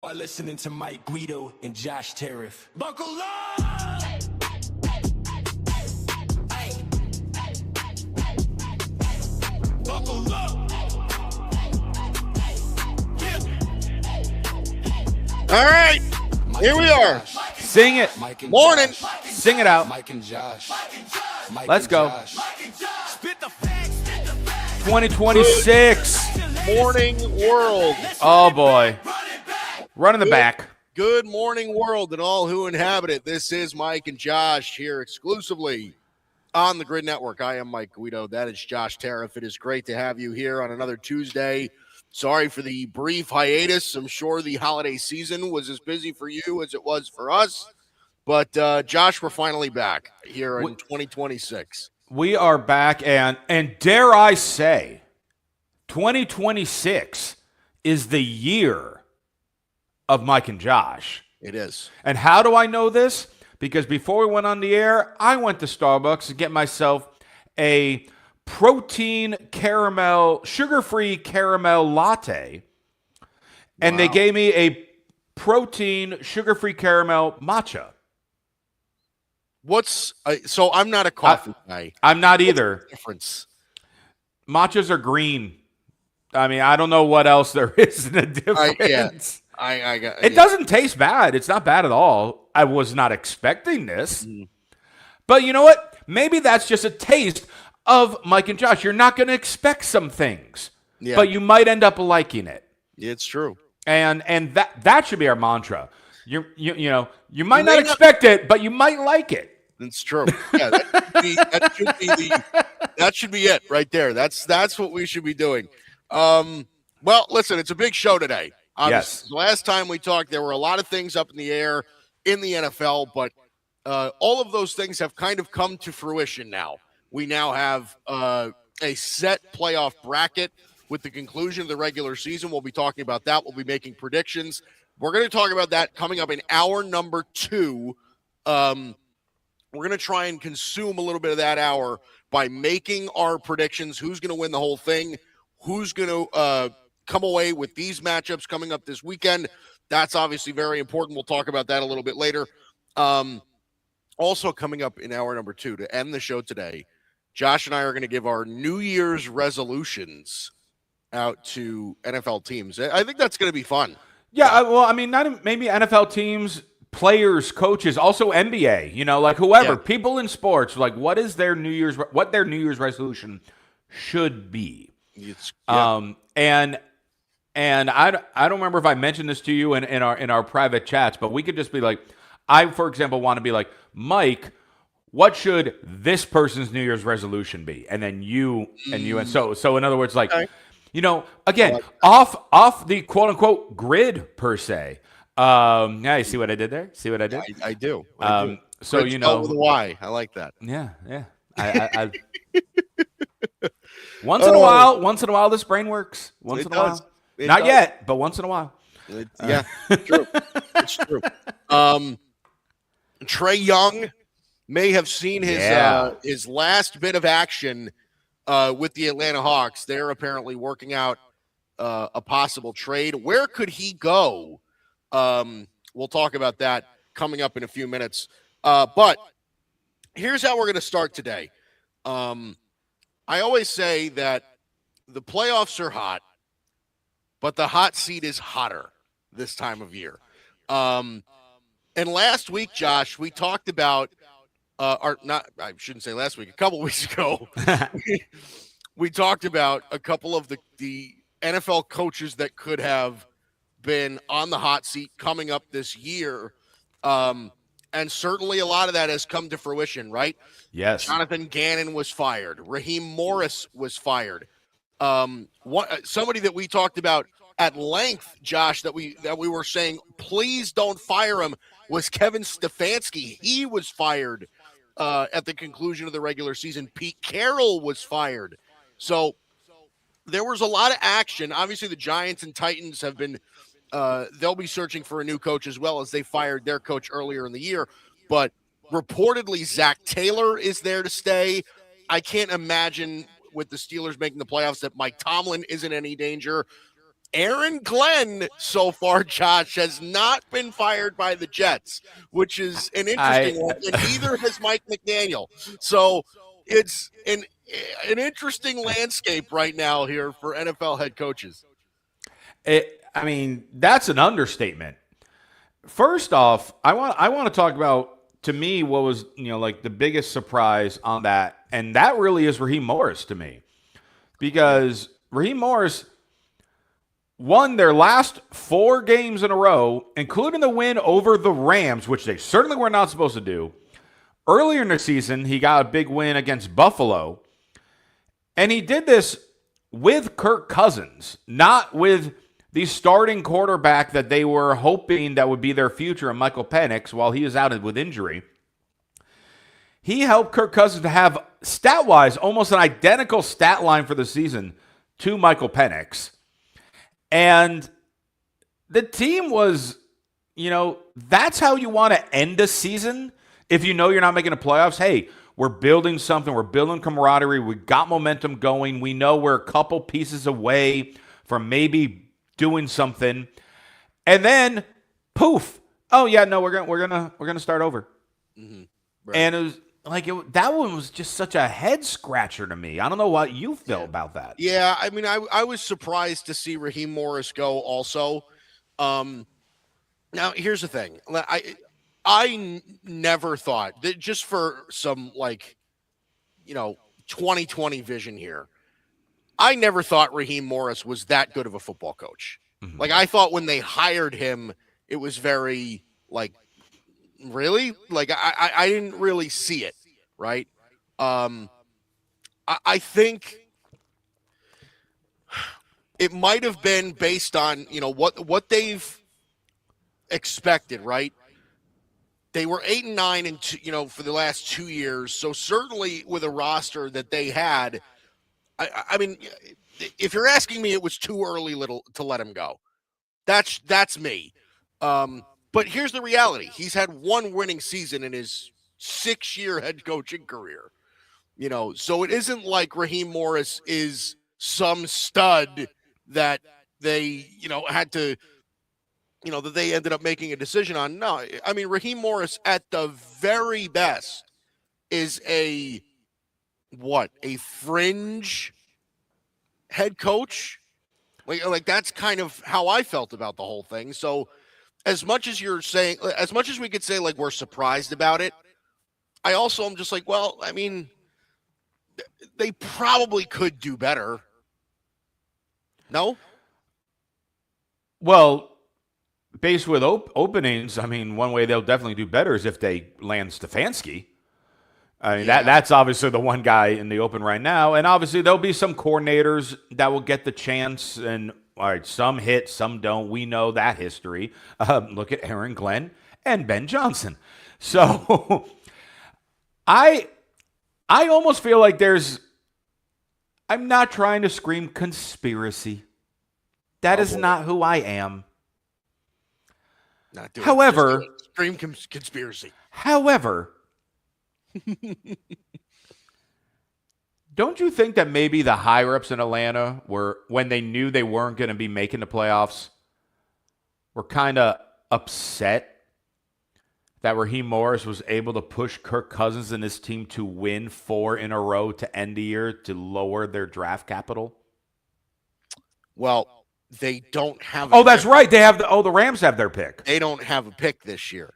Are listening to Mike Guido and Josh Tariff. Buckle up! Buckle up! All right, here we are. Sing it. Morning. Sing it out. Mike and Josh. Let's go. 2026. Morning world. Oh, boy. Running the back. Good morning world and all who inhabit it. This is Mike and Josh here exclusively on the Grid Network. I am Mike Guido. That is Josh Tariff. It is great to have you here on another Tuesday. Sorry for the brief hiatus. I'm sure the holiday season was as busy for you as it was for us. But, Josh, we're finally back here in 2026. We are back, and dare I say, 2026 is the year of Mike and Josh. It is. And how do I know this? Because before we went on the air, I went to Starbucks to get myself a protein caramel, sugar-free caramel latte. And they gave me a protein sugar-free caramel matcha. So I'm not a coffee guy. I'm not either. What's the difference? Matchas are green. I mean, I don't know what else there is in the difference. It doesn't taste bad. It's not bad at all. I was not expecting this. But you know what? Maybe that's just a taste of Mike and Josh. You're not going to expect some things, but you might end up liking it. It's true. And that should be our mantra. You might not expect it, but you might like it. It's true. Yeah, that should be it right there. That's what we should be doing. Well, listen, it's a big show today. Yes. The last time we talked, there were a lot of things up in the air in the NFL, but all of those things have kind of come to fruition now. We now have a set playoff bracket with the conclusion of the regular season. We'll be talking about that. We'll be making predictions. We're going to talk about that coming up in hour number 2. We're going to try and consume a little bit of that hour by making our predictions. Who's going to win the whole thing? Who's going to come away with these matchups coming up this weekend? That's obviously very important. We'll talk about that a little bit later. Also coming up in hour number 2 to end the show today, Josh and I are going to give our New Year's resolutions out to NFL teams. I think that's going to be fun. Yeah, well, I mean, maybe NFL teams, players, coaches, also NBA, like whoever, people in sports, like what their New Year's resolution should be. And I don't remember if I mentioned this to you in our private chats, but we could just be like, I, for example, want to be like, Mike, what should this person's New Year's resolution be? And then you and you. And so in other words, like, again, off the quote unquote grid per se. Yeah, you see what I did there? See what I did? I do. So, with a Y. I like that. Yeah. I once in a while, this brain works. Once in a while. Not yet, but once in a while. True. It's true. Trae Young may have seen his last bit of action with the Atlanta Hawks. They're apparently working out a possible trade. Where could he go? We'll talk about that coming up in a few minutes. But here's how we're going to start today. I always say that the playoffs are hot, but the hot seat is hotter this time of year. And last week, Josh, we talked about, I shouldn't say last week, a couple weeks ago, we talked about a couple of the NFL coaches that could have been on the hot seat coming up this year. And certainly a lot of that has come to fruition, right? Yes. Jonathan Gannon was fired. Raheem Morris was fired. Somebody that we talked about at length, Josh, that we were saying, please don't fire him, was Kevin Stefanski. He was fired at the conclusion of the regular season. Pete Carroll was fired. So there was a lot of action. Obviously, the Giants and Titans have been they'll be searching for a new coach as well, as they fired their coach earlier in the year. But reportedly, Zach Taylor is there to stay. I can't imagine with the Steelers making the playoffs that Mike Tomlin isn't any danger. Aaron Glenn, so far, Josh, has not been fired by the Jets, which is an interesting one, and neither has Mike McDaniel. So it's an interesting landscape right now here for NFL head coaches. I mean, that's an understatement. First off, I want to talk about, to me, what was, like the biggest surprise on that, and that really is Raheem Morris to me, because Raheem Morris won their last 4 games in a row, including the win over the Rams, which they certainly were not supposed to do. Earlier in the season, he got a big win against Buffalo, and he did this with Kirk Cousins, not with the starting quarterback that they were hoping that would be their future, and Michael Penix, while he was out with injury. He helped Kirk Cousins to have, stat-wise, almost an identical stat line for the season to Michael Penix. And the team was, that's how you want to end a season. If you know you're not making the playoffs, hey, we're building something. We're building camaraderie. We got momentum going. We know we're a couple pieces away from maybe doing something. And then, poof! Oh yeah, no, we're gonna start over. Mm-hmm. Right. And it was like that one was just such a head scratcher to me. I don't know what you feel about that. Yeah, I mean, I was surprised to see Raheem Morris go also. Now here's the thing. I never thought that, just for some 2020 vision here, I never thought Raheem Morris was that good of a football coach. Mm-hmm. Like, I thought when they hired him, it was very really? I didn't really see it, right? I think it might have been based on, what they've expected, right? They were 8-9 and for the last 2 years. So certainly with a roster that they had, I mean, if you're asking me, it was too early to let him go. That's me. But here's the reality. He's had 1 winning season in his 6-year head coaching career. So it isn't like Raheem Morris is some stud that they, had to, that they ended up making a decision on. No, I mean, Raheem Morris at the very best is a fringe head coach. Like that's kind of how I felt about the whole thing. So as much as you're saying, as much as we could say we're surprised about it, I also am just well, I mean, they probably could do better. No? Well, based with openings, I mean, one way they'll definitely do better is if they land Stefanski. I mean, that's obviously the one guy in the open right now. And obviously there'll be some coordinators that will get the chance. And, all right, some hit, some don't. We know that history. Look at Aaron Glenn and Ben Johnson. So I almost feel like I'm not trying to scream conspiracy. That is not who I am. Not doing however, scream conspiracy. However, don't you think that maybe the higher-ups in Atlanta were, when they knew they weren't going to be making the playoffs, were kind of upset that Raheem Morris was able to push Kirk Cousins and his team to win 4 in a row to end the year to lower their draft capital? Well, they don't have. That's right. They have the Rams have their pick. They don't have a pick this year.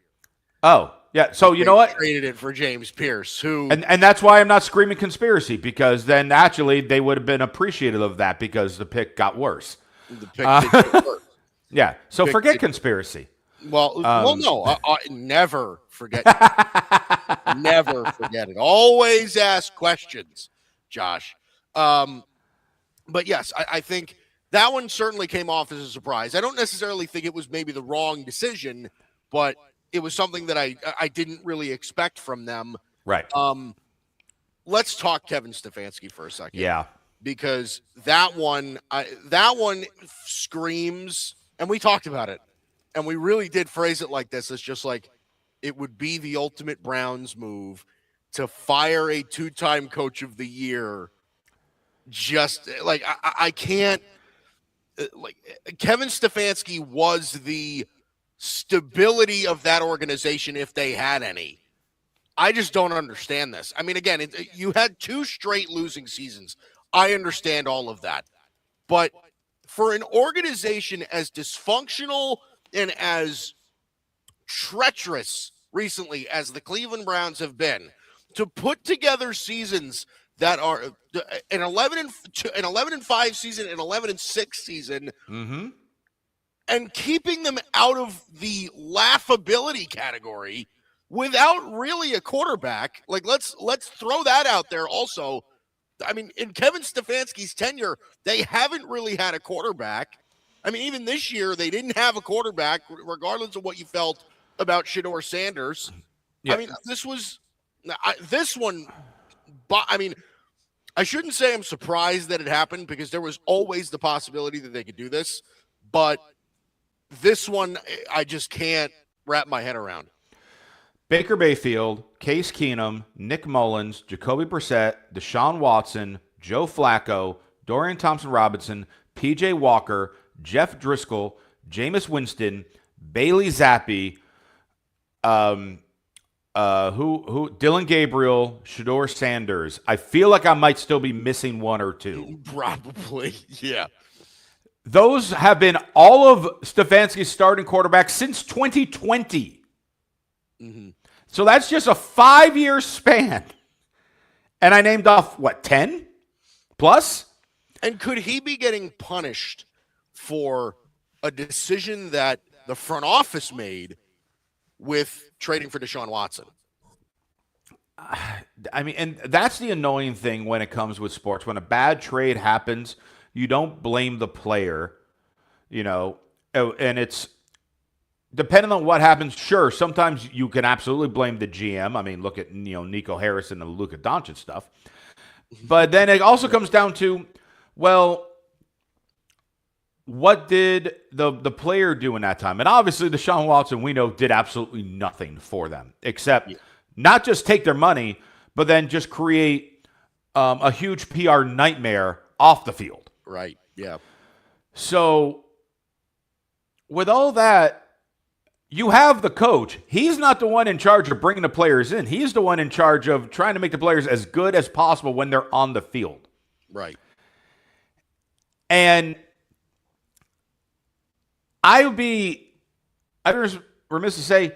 Oh, yeah. So you know what? Traded it for James Pierce, who and that's why I'm not screaming conspiracy, because then actually they would have been appreciative of that because the pick got worse. The pick did get worse. Yeah. So forget conspiracy. Well, no. Never forget. Never forget it. Always ask questions, Josh. But yes, I think that one certainly came off as a surprise. I don't necessarily think it was maybe the wrong decision, but it was something that I didn't really expect from them. Right. Let's talk Kevin Stefanski for a second. Yeah. Because that one screams, and we talked about it, and we really did phrase it like this. It's just it would be the ultimate Browns move to fire a 2-time coach of the year. Just I can't. Kevin Stefanski was the stability of that organization if they had any. I just don't understand this. I mean, again, you had 2 straight losing seasons. I understand all of that. But for an organization as dysfunctional and as treacherous recently as the Cleveland Browns have been, to put together seasons that are an 11-5 season, an 11-6 season, and keeping them out of the laughability category without really a quarterback. Like, let's throw that out there also. I mean, in Kevin Stefanski's tenure, they haven't really had a quarterback. I mean, even this year, they didn't have a quarterback, regardless of what you felt about Shedeur Sanders. Yeah. I mean, this one, I mean, I shouldn't say I'm surprised that it happened, because there was always the possibility that they could do this. But this one, I just can't wrap my head around. Baker Mayfield, Case Keenum, Nick Mullins, Jacoby Brissett, Deshaun Watson, Joe Flacco, Dorian Thompson-Robinson, P.J. Walker, Jeff Driscoll, Jameis Winston, Bailey Zappi, Dylan Gabriel, Shedeur Sanders. I feel like I might still be missing 1 or 2. Probably, yeah. Those have been all of Stefanski's starting quarterbacks since 2020. So that's just a 5-year span. And I named off, 10 plus? And could he be getting punished for a decision that the front office made with trading for Deshaun Watson? I mean, and that's the annoying thing when it comes with sports. When a bad trade happens, you don't blame the player, and it's depending on what happens. Sure, sometimes you can absolutely blame the GM. I mean, look at Nico Harrison and the Luka Doncic stuff. But then it also comes down to, well, what did the player do in that time? And obviously, Deshaun Watson, we know, did absolutely nothing for them except not just take their money, but then just create a huge PR nightmare off the field. Right. Yeah. So with all that, you have the coach. He's not the one in charge of bringing the players in. He's the one in charge of trying to make the players as good as possible when they're on the field. Right. And I'd be remiss to say,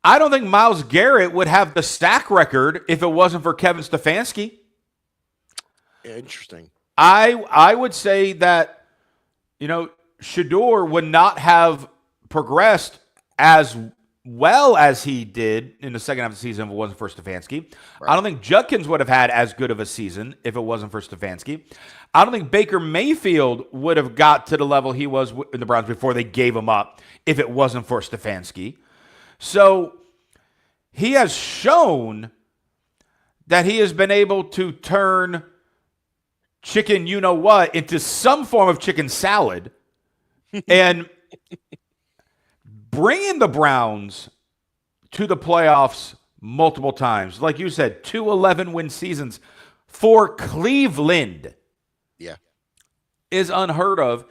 I don't think Myles Garrett would have the sack record if it wasn't for Kevin Stefanski. Interesting. I would say that, Shedeur would not have progressed as well as he did in the second half of the season if it wasn't for Stefanski. Right. I don't think Judkins would have had as good of a season if it wasn't for Stefanski. I don't think Baker Mayfield would have got to the level he was in the Browns before they gave him up if it wasn't for Stefanski. So he has shown that he has been able to turn chicken you-know-what into some form of chicken salad and bringing the Browns to the playoffs multiple times. Like you said, 2 11-win seasons for Cleveland is unheard of.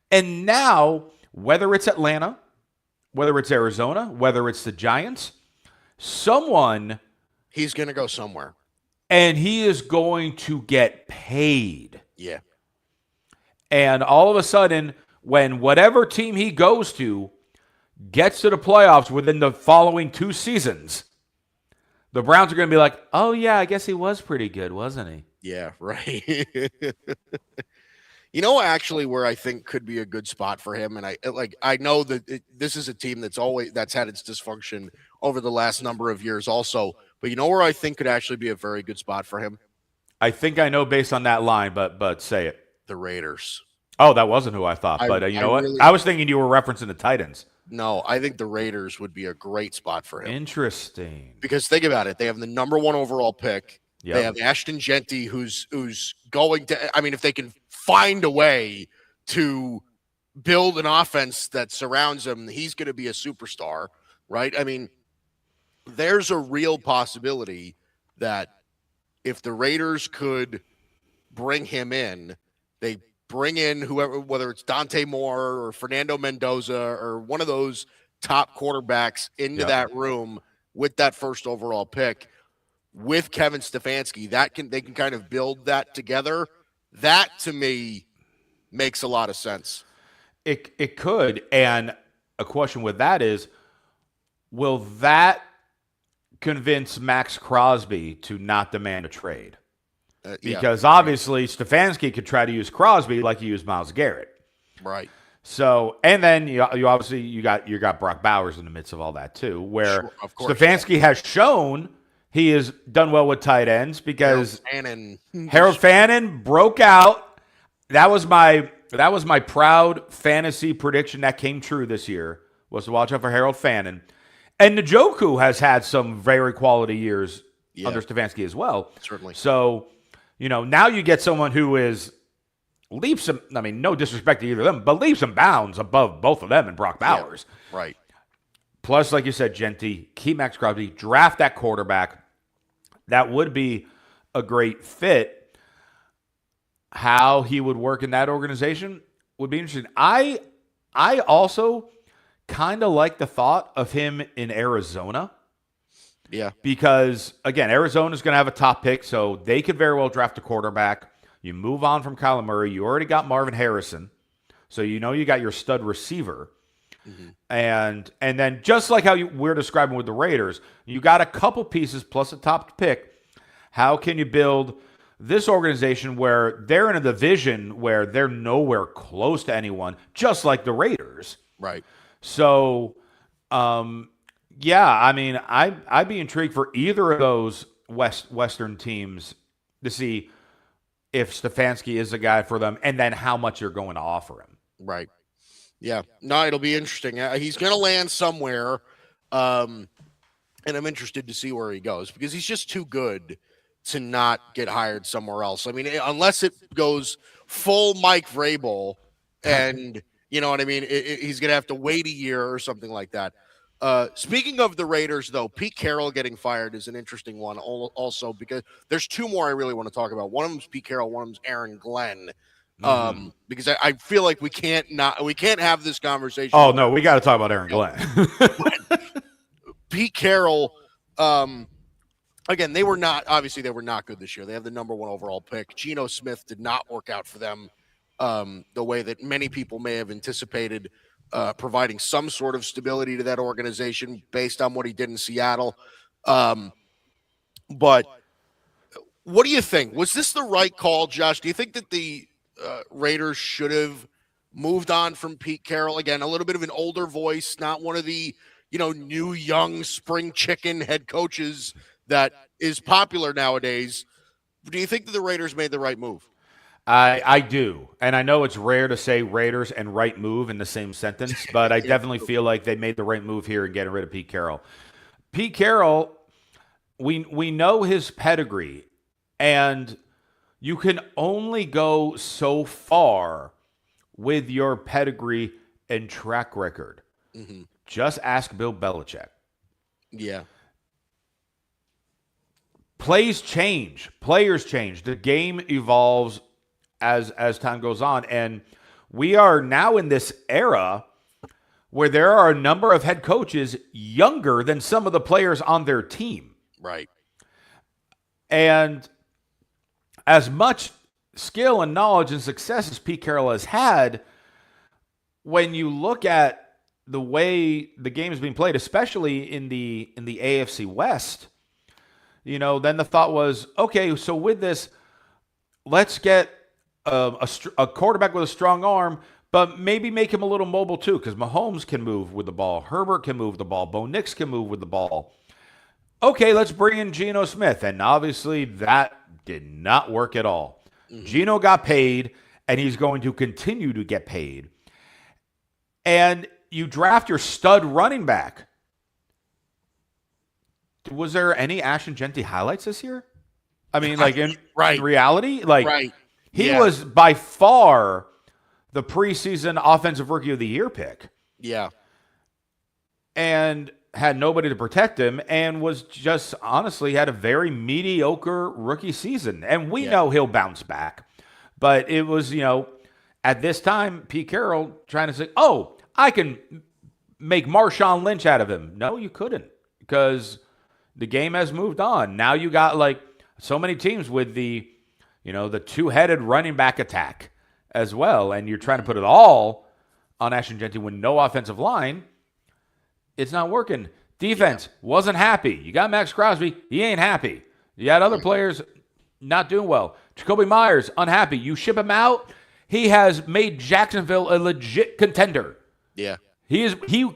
And now, whether it's Atlanta, whether it's Arizona, whether it's the Giants, he's going to go somewhere. And he is going to get paid. Yeah. And all of a sudden, when whatever team he goes to gets to the playoffs within the following 2 seasons, the Browns are going to be like, oh, yeah, I guess he was pretty good, wasn't he? Yeah, right. Actually, where I think could be a good spot for him, and I know that this is a team that's had its dysfunction over the last number of years also, but where I think could actually be a very good spot for him? I think I know based on that line, but say it. The Raiders. Oh, that wasn't who I thought, but you know what? I was thinking you were referencing the Titans. No, I think the Raiders would be a great spot for him. Interesting. Because think about it. They have the number 1 overall pick. Yep. They have Ashton Genty, who's going to – I mean, if they can find a way to build an offense that surrounds him, he's going to be a superstar, right? I mean, there's a real possibility that if the Raiders could bring him in, they bring in whoever, whether it's Dante Moore or Fernando Mendoza or one of those top quarterbacks into that room with that first overall pick with Kevin Stefanski, they can kind of build that together. That to me makes a lot of sense. It could. And a question with that is, will that convince Max Crosby to not demand a trade? Because obviously Stefanski could try to use Crosby like he used Myles Garrett. Right. So, and then you obviously you got Brock Bowers in the midst of all that too, where Stefanski has shown he has done well with tight ends because Harold Fannin broke out. That was my proud fantasy prediction that came true this year, was to watch out for Harold Fannin. And Njoku has had some very quality years under Stefanski as well. Certainly. So, now you get someone who is leaps and, no disrespect to either of them, but leaps and bounds above both of them and Brock Bowers. Yeah, right. Plus, like you said, Genty, keep Max Crosby, draft that quarterback. That would be a great fit. How he would work in that organization would be interesting. I also kind of like the thought of him in Arizona. Yeah. Because, again, Arizona's going to have a top pick, so they could very well draft a quarterback. You move on from Kyler Murray. You already got Marvin Harrison. So you got your stud receiver. Mm-hmm. And then just like how we're describing with the Raiders, you got a couple pieces plus a top pick. How can you build this organization where they're in a division where they're nowhere close to anyone, just like the Raiders? Right. So, I'd be intrigued for either of those Western teams to see if Stefanski is a guy for them, and then how much you're going to offer him. Right. Yeah. No, it'll be interesting. He's going to land somewhere, and I'm interested to see where he goes because he's just too good to not get hired somewhere else. Unless it goes full Mike Vrabel, and you know what I mean? He's going to have to wait a year or something like that. Speaking of the Raiders, though, Pete Carroll getting fired is an interesting one also because there's two more I really want to talk about. One of them's Pete Carroll, one of them's Aaron Glenn. Because I feel like we can't have this conversation. Oh, no, we got to talk about Aaron Glenn. Pete Carroll, again, they were not good this year. They have the number 1 overall pick. Geno Smith did not work out for them the way that many people may have anticipated. Providing some sort of stability to that organization based on what he did in Seattle. But what do you think? Was this the right call, Josh? Do you think that the Raiders should have moved on from Pete Carroll? Again, a little bit of an older voice, not one of the, new young spring chicken head coaches that is popular nowadays. Do you think that the Raiders made the right move? I do. And I know it's rare to say Raiders and right move in the same sentence, but I definitely feel like they made the right move here in getting rid of Pete Carroll. Pete Carroll, we know his pedigree, and you can only go so far with your pedigree and track record. Mm-hmm. Just ask Bill Belichick. Yeah. Players change. The game evolves as time goes on. And we are now in this era where there are a number of head coaches younger than some of the players on their team. Right. And as much skill and knowledge and success as Pete Carroll has had, when you look at the way the game is being played, especially in the AFC West, then the thought was, okay, so with this, let's get a quarterback with a strong arm, but maybe make him a little mobile too, because Mahomes can move with the ball. Herbert can move the ball. Bo Nix can move with the ball. Okay, let's bring in Geno Smith. And obviously that did not work at all. Mm-hmm. Geno got paid, and he's going to continue to get paid. And you draft your stud running back. Was there any Ashton Genty highlights this year? In reality? Right. He was by far the preseason Offensive Rookie of the Year pick. Yeah. And had nobody to protect him and was just, honestly, had a very mediocre rookie season. And we know he'll bounce back. But it was, at this time, Pete Carroll trying to say, oh, I can make Marshawn Lynch out of him. No, you couldn't, because the game has moved on. Now you got like so many teams with the two-headed running back attack as well, and you're trying to put it all on Ashton Jeanty with no offensive line. It's not working. Defense wasn't happy. You got Max Crosby. He ain't happy. You had other players not doing well. Jacoby Myers, unhappy. You ship him out. He has made Jacksonville a legit contender. Yeah. He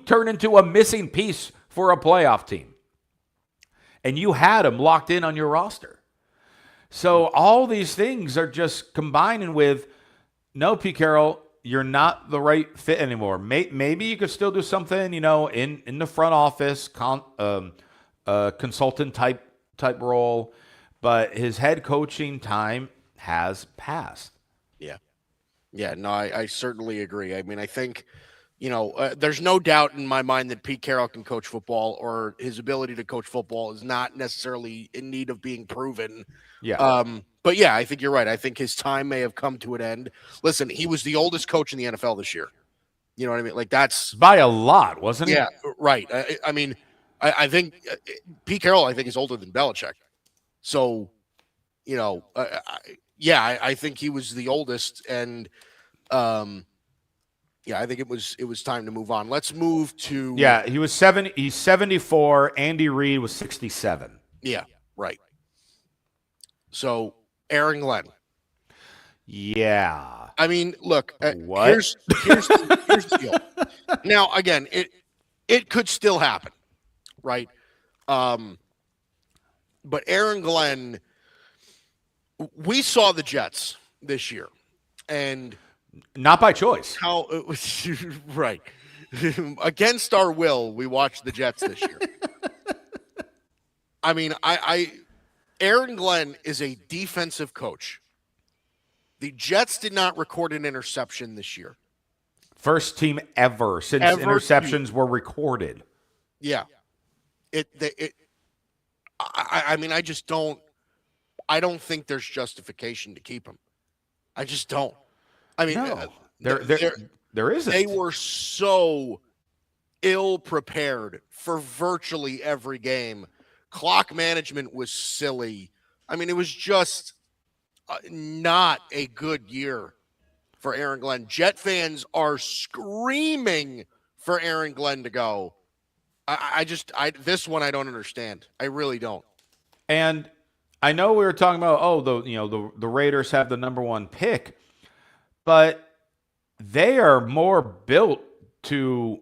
turned into a missing piece for a playoff team. And you had him locked in on your roster. So all these things are just combining with, no, Pete Carroll, you're not the right fit anymore. Maybe you could still do something, in the front office, consultant type role, but his head coaching time has passed. Yeah. Yeah, no, I certainly agree. I mean, I think, there's no doubt in my mind that Pete Carroll can coach football, or his ability to coach football is not necessarily in need of being proven. Yeah. But yeah, I think you're right. I think his time may have come to an end. Listen, he was the oldest coach in the NFL this year. You know what I mean? Like, that's by a lot, wasn't he? Yeah, right. I mean, I think Pete Carroll, I think, is older than Belichick. So, I think he was the oldest, and I think it was time to move on. Let's move to he was 70. He's 74. Andy Reid was 67. Yeah, right. So Aaron Glenn. Yeah. I mean, look. What? Here's the deal. Now, again, it could still happen, right? But Aaron Glenn, we saw the Jets this year, and not by choice. How it was right. Against our will, we watched the Jets this year. I mean, Aaron Glenn is a defensive coach. The Jets did not record an interception this year. First team ever since interceptions were recorded. Yeah. I mean, I don't think there's justification to keep him. I just don't. I mean, no, there isn't. They were so ill prepared for virtually every game. Clock management was silly. I mean, it was just not a good year for Aaron Glenn. Jet fans are screaming for Aaron Glenn to go. This one I don't understand. I really don't. And I know we were talking about, the Raiders have the number one pick, but they are more built to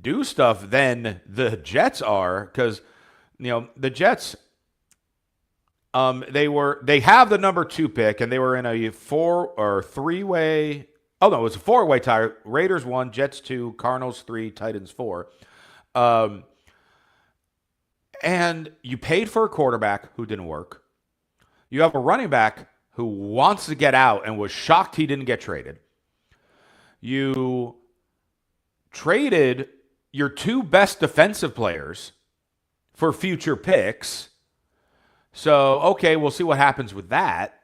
do stuff than the Jets are, because the Jets, they have the number 2 pick, and they were in a 4 or 3-way. Oh no, it was a 4-way tie. Raiders 1, Jets 2, Cardinals 3, Titans 4. And you paid for a quarterback who didn't work. You have a running back who wants to get out and was shocked he didn't get traded. You traded your 2 best defensive players for future picks. So, okay, we'll see what happens with that.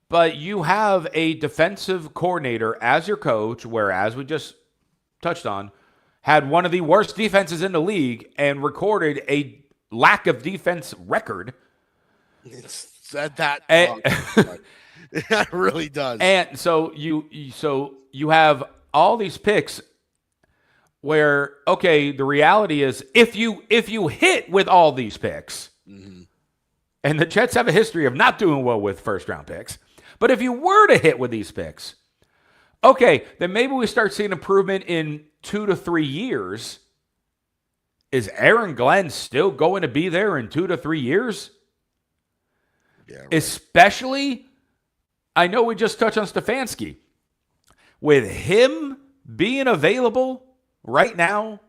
But you have a defensive coordinator as your coach, where, as we just touched on, had one of the worst defenses in the league and recorded a lack of defense record. That really does. And so you have all these picks where, okay, the reality is if you hit with all these picks, and the Jets have a history of not doing well with first round picks, but if you were to hit with these picks, okay, then maybe we start seeing improvement in 2 to 3 years. Is Aaron Glenn still going to be there in 2 to 3 years? Yeah, right. Especially, I know we just touched on Stefanski. With him being available right now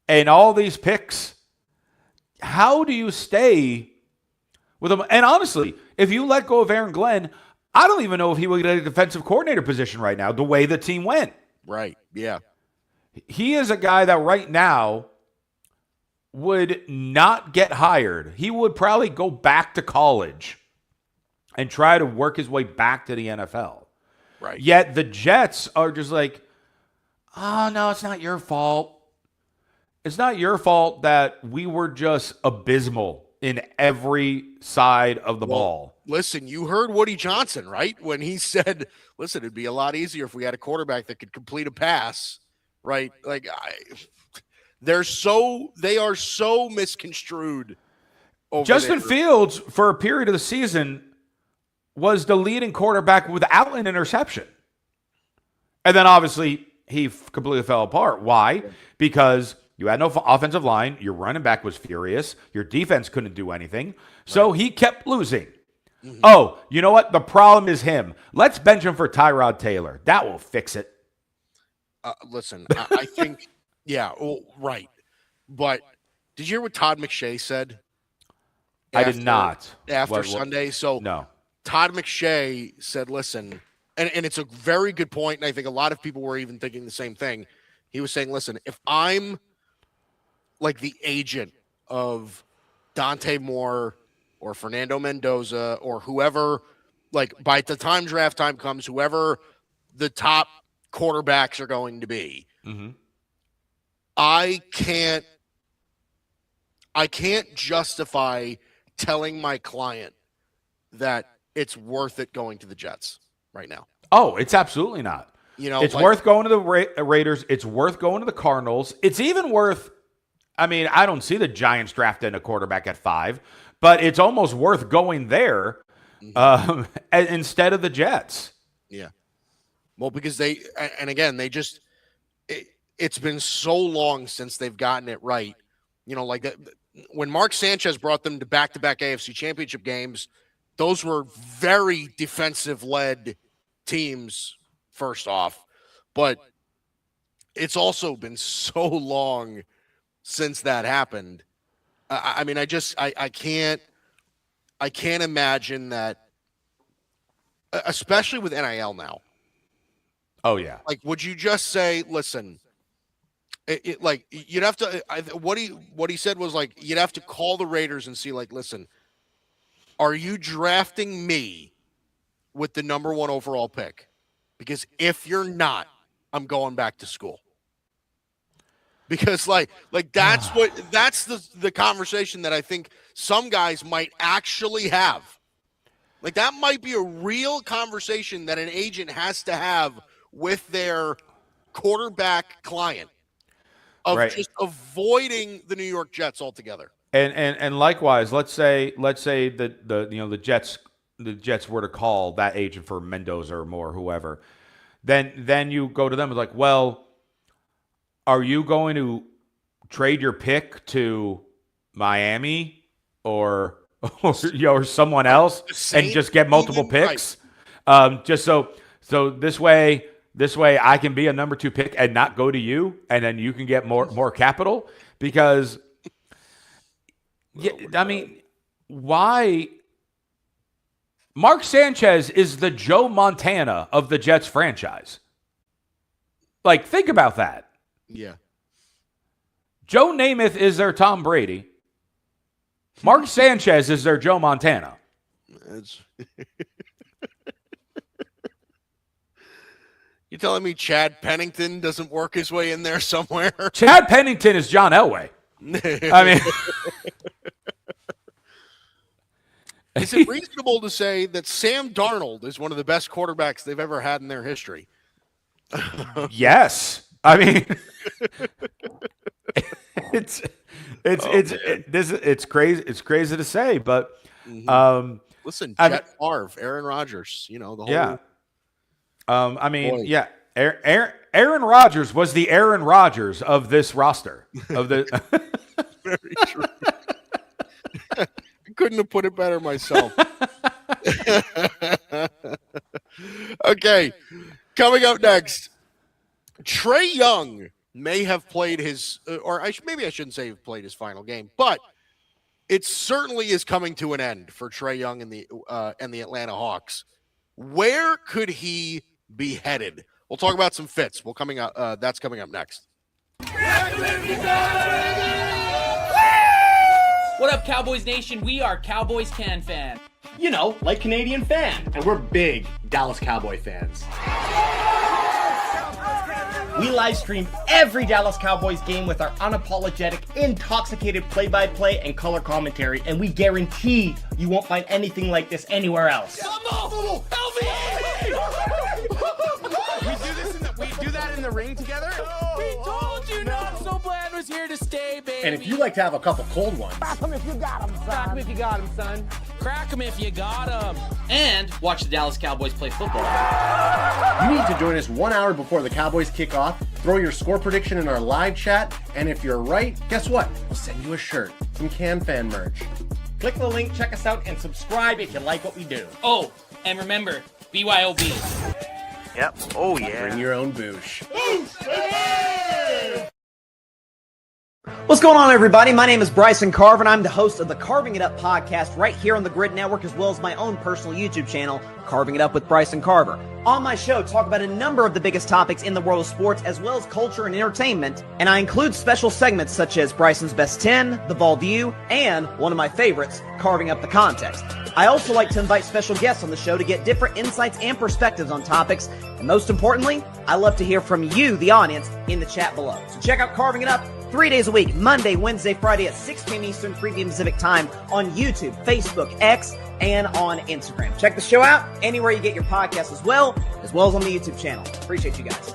and all these picks, how do you stay with him? And honestly, if you let go of Aaron Glenn, I don't even know if he would get a defensive coordinator position right now, the way the team went. Right, yeah. He is a guy that right now would not get hired. He would probably go back to college and try to work his way back to the NFL. Right. Yet the Jets are just like, oh, no, it's not your fault. It's not your fault that we were just abysmal in every side of the ball. Listen, you heard Woody Johnson, right? When he said, listen, it'd be a lot easier if we had a quarterback that could complete a pass, right? Like, they are so misconstrued. Justin Fields, for a period of the season, was the leading quarterback without an interception. And then obviously he completely fell apart. Why? Because you had no offensive line. Your running back was furious. Your defense couldn't do anything. So he kept losing. Mm-hmm. Oh, you know what? The problem is him. Let's bench him for Tyrod Taylor. That will fix it. Listen, I think, yeah, well, right. But did you hear what Todd McShay said? I did not. After Sunday? So no. Todd McShay said, listen, and it's a very good point, and I think a lot of people were even thinking the same thing. He was saying, listen, if I'm like the agent of Dante Moore or Fernando Mendoza or whoever, like by the time draft time comes, whoever the top quarterbacks are going to be, mm-hmm. I can't justify telling my client that it's worth it going to the Jets right now. Oh, it's absolutely not. You know, it's worth going to the Raiders. It's worth going to the Cardinals. It's even worth, I mean, I don't see the Giants drafting a quarterback at 5, but it's almost worth going there instead of the Jets. Yeah. Well, because it's been so long since they've gotten it right. You know, like that, when Mark Sanchez brought them to back-to-back AFC championship games, those were very defensive-led teams, first off. But it's also been so long since that happened. I mean, I can't imagine that, especially with NIL now. Oh, yeah. Like, would you just say, listen, like, you'd have to, what he said was, like, you'd have to call the Raiders and see, like, listen, are you drafting me with the number 1 overall pick? Because if you're not, I'm going back to school. Because like that's the conversation that I think some guys might actually have. Like, that might be a real conversation that an agent has to have with their quarterback client of just avoiding the New York Jets altogether. And likewise, let's say that the Jets were to call that agent for Mendoza or Moore, whoever, then you go to them and like, well, are you going to trade your pick to Miami or someone else and just get multiple picks? Right. Just so this way I can be a number 2 pick and not go to you, and then you can get more capital because. Yeah, I mean, why? Mark Sanchez is the Joe Montana of the Jets franchise. Like, think about that. Yeah. Joe Namath is their Tom Brady. Mark Sanchez is their Joe Montana. You telling me Chad Pennington doesn't work his way in there somewhere? Chad Pennington is John Elway. I mean, is it reasonable to say that Sam Darnold is one of the best quarterbacks they've ever had in their history? Yes. I mean, it's crazy. It's crazy to say, but listen, Jet Favre, Aaron Rodgers, the whole. Yeah. I mean, yeah. Aaron Rodgers was the Aaron Rodgers of this roster. Of the very true. I couldn't have put it better myself. Okay, coming up next, Trae Young may have played his, maybe I shouldn't say played his final game, but it certainly is coming to an end for Trae Young and the Atlanta Hawks. Where could he be headed? We'll talk about some fits. That's coming up next. What up, Cowboys Nation? We are Cowboys Can Fan. You know, like Canadian fan. And we're big Dallas Cowboy fans. We live stream every Dallas Cowboys game with our unapologetic, intoxicated play-by-play and color commentary, and we guarantee you won't find anything like this anywhere else. We do that in the ring together? We told you not so bland was here to stay, baby. And if you like to have a couple cold ones, Crack 'em if you got 'em, son. Crack 'em if you got 'em, son. Crack 'em if you got 'em. and watch the Dallas Cowboys play football. You need to join us 1 hour before the Cowboys kick off, throw your score prediction in our live chat, and if you're right, guess what? We'll send you a shirt, some Can Fan merch. Click the link, check us out, and subscribe if you like what we do. Oh, and remember, BYOB. Yep. Oh, yeah. Bring your own boosh. What's going on, everybody? My name is Bryson Carver, and I'm the host of the Carving It Up podcast right here on the Grid Network, as well as my own personal YouTube channel, Carving It Up with Bryson Carver. On my show, talk about a number of the biggest topics in the world of sports, as well as culture and entertainment, and I include special segments such as Bryson's Best 10, The Ball View, and one of my favorites, Carving Up the Context. I also like to invite special guests on the show to get different insights and perspectives on topics, and most importantly, I love to hear from you, the audience, in the chat below. So check out Carving It Up 3 days a week, Monday, Wednesday, Friday at 6 p.m. Eastern, 3 p.m. Pacific time on YouTube, Facebook, X, and on Instagram. Check the show out anywhere you get your podcasts as well as on the YouTube channel. Appreciate you guys.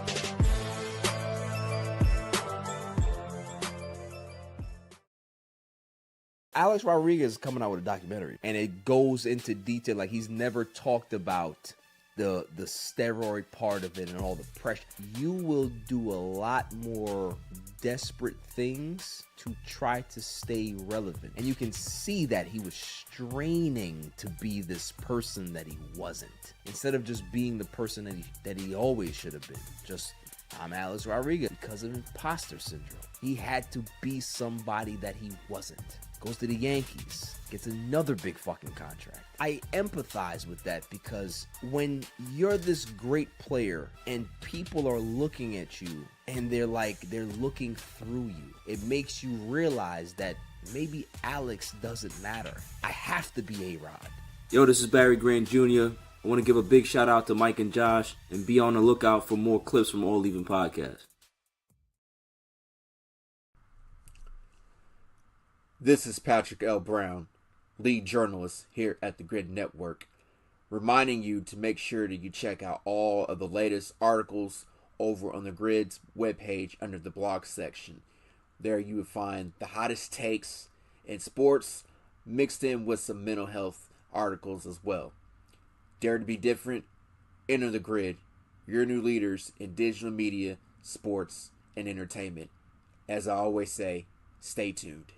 Alex Rodriguez is coming out with a documentary, and it goes into detail. Like, he's never talked about the steroid part of it and all the pressure. You will do a lot more desperate things to try to stay relevant, and you can see that he was straining to be this person that he wasn't, instead of just being the person that he always should have been. Just, I'm Alex Rodriguez, because of imposter syndrome. He had to be somebody that he wasn't. Goes to the Yankees, gets another big fucking contract. I empathize with that, because when you're this great player and people are looking at you and they're looking through you, it makes you realize that maybe Alex doesn't matter. I have to be A-Rod. Yo, this is Barry Grant Jr. I want to give a big shout out to Mike and Josh, and be on the lookout for more clips from All Even Podcast. This is Patrick L. Brown, lead journalist here at the Grid Network, reminding you to make sure that you check out all of the latest articles over on the Grid's webpage under the blog section. There you will find the hottest takes in sports, mixed in with some mental health articles as well. Dare to be different? Enter the Grid, your new leaders in digital media, sports, and entertainment. As I always say, stay tuned.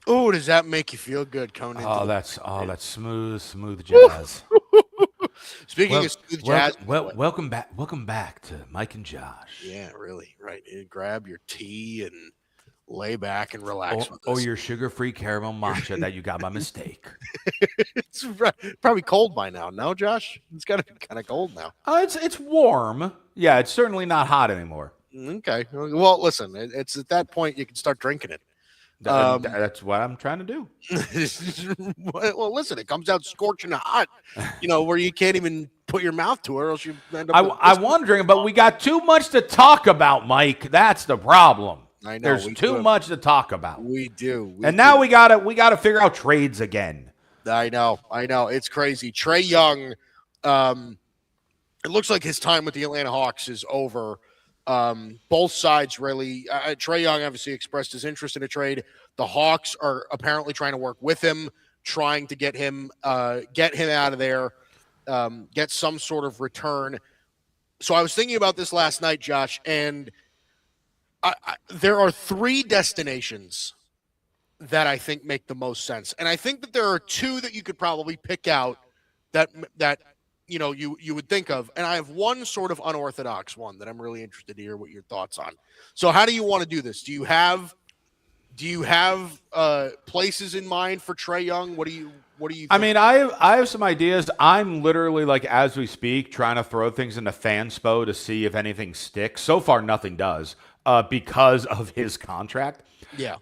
Oh, does that make you feel good coming into that's smooth jazz. Speaking of smooth jazz, welcome back to Mike and Josh. Yeah, really, right. You grab your tea and lay back and relax with us. Or your sugar-free caramel matcha that you got by mistake. It's probably cold by now. No, Josh? It's got to be kind of cold now. It's warm. Yeah, it's certainly not hot anymore. Okay. Well, listen, it's at that point you can start drinking it. That's what I'm trying to do. Well, listen, it comes out scorching hot, where you can't even put your mouth to it, or else you end up. I'm wondering, but we got too much to talk about, Mike. That's the problem. I know. There's too much to talk about. We do. Now we gotta figure out trades again. I know. It's crazy. Trae Young, it looks like his time with the Atlanta Hawks is over. Both sides really. Trae Young obviously expressed his interest in a trade. The Hawks are apparently trying to work with him, trying to get him out of there, get some sort of return. So I was thinking about this last night, Josh, and there are 3 destinations that I think make the most sense, and I think that there are 2 that you could probably pick out that you would think of, and I have one sort of unorthodox one that I'm really interested to hear what your thoughts on. So how do you want to do this? Do you have places in mind for Trae Young? What do you think? I mean, I have some ideas. I'm literally, like, as we speak, trying to throw things into Fanspo to see if anything sticks. So far, nothing does because of his contract. Yeah.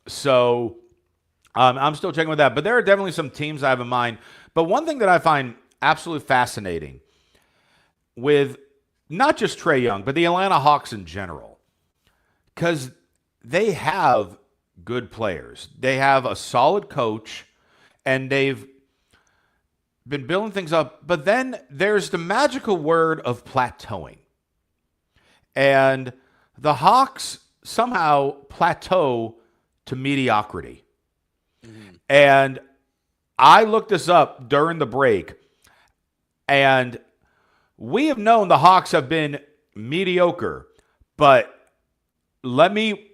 So I'm still checking with that. But there are definitely some teams I have in mind. But one thing that I find absolutely fascinating with not just Trae Young, but the Atlanta Hawks in general, because they have good players. They have a solid coach, and they've been building things up. But then there's the magical word of plateauing. And the Hawks somehow plateau to mediocrity. Mm-hmm. And I looked this up during the break, and we have known the Hawks have been mediocre, but let me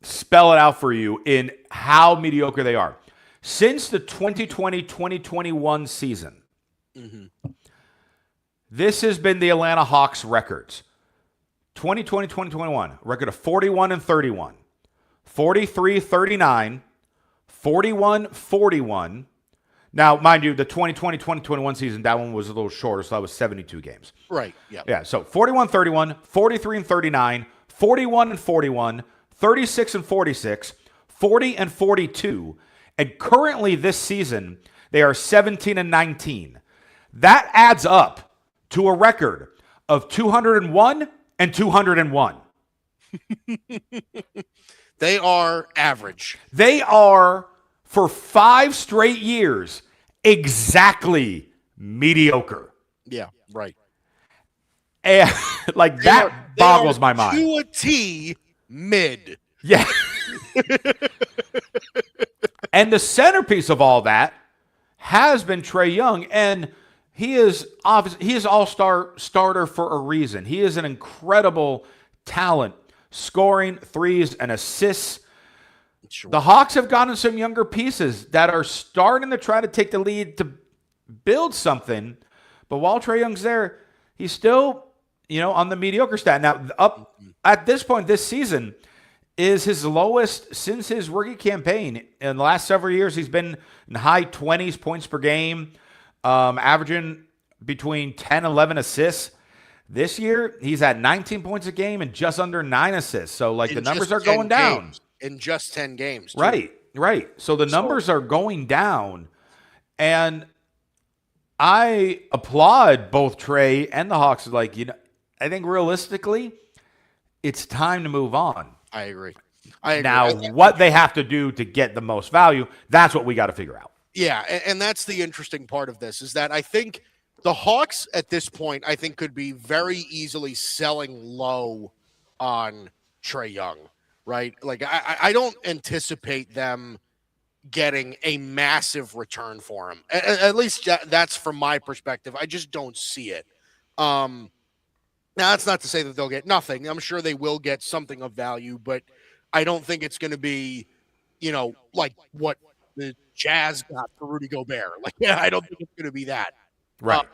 spell it out for you in how mediocre they are. Since the 2020-2021 season, this has been the Atlanta Hawks records. 2020-2021, record of 41-31, 43-39, 41-41. Now, mind you, the 2020-2021 season, that one was a little shorter, so that was 72 games. Right, yeah. Yeah, so 41-31, 43-39, 41-41, 36-46, 40-42, and currently this season, they are 17-19. That adds up to a record of 201 and 201. They are average. They are, for 5 straight years, exactly mediocre. Yeah, right. And like that boggles my mind. To a T, mid. Yeah. And the centerpiece of all that has been Trae Young, and he is all-star starter for a reason. He is an incredible talent, scoring threes and assists. Sure. The Hawks have gotten some younger pieces that are starting to try to take the lead to build something. But while Trae Young's there, he's still, on the mediocre stat. Now, up at this point this season is his lowest since his rookie campaign. In the last several years, he's been in high 20s points per game, averaging between 10 and 11 assists. This year, he's at 19 points a game and just under 9 assists. So, the numbers are going down. In just 10 games. Too. Right. So the numbers are going down. And I applaud both Trae and the Hawks. I think realistically, it's time to move on. I agree. Now, what they have to do to get the most value, that's what we got to figure out. Yeah, and that's the interesting part of this, is that I think the Hawks at this point, I think, could be very easily selling low on Trae Young, right? I don't anticipate them getting a massive return for him. At least that's from my perspective. I just don't see it. Now, that's not to say that they'll get nothing. I'm sure they will get something of value, but I don't think it's going to be like what the Jazz got for Rudy Gobert. Like, yeah, I don't think it's going to be that. Right.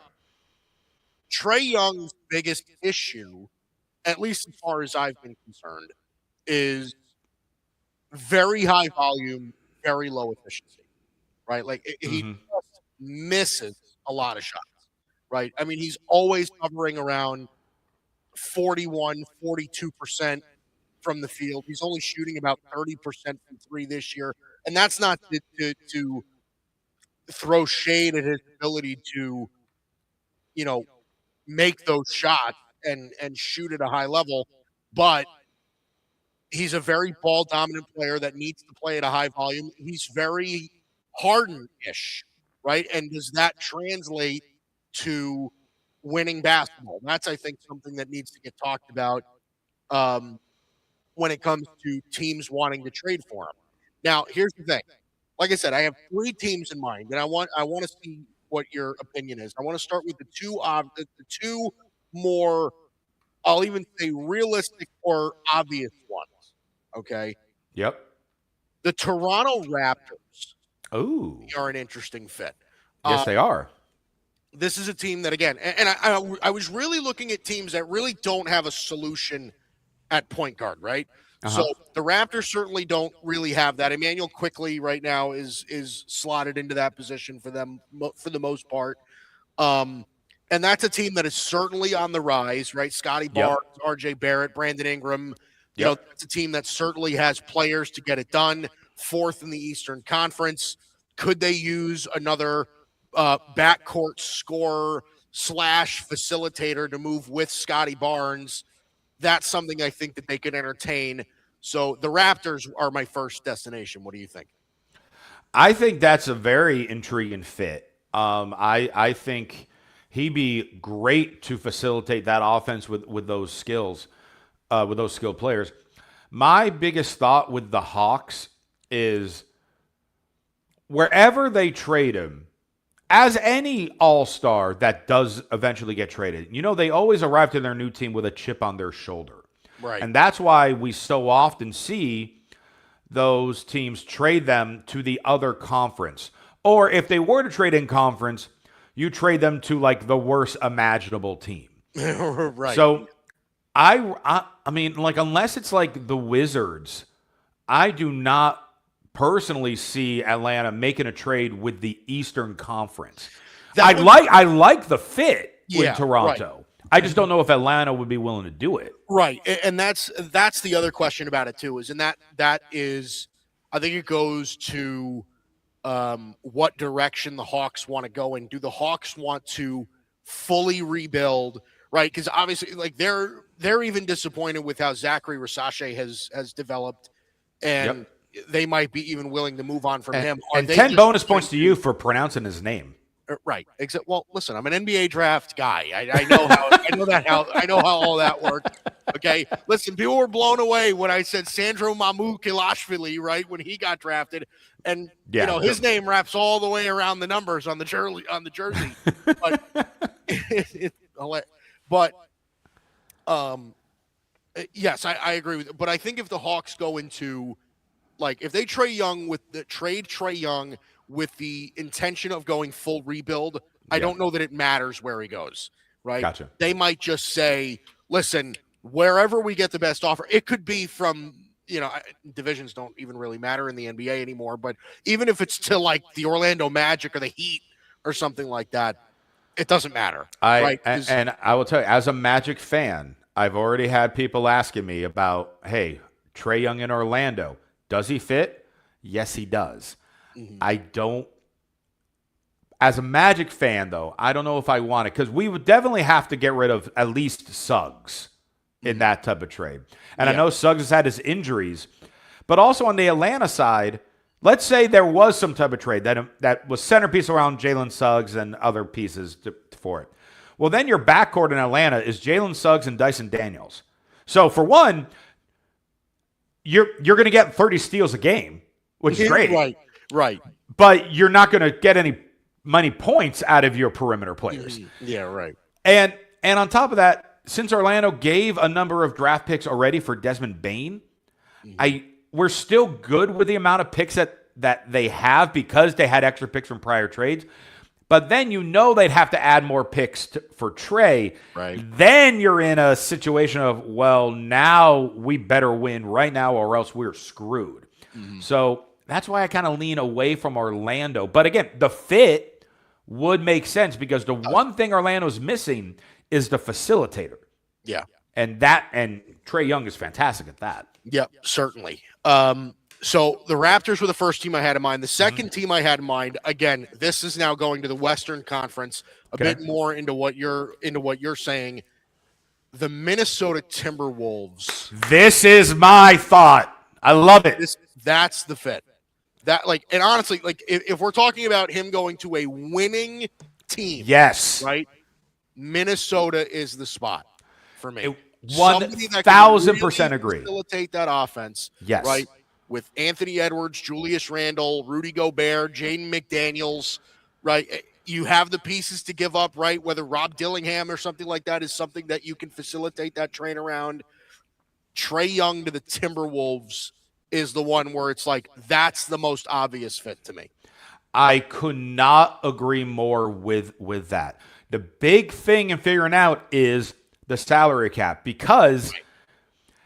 Trae Young's biggest issue, at least as far as I've been concerned, is very high volume, very low efficiency, right? Like he just misses a lot of shots, right? I mean, he's always hovering around 41, 42% from the field. He's only shooting about 30% from three this year. And that's not to throw shade at his ability to, make those shots and shoot at a high level. But he's a very ball dominant player that needs to play at a high volume. He's very Harden-ish, right? And does that translate to winning basketball? That's, I think, something that needs to get talked about when it comes to teams wanting to trade for him. Now, here's the thing. Like I said, I have 3 teams in mind, and I want to see what your opinion is. I want to start with the two more, I'll even say, realistic or obvious ones. Okay. Yep. The Toronto Raptors. Ooh. Are an interesting fit. Yes, they are. This is a team that, again, and I was really looking at teams that really don't have a solution at point guard, right? So the Raptors certainly don't really have that. Emmanuel Quickley right now is slotted into that position for them for the most part. And that's a team that is certainly on the rise, right? Scotty Barnes, RJ Barrett, Brandon Ingram. It's a team that certainly has players to get it done. 4th in the Eastern Conference. Could they use another backcourt scorer / facilitator to move with Scotty Barnes? That's something I think that they could entertain. So the Raptors are my first destination. What do you think? I think that's a very intriguing fit. I think he'd be great to facilitate that offense with those skills, with those skilled players. My biggest thought with the Hawks is wherever they trade him, as any all-star that does eventually get traded, they always arrive to their new team with a chip on their shoulder. Right. And that's why we so often see those teams trade them to the other conference. Or if they were to trade in conference, you trade them to like the worst imaginable team. Right. So I mean, like, unless it's like the Wizards, I do not personally see Atlanta making a trade with the Eastern Conference. I like the fit with Toronto. Right. I just don't know if Atlanta would be willing to do it. Right. And that's the other question about it too, that is I think it goes to what direction the Hawks want to go in. Do the Hawks want to fully rebuild? Right, because obviously, like they're even disappointed with how Zachary Rashache has developed, and they might be even willing to move on from him. And 10 bonus points to you for pronouncing his name. Right. Except, well, listen, I'm an NBA draft guy. I know how all that works. Okay. Listen, people were blown away when I said Sandro Mamukelashvili, right, when he got drafted, and his name wraps all the way around the numbers on the jersey. But yes, I agree with it. But I think if the Hawks go into, like, if they trade Trae Young with the intention of going full rebuild, I don't know that it matters where he goes, right? Gotcha. They might just say, listen, wherever we get the best offer, it could be from, divisions don't even really matter in the NBA anymore, but even if it's to like the Orlando Magic or the Heat or something like that, it doesn't matter. And I will tell you, as a Magic fan, I've already had people asking me about, hey, Trae Young in Orlando, does he fit? Yes, he does. Mm-hmm. I don't. As a Magic fan, though, I don't know if I want it, because we would definitely have to get rid of at least Suggs in that type of trade. And I know Suggs has had his injuries, but also on the Atlanta side, let's say there was some type of trade that was centerpiece around Jalen Suggs and other pieces for it. Well, then your backcourt in Atlanta is Jalen Suggs and Dyson Daniels. So for one, you're going to get 30 steals a game, which is great. Right. But you're not going to get any money points out of your perimeter players. Yeah, right. And on top of that, since Orlando gave a number of draft picks already for Desmond Bane, we're still good with the amount of picks that they have because they had extra picks from prior trades. But then they'd have to add more picks for Trae. Right. Then you're in a situation of, well, now we better win right now or else we're screwed. Mm-hmm. So that's why I kind of lean away from Orlando. But again, the fit would make sense because the one thing Orlando's missing is the facilitator. Yeah. And Trae Young is fantastic at that. Yep, certainly. So the Raptors were the first team I had in mind. The second team I had in mind, again, this is now going to the Western Conference, a bit more into what you're saying. The Minnesota Timberwolves. This is my thought. I love it. That's the fit. And honestly, if we're talking about him going to a winning team, yes, right? Minnesota is the spot for me. 1,000% agree. Facilitate that offense. Yes. Right. With Anthony Edwards, Julius Randle, Rudy Gobert, Jaden McDaniels, right? You have the pieces to give up, right? Whether Rob Dillingham or something like that is something that you can facilitate that train around. Trae Young to the Timberwolves is the one where it's like, that's the most obvious fit to me. I could not agree more with that. The big thing in figuring out is the salary cap because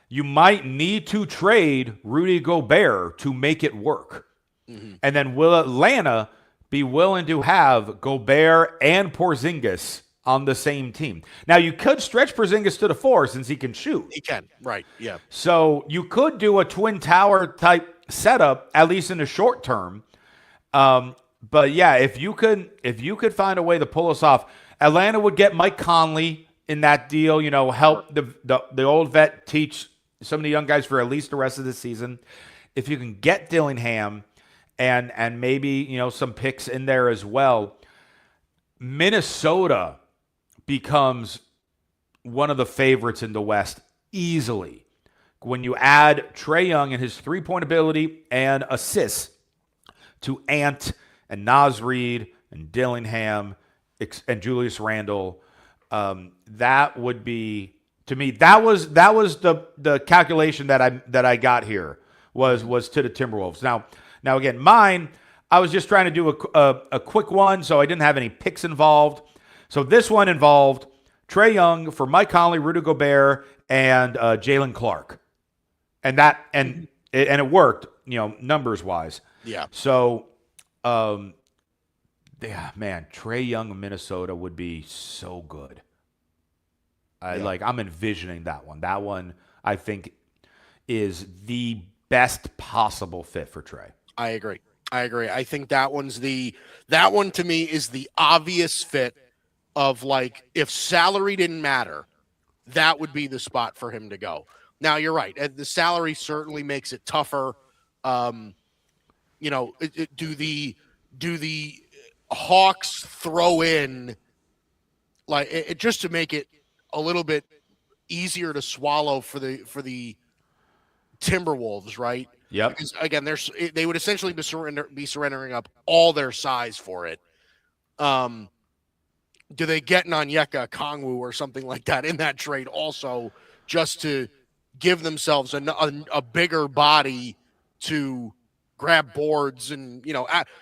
you might need to trade Rudy Gobert to make it work. Mm-hmm. And then will Atlanta be willing to have Gobert and Porzingis on the same team? Now, you could stretch Porzingis to the 4 since he can shoot. He can, right, yeah. So you could do a Twin Tower type setup, at least in the short term. But yeah, if you could find a way to pull us off, Atlanta would get Mike Conley in that deal, help the old vet teach some of the young guys for at least the rest of the season. If you can get Dillingham and maybe, some picks in there as well, Minnesota becomes one of the favorites in the West easily. When you add Trae Young and his three-point ability and assists to Ant and Naz Reid and Dillingham and Julius Randle, that would be, to me, that was the calculation that I got here was to the Timberwolves. Now again, mine, I was just trying to do a quick one, so I didn't have any picks involved. So this one involved Trae Young for Mike Conley, Rudy Gobert, and Jalen Clark, and it worked, numbers wise. Yeah. So, yeah, man, Trae Young in Minnesota would be so good. I'm envisioning that one. That one, I think, is the best possible fit for Trae. I agree. I think that one to me is the obvious fit of if salary didn't matter, that would be the spot for him to go. Now you're right. The salary certainly makes it tougher. Do the Hawks throw in just to make it a little bit easier to swallow for the Timberwolves, right? Yep. Because again, they would essentially be surrendering up all their size for it. Do they get Onyeka Okongwu or something like that in that trade also, just to give themselves a bigger body to grab boards and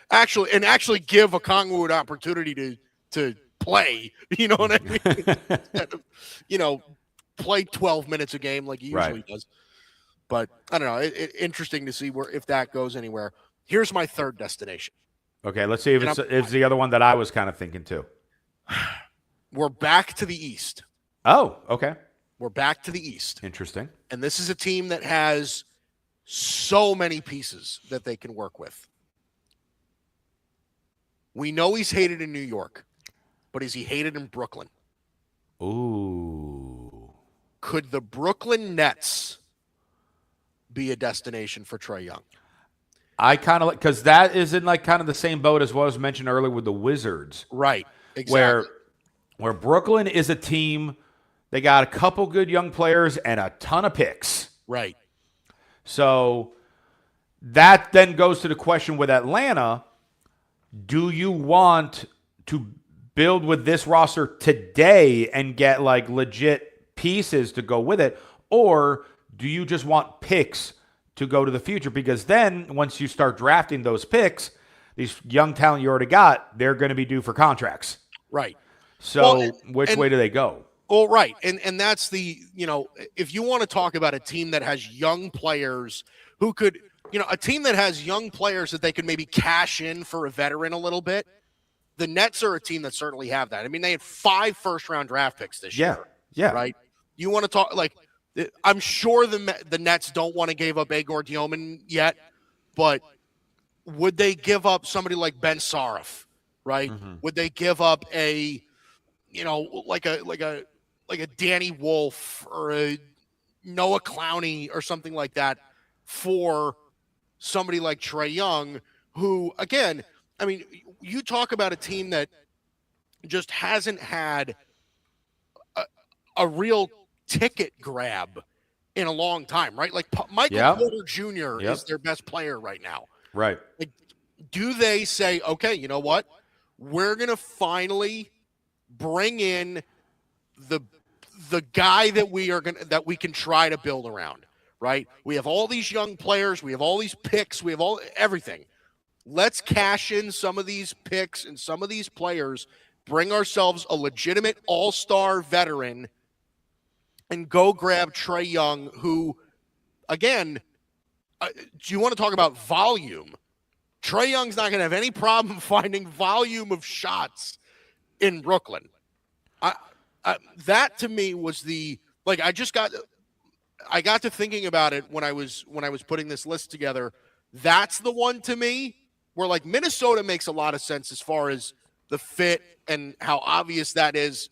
actually give Okongwu an opportunity to play? You know what I mean? Play 12 minutes a game like he usually does. But I don't know. Interesting to see if that goes anywhere. Here's my third destination. Okay, let's see if it's the other one that I was kind of thinking too. We're back to the East. Oh, okay. We're back to the East. Interesting. And this is a team that has so many pieces that they can work with. We know he's hated in New York, but is he hated in Brooklyn? Ooh. Could the Brooklyn Nets be a destination for Trae Young? I kind of because that is in kind of the same boat as what was mentioned earlier with the Wizards. Right. Exactly. Where Brooklyn is a team, they got a couple good young players and a ton of picks. Right. So that then goes to the question with Atlanta, do you want to build with this roster today and get legit pieces to go with it, or do you just want picks to go to the future, because then once you start drafting those picks, these young talent you already got, they're going to be due for contracts. Right. So which way do they go? Oh, right. And that's the, if you want to talk about a team that has young players who could, a team that has young players that they could maybe cash in for a veteran a little bit, the Nets are a team that certainly have that. I mean, they had 5 first-round draft picks this year. Yeah. Right? You want to talk, I'm sure the Nets don't want to give up Agor Dioman yet, but would they give up somebody like Ben Saraf, right? Mm-hmm. Would they give up a, like a Danny Wolf or a Noah Clowney or something like that for somebody like Trae Young, who, again, I mean, you talk about a team that just hasn't had a real ticket grab in a long time, right? Like Michael Porter Jr. is their best player right now. Right. Like, do they say, okay, you know what? We're going to finally bring in the guy that we can try to build around, right? We have all these young players, we have all these picks, we have everything. Let's cash in some of these picks and some of these players, bring ourselves a legitimate all-star veteran, and go grab Trae Young, who, again, do you want to talk about volume? Trae Young's not going to have any problem finding volume of shots in Brooklyn. That to me was I got to thinking about it when I was putting this list together. That's the one to me where Minnesota makes a lot of sense as far as the fit and how obvious that is.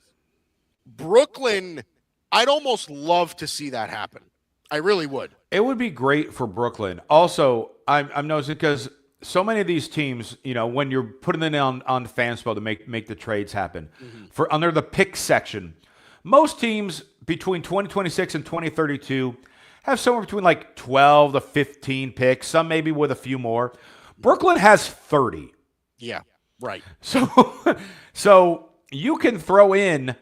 Brooklyn, I'd almost love to see that happen. I really would. It would be great for Brooklyn. Also, I'm noticing because so many of these teams, when you're putting them on Fanspo to make the trades happen, for under the pick section, most teams between 2026 and 2032 have somewhere between 12 to 15 picks, some maybe with a few more. Brooklyn has 30. Yeah, right. So you can throw in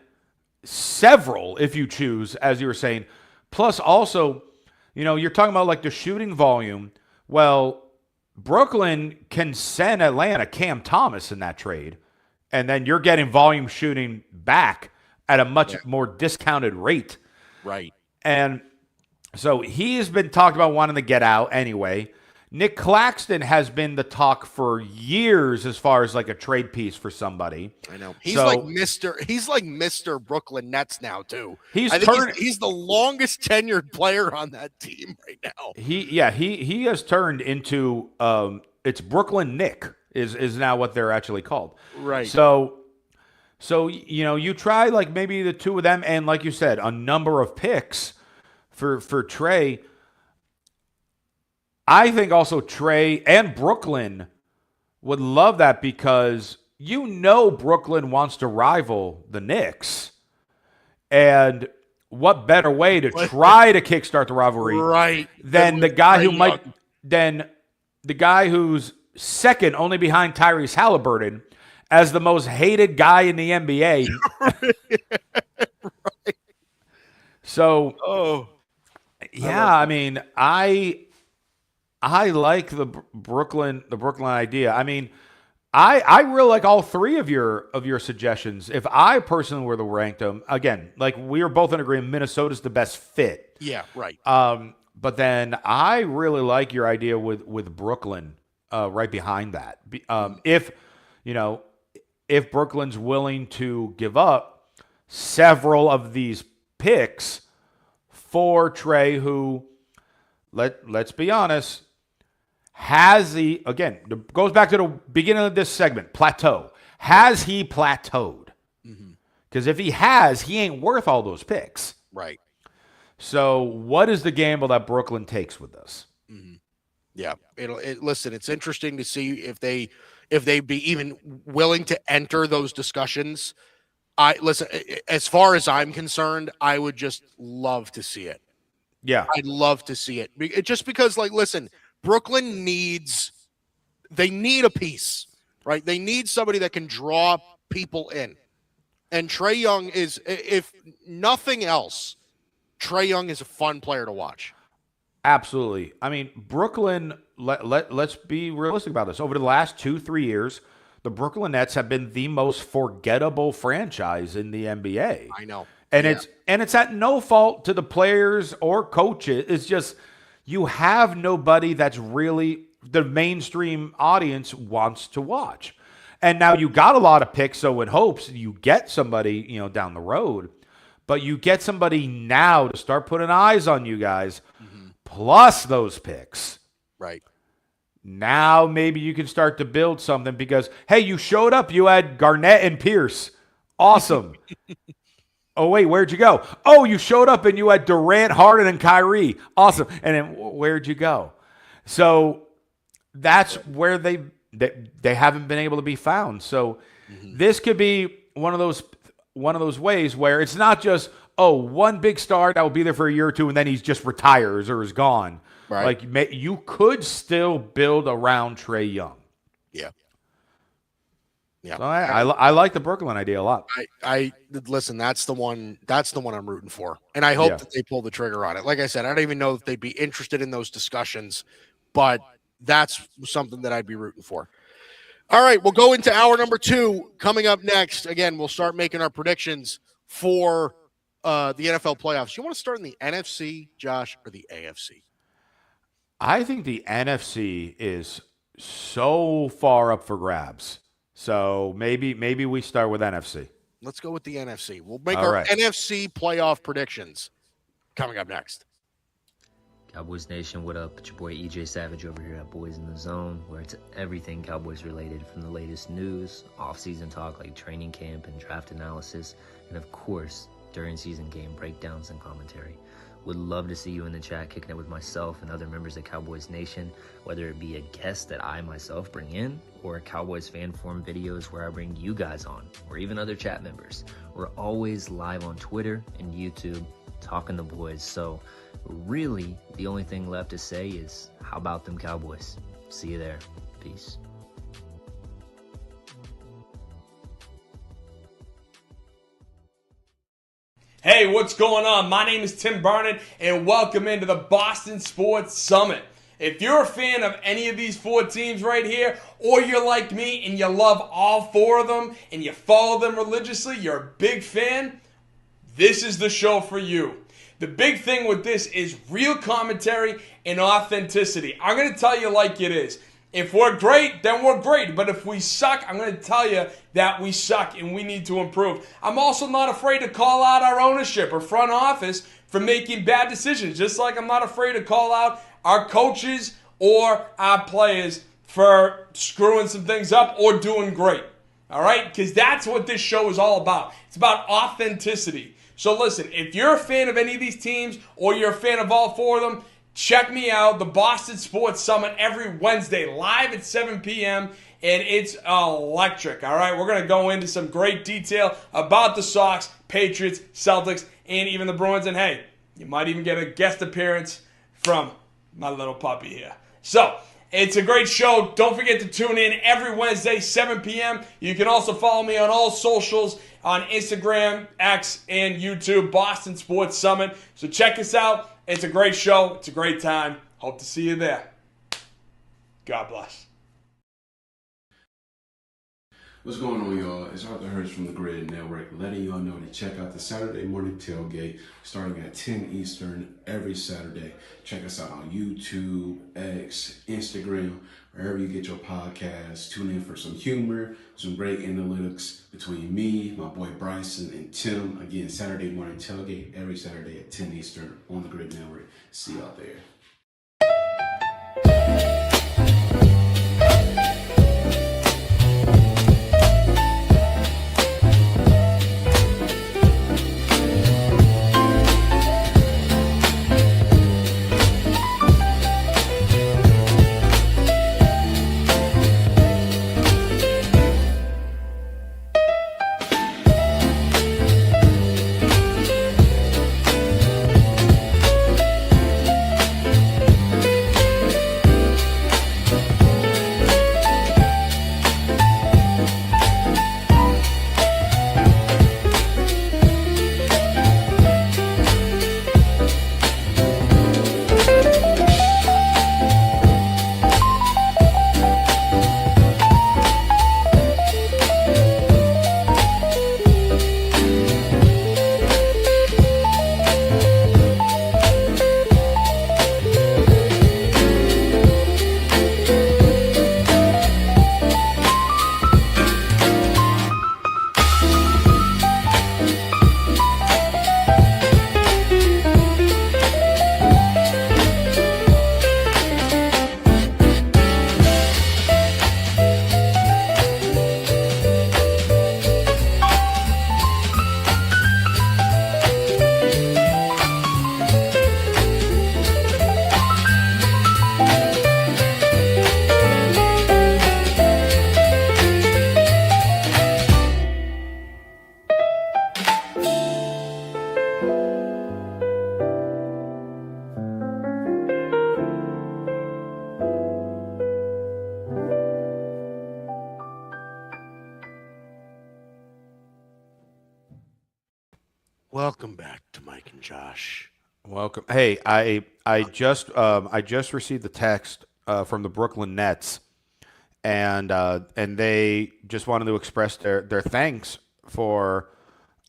several if you choose, as you were saying. Plus, also, you're talking about the shooting volume. Well, Brooklyn can send Atlanta Cam Thomas in that trade, and then you're getting volume shooting back at a much more discounted rate. Right. And so he has been talked about wanting to get out anyway. Nick Claxton has been the talk for years as far as a trade piece for somebody. I know. He's like Mr. Brooklyn Nets now too. He's the longest tenured player on that team right now. He has turned into it's Brooklyn Nick is now what they're actually called. Right. So you try maybe the two of them, and like you said, a number of picks for Trae. I think also Trae and Brooklyn would love that because Brooklyn wants to rival the Knicks. And what better way to try to kickstart the rivalry than the guy who's second only behind Tyrese Halliburton as the most hated guy in the NBA. Right. So, I mean, I like the Brooklyn idea. I mean, I really like all three of your suggestions. If I personally were to rank them, again, we are both in agreement, Minnesota's the best fit. Yeah, right. But then I really like your idea with Brooklyn right behind that. If Brooklyn's willing to give up several of these picks for Trae, who let's be honest, goes back to the beginning of this segment, plateau. Has he plateaued? Because if he has, he ain't worth all those picks. Right. So what is the gamble that Brooklyn takes with this? Yeah. Listen, it's interesting to see if they be even willing to enter those discussions. As far as I'm concerned, I would just love to see it. Yeah. I'd love to see it. Just because, listen, Brooklyn they need a piece, right? They need somebody that can draw people in. And Trae Young is, if nothing else, Trae Young is a fun player to watch. Absolutely. I mean, Brooklyn, let's be realistic about this. Over the last 2-3 years, the Brooklyn Nets have been the most forgettable franchise in the NBA. I know. And it's at no fault to the players or coaches. It's just you have nobody that's really the mainstream audience wants to watch. And now you got a lot of picks, so in hopes you get somebody, down the road. But you get somebody now to start putting eyes on you guys, plus those picks. Right. Now maybe you can start to build something because, hey, you showed up. You had Garnett and Pierce. Awesome. Oh, wait, where'd you go? Oh, you showed up and you had Durant, Harden, and Kyrie. Awesome. And then where'd you go? So that's where they haven't been able to be found. So this could be one of those ways where it's not just, one big star that will be there for a year or two and then he's just retires or is gone. Right. Like you could still build around Trae Young. Yeah. Yeah. So I like the Brooklyn idea a lot. I listen, that's the one I'm rooting for. And I hope that they pull the trigger on it. Like I said, I don't even know if they'd be interested in those discussions, but that's something that I'd be rooting for. All right, we'll go into hour number 2 coming up next. Again, we'll start making our predictions for the NFL playoffs. You want to start in the NFC, Josh, or the AFC? I think the NFC is so far up for grabs. So maybe we start with NFC. Let's go with the NFC. We'll make our NFC playoff predictions coming up next. Cowboys Nation, what up? It's your boy EJ Savage over here at Boys in the Zone, where it's everything Cowboys related, from the latest news, off-season talk like training camp and draft analysis, and of course, during season game breakdowns and commentary. Would love to see you in the chat kicking it with myself and other members of Cowboys Nation, whether it be a guest that I myself bring in, or Cowboys fan forum videos where I bring you guys on, or even other chat members. We're always live on Twitter and YouTube talking the boys, so really the only thing left to say is, how about them Cowboys? See you there. Peace. Hey, what's going on? My name is Tim Barnett, and welcome into the Boston Sports Summit. If you're a fan of any of these 4 teams right here, or you're like me and you love all 4 of them and you follow them religiously, you're a big fan, this is the show for you. The big thing with this is real commentary and authenticity. I'm going to tell you like it is. If we're great, then we're great. But if we suck, I'm going to tell you that we suck and we need to improve. I'm also not afraid to call out our ownership or front office for making bad decisions, just like I'm not afraid to call out our coaches or our players for screwing some things up or doing great. All right? Because that's what this show is all about. It's about authenticity. So listen, if you're a fan of any of these teams or you're a fan of all 4 of them, check me out, the Boston Sports Summit, every Wednesday, live at 7 p.m., and it's electric, all right? We're going to go into some great detail about the Sox, Patriots, Celtics, and even the Bruins, and hey, you might even get a guest appearance from my little puppy here. So, it's a great show. Don't forget to tune in every Wednesday, 7 p.m. You can also follow me on all socials, on Instagram, X, and YouTube, Boston Sports Summit. So check us out. It's a great show. It's a great time. Hope to see you there. God bless. What's going on, y'all? It's Arthur Hurst from the Grid Network, letting y'all know to check out the Saturday morning tailgate starting at 10 Eastern every Saturday. Check us out on YouTube, X, Instagram, wherever you get your podcasts. Tune in for some humor, some great analytics between me, my boy Bryson, and Tim. Again, Saturday morning tailgate every Saturday at 10 Eastern on the Grid Network. See y'all there. Welcome back to Mike and Josh. Welcome. Hey, I just received the text from the Brooklyn Nets, and they just wanted to express their thanks for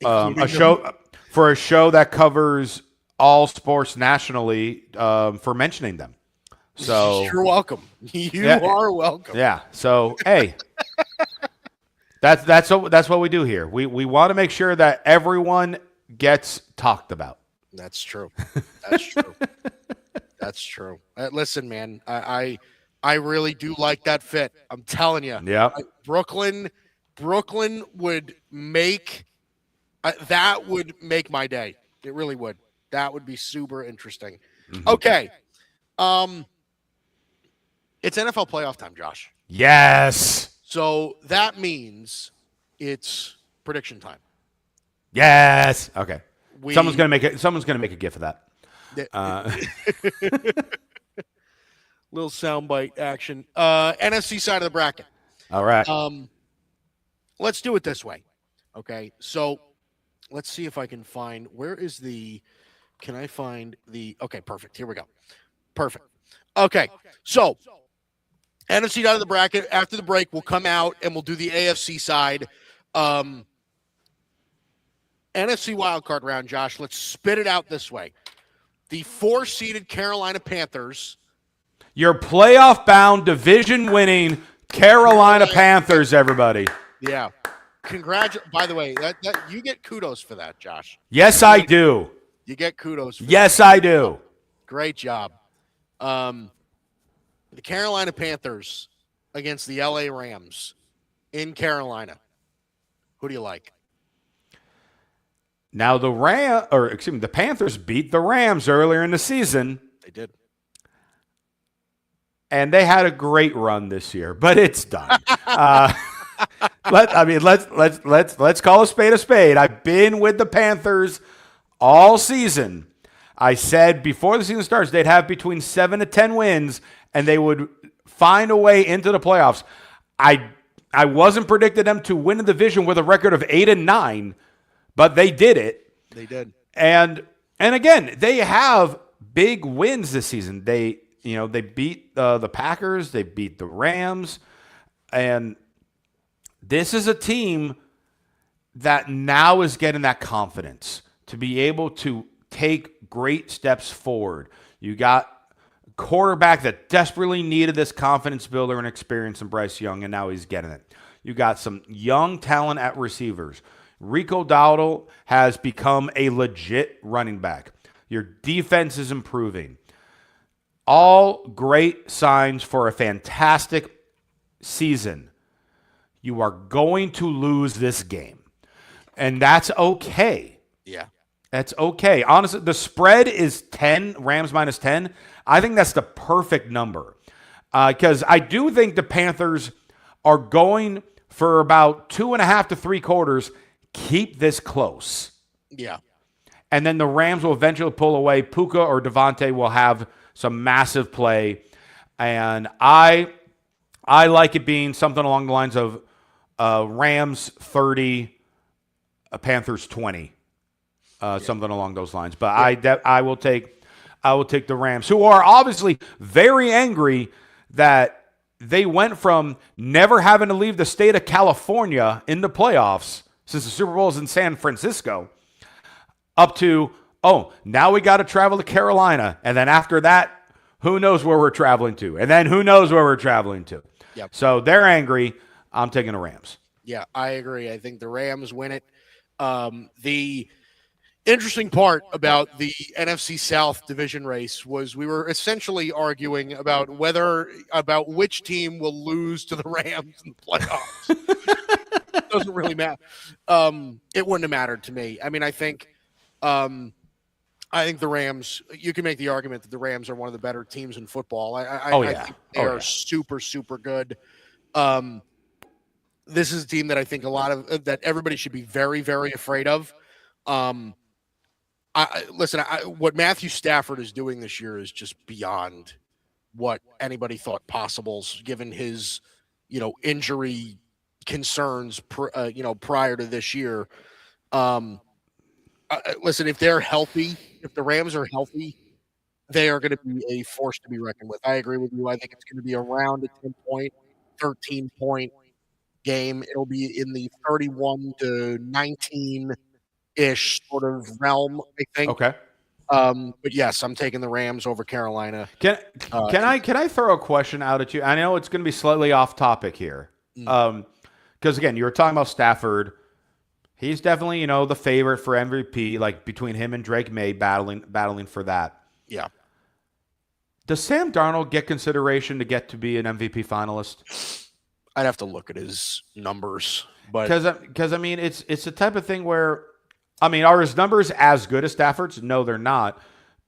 a show that covers all sports nationally for mentioning them. So you're welcome. You are welcome. Yeah. So hey, that's what we do here. We want to make sure that everyone gets talked about. That's true. That's true. That's true. Listen, man, I really do like that fit. I'm telling you. Yeah. Brooklyn would make that would make my day. It really would. That would be super interesting. Mm-hmm. Okay. It's NFL playoff time, Josh. Yes. So that means it's prediction time. Yes. Okay. Someone's gonna make a gif of that. Little soundbite action. NFC side of the bracket. All right. Let's do it this way. Okay. So let's see if I can find can I find the okay, perfect. Here we go. Perfect. Okay. So NFC side of the bracket after the break, we'll come out and we'll do the AFC side. NFC wildcard round, Josh. Let's spit it out this way. The 4-seeded Carolina Panthers. Your playoff-bound, division-winning Carolina Panthers, everybody. Yeah. By the way, that you get kudos for that, Josh. Yes, I do. You get kudos for Yes, that. I do. Great job. The Carolina Panthers against the LA Rams in Carolina. Who do you like? Now the Panthers beat the Rams earlier in the season. They did. And they had a great run this year, but it's done. Let's call a spade. I've been with the Panthers all season. I said before the season starts, they'd have between 7 to 10 wins, and they would find a way into the playoffs. I wasn't predicting them to win the division with a record of 8-9, but they did it. They did. And again, they have big wins this season. They beat the Packers, they beat the Rams, and this is a team that now is getting that confidence to be able to take great steps forward. You got a quarterback that desperately needed this confidence builder and experience in Bryce Young, and now he's getting it. You got some young talent at receivers. Rico Dowdle has become a legit running back. Your defense is improving. All great signs for a fantastic season. You are going to lose this game, and that's okay. Yeah. That's okay. Honestly, the spread is 10, Rams minus 10. I think that's the perfect number because I do think the Panthers are going for about 2.5 to 3 quarters, keep this close. Yeah. And then the Rams will eventually pull away. Puka or Devontae will have some massive play. And I like it being something along the lines of Rams 30, Panthers 20. Something along those lines. But yeah. I will take the Rams, who are obviously very angry that they went from never having to leave the state of California in the playoffs since the Super Bowl is in San Francisco up to, now we got to travel to Carolina. And then after that, who knows where we're traveling to? And then who knows where we're traveling to? Yep. So they're angry. I'm taking the Rams. Yeah, I agree. I think the Rams win it. The interesting part about the NFC South division race was we were essentially arguing about which team will lose to the Rams in the playoffs. It doesn't really matter. It wouldn't have mattered to me. I mean, I think the Rams, you can make the argument that the Rams are one of the better teams in football. I think they are super, super good. This is a team that I think that everybody should be very, very afraid of. What Matthew Stafford is doing this year is just beyond what anybody thought possible, given his, injury concerns, prior to this year. Listen, if they're healthy, if the Rams are healthy, they are going to be a force to be reckoned with. I agree with you. I think it's going to be around a 10-point, 13-point game. It'll be in the 31 to 19-ish sort of realm, I think. Okay. But yes, I'm taking the Rams over Carolina. Can I throw a question out at you? I know it's going to be slightly off topic here. Because again, you were talking about Stafford. He's definitely, the favorite for MVP, like between him and Drake May battling for that. Yeah. Does Sam Darnold get consideration to get to be an MVP finalist? I'd have to look at his numbers, but because I mean, it's the type of thing where, I mean, are his numbers as good as Stafford's? No, they're not.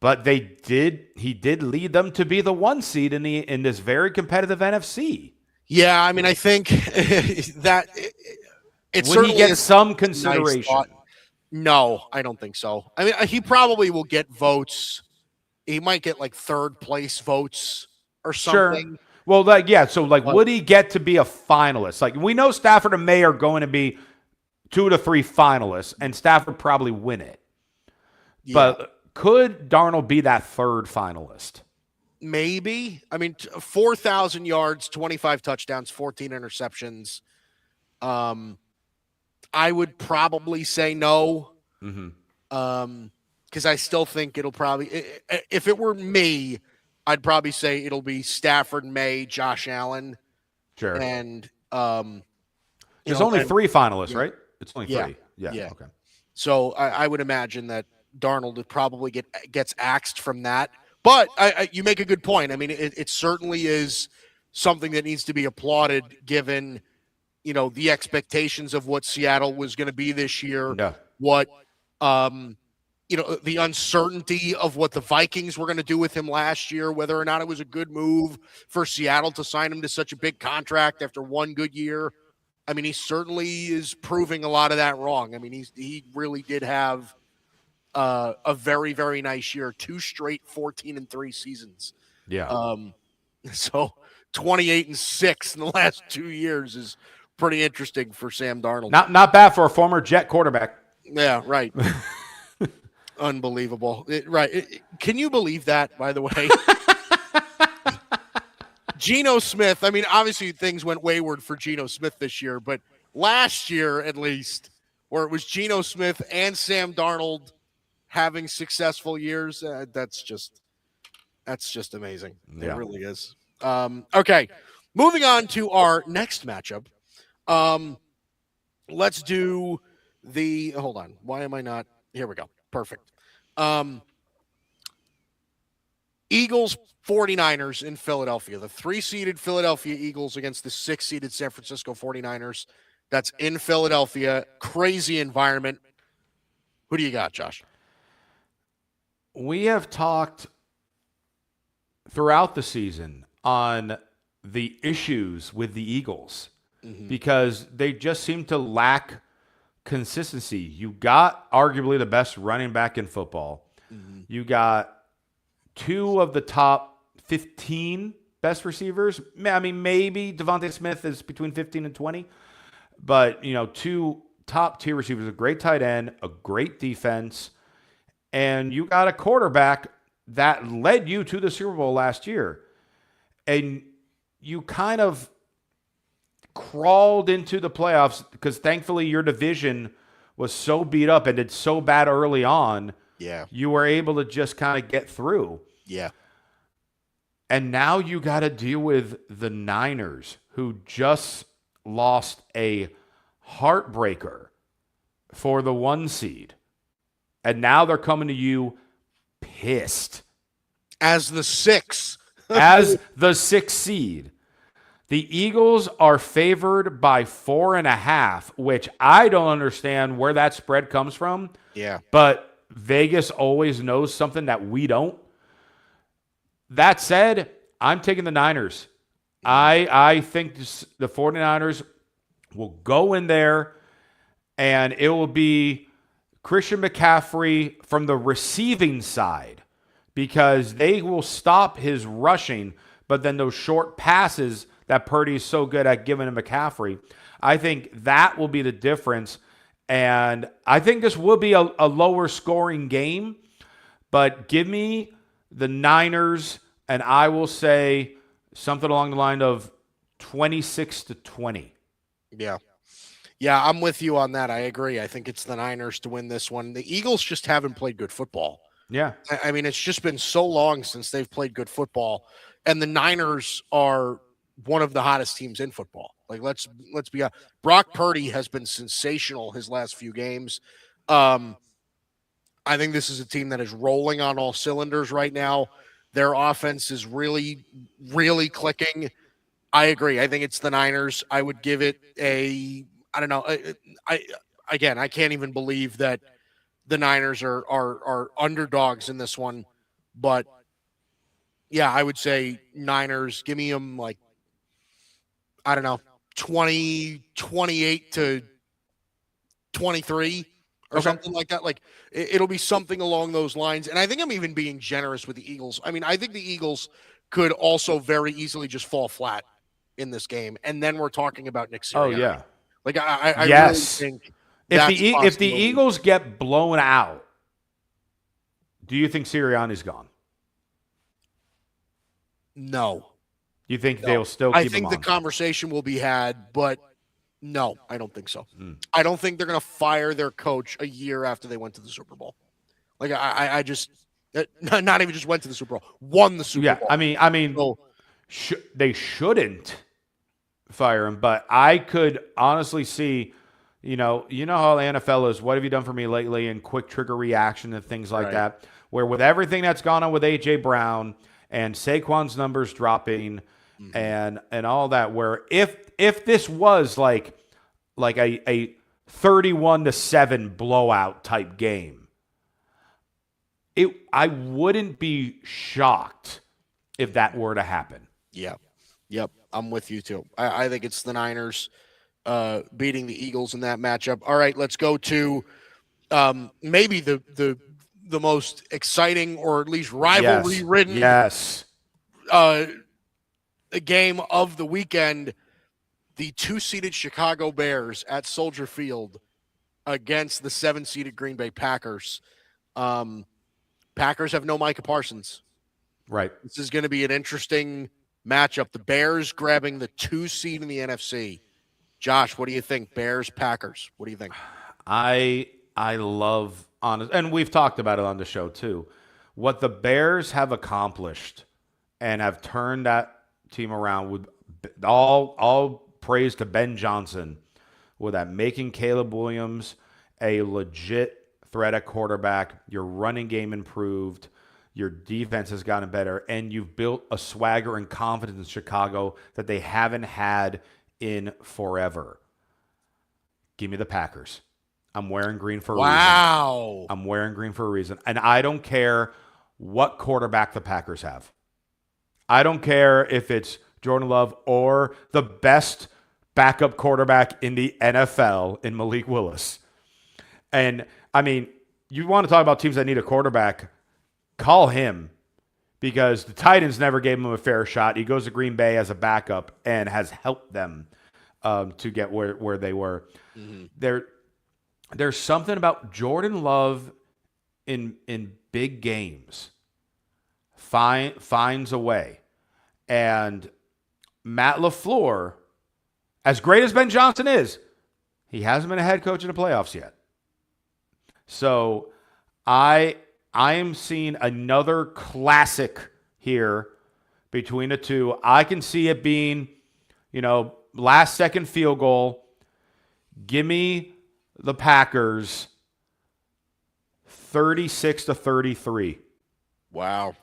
But he did lead them to be the 1 seed in this very competitive NFC. Yeah, I mean, I think that it's would he get some consideration? Nice. No, I don't think so. I mean, he probably will get votes. He might get like third place votes or something. Sure. Well, would he get to be a finalist? Like, we know Stafford and May are going to be 2 to 3 finalists, and Stafford probably win it. Yeah. But could Darnold be that third finalist? Maybe. I mean, 4,000 yards, 25 touchdowns, 14 interceptions. I would probably say no. Because I still think it'll probably, if it were me, I'd probably say it'll be Stafford, May, Josh Allen. Sure. And there's only 3 finalists, right? It's only 3. Yeah. Okay. So I would imagine that Darnold would probably gets axed from that. But you make a good point. I mean, it certainly is something that needs to be applauded given, the expectations of what Seattle was going to be this year. Yeah. What, the uncertainty of what the Vikings were going to do with him last year, whether or not it was a good move for Seattle to sign him to such a big contract after 1 good year. I mean, he certainly is proving a lot of that wrong. I mean, he really did have a very, very nice year, 2 straight 14-3 seasons. Yeah. So 28-6 in the last 2 years is pretty interesting for Sam Darnold. Not bad for a former Jet quarterback. Yeah, right. Unbelievable. Can you believe that, by the way? Geno Smith, I mean, obviously things went wayward for Geno Smith this year, but last year at least, where it was Geno Smith and Sam Darnold having successful years, that's just amazing. Yeah. It really is. Okay, moving on to our next matchup. Let's do hold on. Why am I not? Here we go. Perfect. Eagles 49ers in Philadelphia. The 3-seeded Philadelphia Eagles against the 6-seeded San Francisco 49ers. That's in Philadelphia. Crazy environment. Who do you got, Josh? We have talked throughout the season on the issues with the Eagles because they just seem to lack consistency. You got arguably the best running back in football. You got 2 of the top 15 best receivers. I mean, maybe Devontae Smith is between 15 and 20, but 2 top tier receivers, a great tight end, a great defense, and you got a quarterback that led you to the Super Bowl last year. And you kind of crawled into the playoffs because thankfully your division was so beat up and did so bad early on. Yeah. You were able to just kind of get through. Yeah. And now you got to deal with the Niners, who just lost a heartbreaker for the 1 seed. And now they're coming to you pissed. As the 6. As the 6 seed. The Eagles are favored by 4.5, which I don't understand where that spread comes from. Yeah. But Vegas always knows something that we don't. That said, I'm taking the Niners. I think the 49ers will go in there and it will be Christian McCaffrey from the receiving side because they will stop his rushing, but then those short passes that Purdy is so good at giving to McCaffrey, I think that will be the difference. And I think this will be a lower scoring game, but give me the Niners, and I will say something along the line of 26-20. Yeah. Yeah, I'm with you on that. I agree. I think it's the Niners to win this one. The Eagles just haven't played good football. Yeah. I mean, it's just been so long since they've played good football. And the Niners are one of the hottest teams in football. Like, let's be honest. Brock Purdy has been sensational his last few games. I think this is a team that is rolling on all cylinders right now. Their offense is really, really clicking. I agree. I think it's the Niners. I would give it I don't know. I can't even believe that the Niners are underdogs in this one. But yeah, I would say Niners. Give me them like, I don't know, 28 to 23 or something like that. Like it'll be something along those lines. And I think I'm even being generous with the Eagles. I mean, I think the Eagles could also very easily just fall flat in this game. And then we're talking about Nick Sirianni. Oh, yeah. Like I Yes. really think if the Eagles get blown out, do you think Sirianni's gone? No. You think they'll still keep him on? I think the conversation will be had, but no, I don't think so. I don't think they're going to fire their coach a year after they went to the Super Bowl. Like I just not even just went to the Super Bowl, won the Super Bowl. I mean, they shouldn't fire him, but I could honestly see, you know how the NFL is. What have you done for me lately? And quick trigger reaction and things like that. Where with everything that's gone on with AJ Brown and Saquon's numbers dropping and all that, where if this was like a 31-7 blowout type game, I wouldn't be shocked if that were to happen. Yeah. Yep. I'm with you too. I think it's the Niners beating the Eagles in that matchup. All right, let's go to maybe the most exciting or at least rivalry-ridden game of the weekend. The 2-seeded Chicago Bears at Soldier Field against the 7-seeded Green Bay Packers. Packers have no Micah Parsons. Right. This is going to be an interesting matchup. The Bears grabbing the 2 seed in the NFC. Josh, what do you think? Bears, Packers. What do you think? I love, and we've talked about it on the show too, what the Bears have accomplished and have turned that team around with all praise to Ben Johnson with that, making Caleb Williams a legit threat at quarterback. Your running game improved. Your defense has gotten better, and you've built a swagger and confidence in Chicago that they haven't had in forever. Give me the Packers. I'm wearing green for a reason. Wow. I'm wearing green for a reason. And I don't care what quarterback the Packers have. I don't care if it's Jordan Love or the best backup quarterback in the NFL in Malik Willis. And, I mean, you want to talk about teams that need a quarterback, call him, because the Titans never gave him a fair shot. He goes to Green Bay as a backup and has helped them to get where they were. There's something about Jordan Love in big games finds a way. And Matt LaFleur, as great as Ben Johnson is, he hasn't been a head coach in the playoffs yet. So I am seeing another classic here between the two. I can see it being, last second field goal. Give me the Packers 36-33. Wow.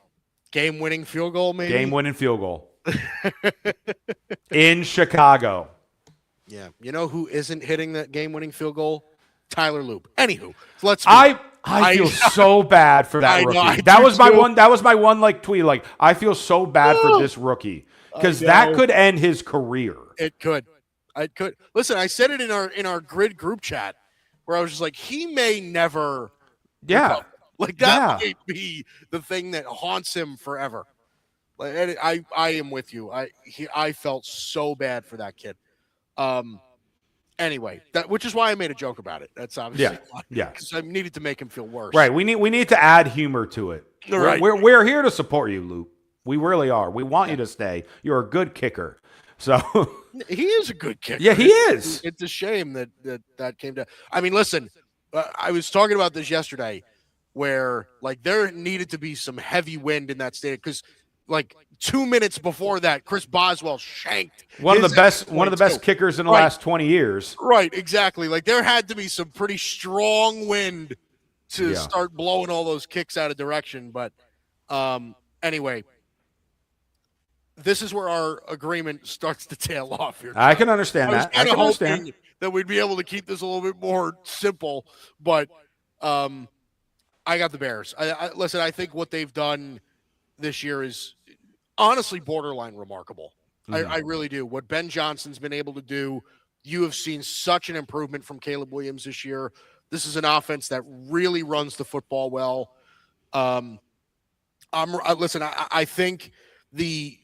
Game-winning field goal, maybe? Game-winning field goal. In Chicago. Yeah. You know who isn't hitting that game-winning field goal? Tyler Loop. Anywho, let's. I feel so bad for that rookie. That was my one like tweet. Like, I feel so bad for this rookie because that could end his career. It could. Listen, I said it in our grid group chat where I was just like, he may never. Yeah. Like that might be the thing that haunts him forever. Like, I am with you. I felt so bad for that kid. Anyway, which is why I made a joke about it. That's obviously yeah. Because I needed to make him feel worse. Right. We need to add humor to it. Right. We're here to support you, Luke. We really are. We want you to stay. You're a good kicker. So he is a good kicker. Yeah, he is. It's a shame that came to. I mean, listen, I was talking about this yesterday, where like there needed to be some heavy wind in that stadium because like 2 minutes before that, Chris Boswell shanked one of the best kickers in the last 20 years. Right, exactly. Like there had to be some pretty strong wind to start blowing all those kicks out of direction. But anyway, this is where our agreement starts to tail off here. I can understand that. I can understand that we'd be able to keep this a little bit more simple, but I got the Bears. Listen, I think what they've done this year is honestly borderline remarkable. I really do. What Ben Johnson's been able to do, you have seen such an improvement from Caleb Williams this year. This is an offense that really runs the football well. I think the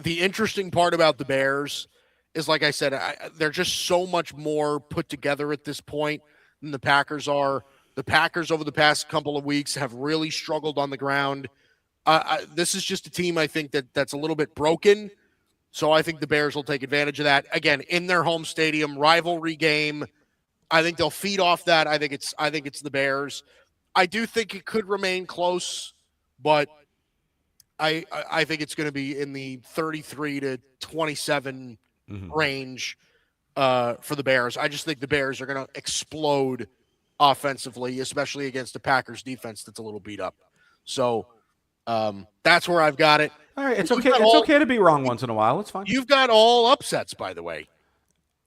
interesting part about the Bears is, like I said, they're just so much more put together at this point than the Packers are. The Packers over the past couple of weeks have really struggled on the ground. This is just a team, I think, that's a little bit broken. So I think the Bears will take advantage of that. Again, in their home stadium, rivalry game. I think they'll feed off that. I think it's the Bears. I do think it could remain close, but I think it's going to be in the 33 to 27 range for the Bears. I just think the Bears are going to explode offensively, especially against the Packers defense that's a little beat up. So that's where I've got it. All right, it's okay. It's okay to be wrong once in a while. It's fine. You've got all upsets, by the way.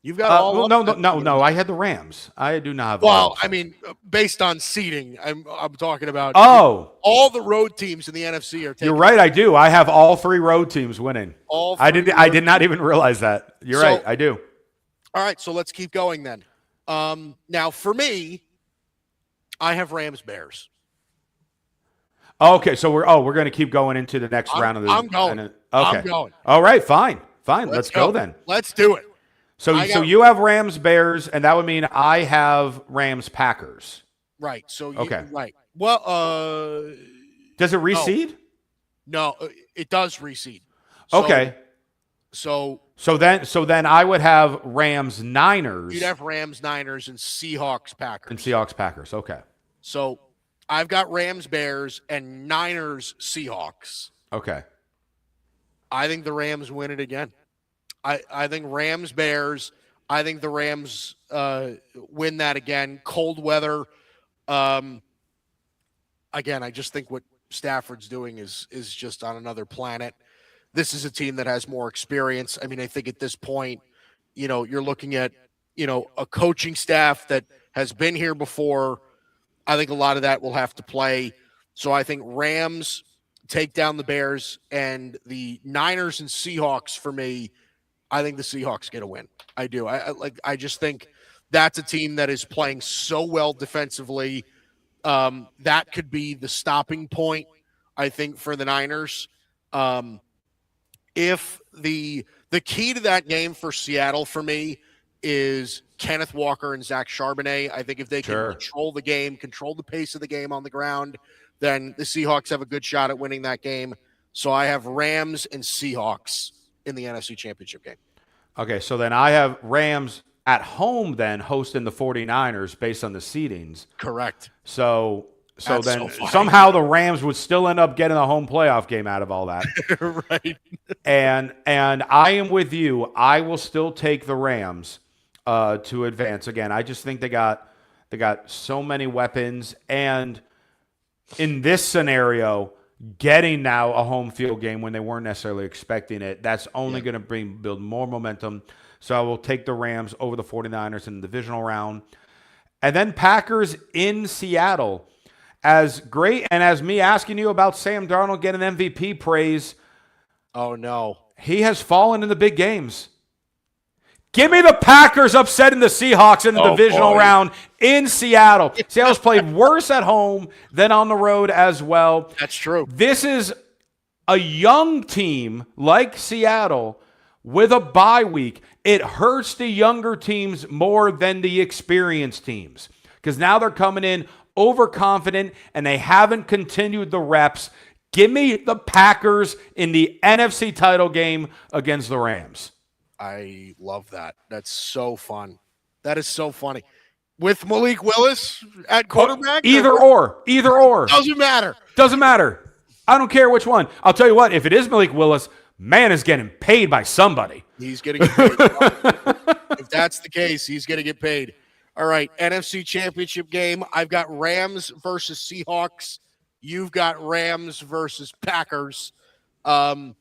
You've got all. No. I had the Rams. I do not have. Well, I mean, based on seeding, I'm talking about. Oh, all the road teams in the NFC are taking. You're right. I do. I have all three road teams winning. I did not even realize that. You're right. I do. All right, so let's keep going then. Now for me, I have Rams Bears. Okay, so we're going to keep going into the next round of the. I'm going. Okay. I'm going. All right, fine. Let's go then. Let's do it. So you have Rams Bears, and that would mean I have Rams Packers. Right. So okay. Right. Well, does it reseed? No, it does reseed. Okay. So then I would have Rams Niners. You'd have Rams Niners and Seahawks Packers. Okay. So I've got Rams Bears and Niners Seahawks. Okay. I think the Rams win it again. I think Rams Bears. I think the Rams win that again. Cold weather. Again, I just think what Stafford's doing is just on another planet. This is a team that has more experience. I mean, I think at this point, you're looking at, a coaching staff that has been here before. I think a lot of that will have to play. So I think Rams take down the Bears, and the Niners and Seahawks for me. I think the Seahawks get a win. I do. I just think that's a team that is playing so well defensively. That could be the stopping point, I think, for the Niners. If the key to that game for Seattle for me is Kenneth Walker and Zach Charbonnet. I think if they can control the game, control the pace of the game on the ground, then the Seahawks have a good shot at winning that game. So I have Rams and Seahawks in the NFC Championship game. Okay, so then I have Rams at home then hosting the 49ers based on the seedings. Correct. So then somehow the Rams would still end up getting a home playoff game out of all that. Right. And I am with you. I will still take the Rams to advance. Again, I just think they got so many weapons, and in this scenario, getting now a home field game when they weren't necessarily expecting it, that's only going to build more momentum. So I will take the Rams over the 49ers in the divisional round. And then Packers in Seattle. As great, and as me asking you about Sam Darnold getting MVP praise. Oh, no. He has fallen in the big games. Give me the Packers upsetting the Seahawks in the divisional round in Seattle. Seattle's played worse at home than on the road as well. That's true. This is a young team like Seattle with a bye week, it hurts the younger teams more than the experienced teams because now they're coming in overconfident and they haven't continued the reps. Give me the Packers in the NFC title game against the Rams. I love that. That's so fun. That is so funny. With Malik Willis at quarterback? Either or. Doesn't matter. Doesn't matter. I don't care which one. I'll tell you what, if it is Malik Willis, man is getting paid by somebody. He's going to get paid. If that's the case, he's going to get paid. All right, NFC Championship game. I've got Rams versus Seahawks. You've got Rams versus Packers. Listen,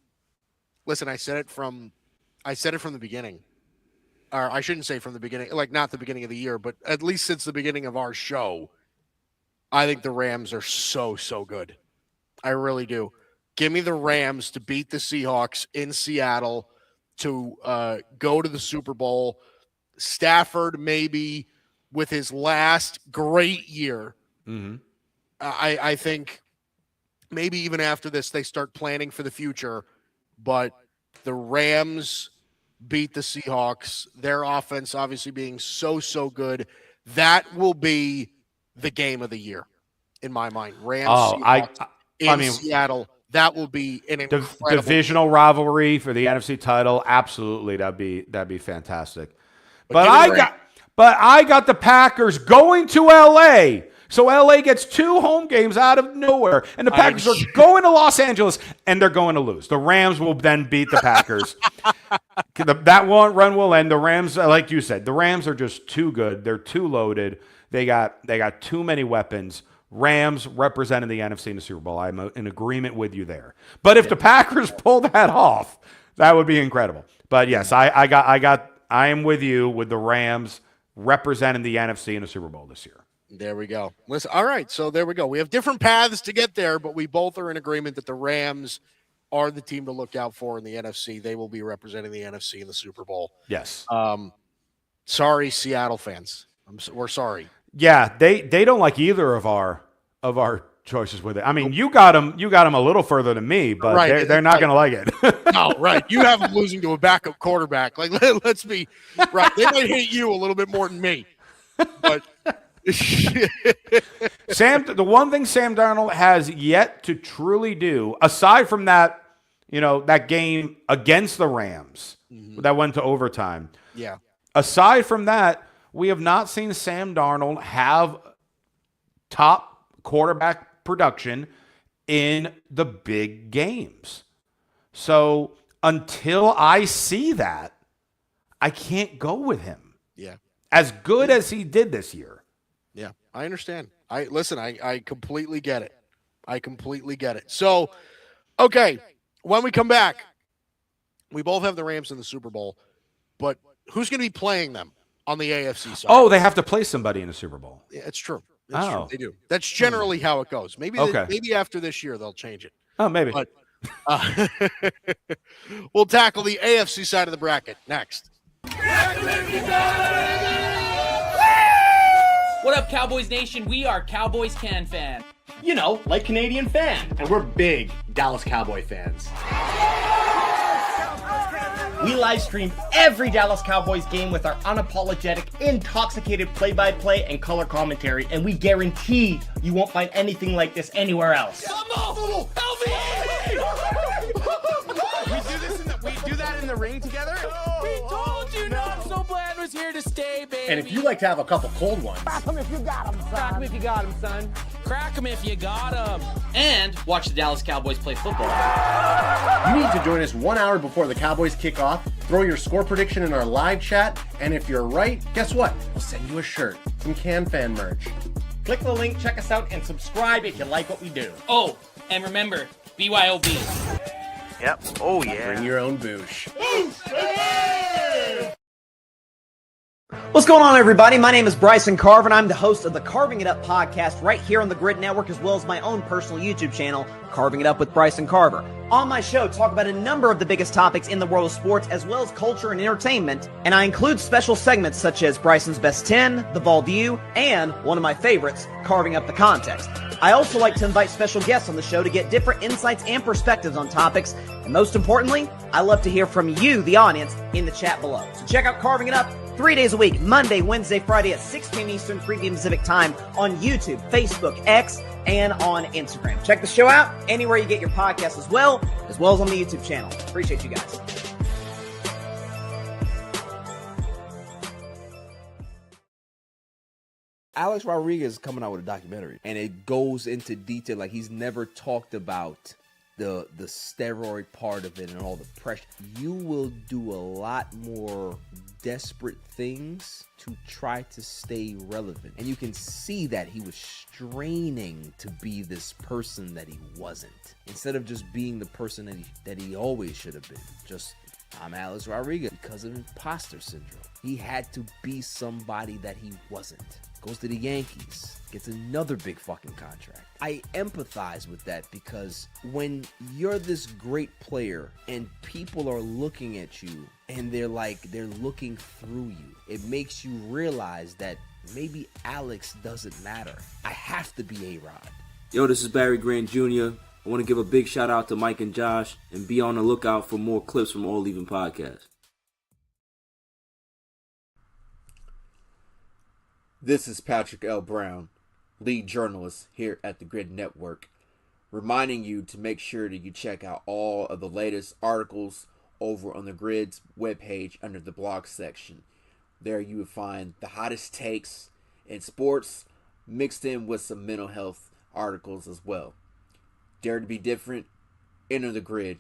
I said it from the beginning. Or I shouldn't say from the beginning, like not the beginning of the year, but at least since the beginning of our show. I think the Rams are so good. I really do. Give me the Rams to beat the Seahawks in Seattle to go to the Super Bowl. Stafford maybe with his last great year. Mm-hmm. I think maybe even after this they start planning for the future, but the Rams beat the Seahawks. Their offense obviously being so good. That will be the game of the year in my mind. Rams Seahawks in Seattle. That will be an incredible divisional rivalry for the NFC title. Absolutely, that'd be fantastic. But I got the Packers going to LA. So LA gets 2 home games out of nowhere. And the Packers are going to Los Angeles, and they're going to lose. The Rams will then beat the Packers. That one run will end. The Rams, like you said, the Rams are just too good. They're too loaded. They got too many weapons. Rams representing the NFC in the Super Bowl. I'm in agreement with you there. But if the Packers pull that off, that would be incredible. But yes, I am with you with the Rams representing the NFC in the Super Bowl this year. There we go. Listen, all right, so there we go. We have different paths to get there, but we both are in agreement that the Rams are the team to look out for in the NFC. They will be representing the NFC in the Super Bowl. Yes. Sorry, Seattle fans. We're sorry. Yeah, they don't like either of our choices with it. I mean, you got them a little further than me, but right. they're not going to like it. No, right. You have them losing to a backup quarterback. Like, let's be right. They might hate you a little bit more than me, but. The one thing Sam Darnold has yet to truly do, aside from that, that game against the Rams that went to overtime. Yeah. Aside from that, we have not seen Sam Darnold have top quarterback production in the big games. So until I see that, I can't go with him. Yeah. As good as he did this year. Yeah, I understand. I completely get it. I completely get it. So, okay, when we come back, we both have the Rams in the Super Bowl, but who's going to be playing them on the AFC side? Oh, they have to play somebody in the Super Bowl. Yeah, it's true. It's true. They do. That's generally how it goes. Maybe after this year they'll change it. Oh, maybe. But we'll tackle the AFC side of the bracket next. What up, Cowboys Nation? We are Cowboys Can Fan. You know, like Canadian fan. And we're big Dallas Cowboy fans. We live stream every Dallas Cowboys game with our unapologetic, intoxicated play-by-play and color commentary, and we guarantee you won't find anything like this anywhere else. We do that in the ring together? We told you not so bland was here to stay, baby. And if you like to have a couple cold ones, Crack 'em if you got 'em, son. Crack 'em if you got 'em, son. Crack 'em if you got 'em. And watch the Dallas Cowboys play football. you need to join us 1 hour before the Cowboys kick off. Throw your score prediction in our live chat, and if you're right, guess what? We'll send you a shirt, some Can Fan merch. Click the link, check us out, and subscribe if you like what we do. Oh, and remember, BYOB. Yep. Oh, yeah. Bring your own boosh. What's going on, everybody? My name is Bryson Carver, and I'm the host of the Carving It Up podcast right here on the Grid Network, as well as my own personal YouTube channel, Carving It Up with Bryson Carver. On my show, talk about a number of the biggest topics in the world of sports, as well as culture and entertainment, and I include special segments such as Bryson's Best 10, The Bald View, and one of my favorites, Carving Up the Context. I also like to invite special guests on the show to get different insights and perspectives on topics, and most importantly, I love to hear from you, the audience, in the chat below. So check out Carving It Up 3 days a week, Monday, Wednesday, Friday at 6 p.m. Eastern, 3 p.m. Pacific time on YouTube, Facebook, X, and on Instagram. Check the show out anywhere you get your podcasts as well as on the YouTube channel. Appreciate you guys. Alex Rodriguez is coming out with a documentary, and it goes into detail. Like, he's never talked about the steroid part of it and all the pressure. You will do a lot more desperate things to try to stay relevant, and you can see that he was straining to be this person that he wasn't, instead of just being the person that he always should have been. Just, I'm Alex Rodriguez, because of imposter syndrome. He had to be somebody that he wasn't. Goes to the Yankees, gets another big fucking contract. I empathize with that, because when you're this great player and people are looking at you and they're looking through you, it makes you realize that maybe Alex doesn't matter. I have to be A-Rod. Yo, this is Barry Grant Jr. I want to give a big shout out to Mike and Josh, and be on the lookout for more clips from All Even Podcast. This is Patrick L. Brown, lead journalist here at the Grid Network, reminding you to make sure that you check out all of the latest articles over on the Grid's webpage under the blog section. There you will find the hottest takes in sports, mixed in with some mental health articles as well. Dare to be different? Enter the Grid,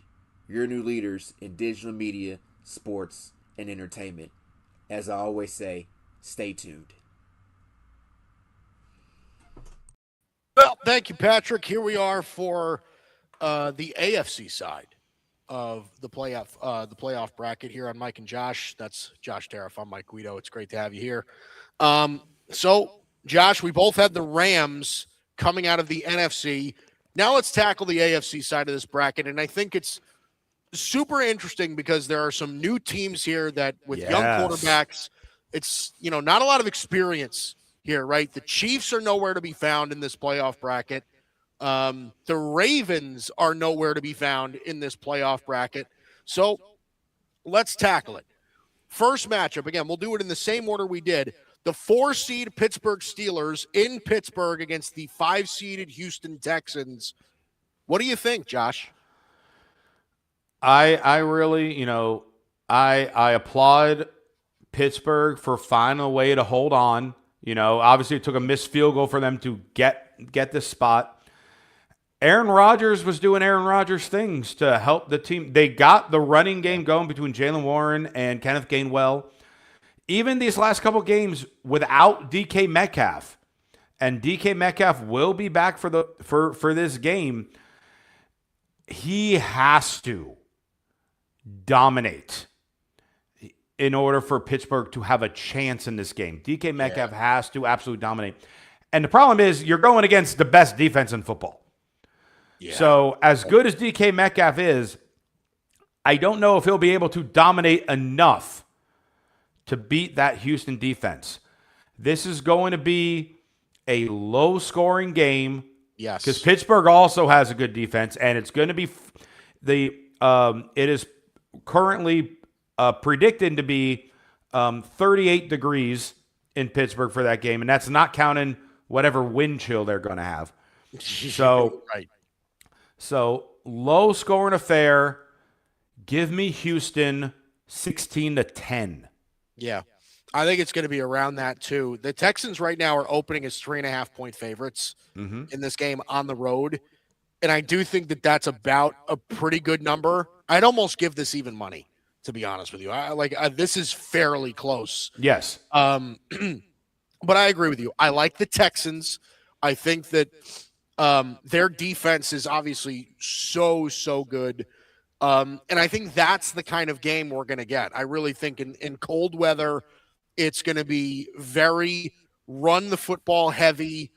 your new leaders in digital media, sports, and entertainment. As I always say, stay tuned. Well, thank you, Patrick. Here we are for the AFC side of the playoff bracket here on Mike and Josh. That's Josh Tariff. I'm Mike Guido. It's great to have you here. So, Josh, we both had the Rams coming out of the NFC. Now let's tackle the AFC side of this bracket, and I think it's super interesting because there are some new teams here that, with young quarterbacks, it's not a lot of experience here, right? The Chiefs are nowhere to be found in this playoff bracket. The Ravens are nowhere to be found in this playoff bracket. So let's tackle it. First matchup, again, we'll do it in the same order we did. The 4-seed Pittsburgh Steelers in Pittsburgh against the 5-seeded Houston Texans. What do you think, Josh? I really, I applaud Pittsburgh for finding a way to hold on. Obviously it took a missed field goal for them to get this spot. Aaron Rodgers was doing Aaron Rodgers things to help the team. They got the running game going between Jalen Warren and Kenneth Gainwell. Even these last couple games without DK Metcalf, and DK Metcalf will be back for this game. He has to dominate in order for Pittsburgh to have a chance in this game. DK Metcalf has to absolutely dominate. And the problem is you're going against the best defense in football. Yeah. So as good as DK Metcalf is, I don't know if he'll be able to dominate enough to beat that Houston defense. This is going to be a low-scoring game. Yes. Because Pittsburgh also has a good defense, and it's going to be it is currently predicted to be 38 degrees in Pittsburgh for that game, and that's not counting whatever wind chill they're going to have. So, right. So low-scoring affair. Give me Houston 16-10. Yeah, I think it's going to be around that too. The Texans right now are opening as 3.5-point favorites in this game on the road, and I do think that that's about a pretty good number. I'd almost give this even money, to be honest with you. This is fairly close. Yes. But I agree with you. I like the Texans. I think that their defense is obviously so good. And I think that's the kind of game we're going to get. I really think in cold weather, it's going to be very run the football heavy.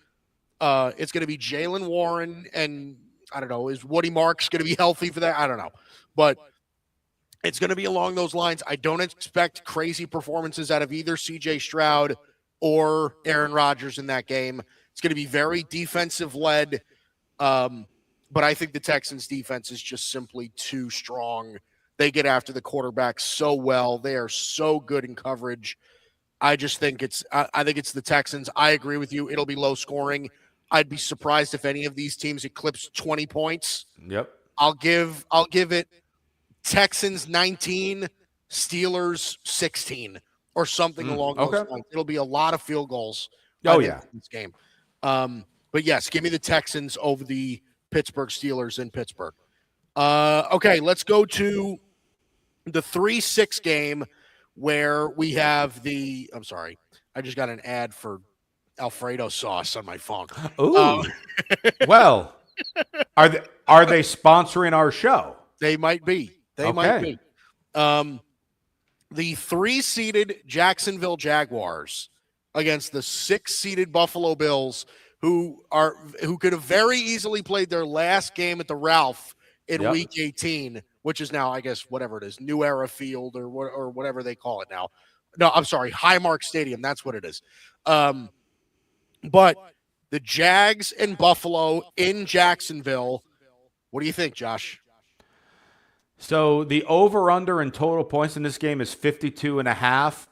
It's going to be Jalen Warren and I don't know. Is Woody Marks going to be healthy for that? I don't know. But it's going to be along those lines. I don't expect crazy performances out of either C.J. Stroud or Aaron Rodgers in that game. It's going to be very defensive-led. But I think the Texans' defense is just simply too strong. They get after the quarterback so well. They are so good in coverage. I just think I think it's the Texans. I agree with you. It'll be low scoring. I'd be surprised if any of these teams eclipse 20 points. Yep. I'll give it Texans 19, Steelers 16, or something along those lines. It'll be a lot of field goals. In this game. But yes, give me the Texans over the Pittsburgh Steelers in Pittsburgh. Okay, let's go to the 3-6 game where we have I'm sorry, I just got an ad for Alfredo sauce on my phone. Ooh. Well, are they sponsoring our show? They might be. They might be. The 3-seeded Jacksonville Jaguars against the 6-seeded Buffalo Bills, who could have very easily played their last game at the Ralph in Week 18, which is now, I guess, whatever it is, New Era Field or whatever they call it now. No, I'm sorry, Highmark Stadium. That's what it is. But the Jags and Buffalo in Jacksonville. What do you think, Josh? So the over-under in total points in this game is 52.5.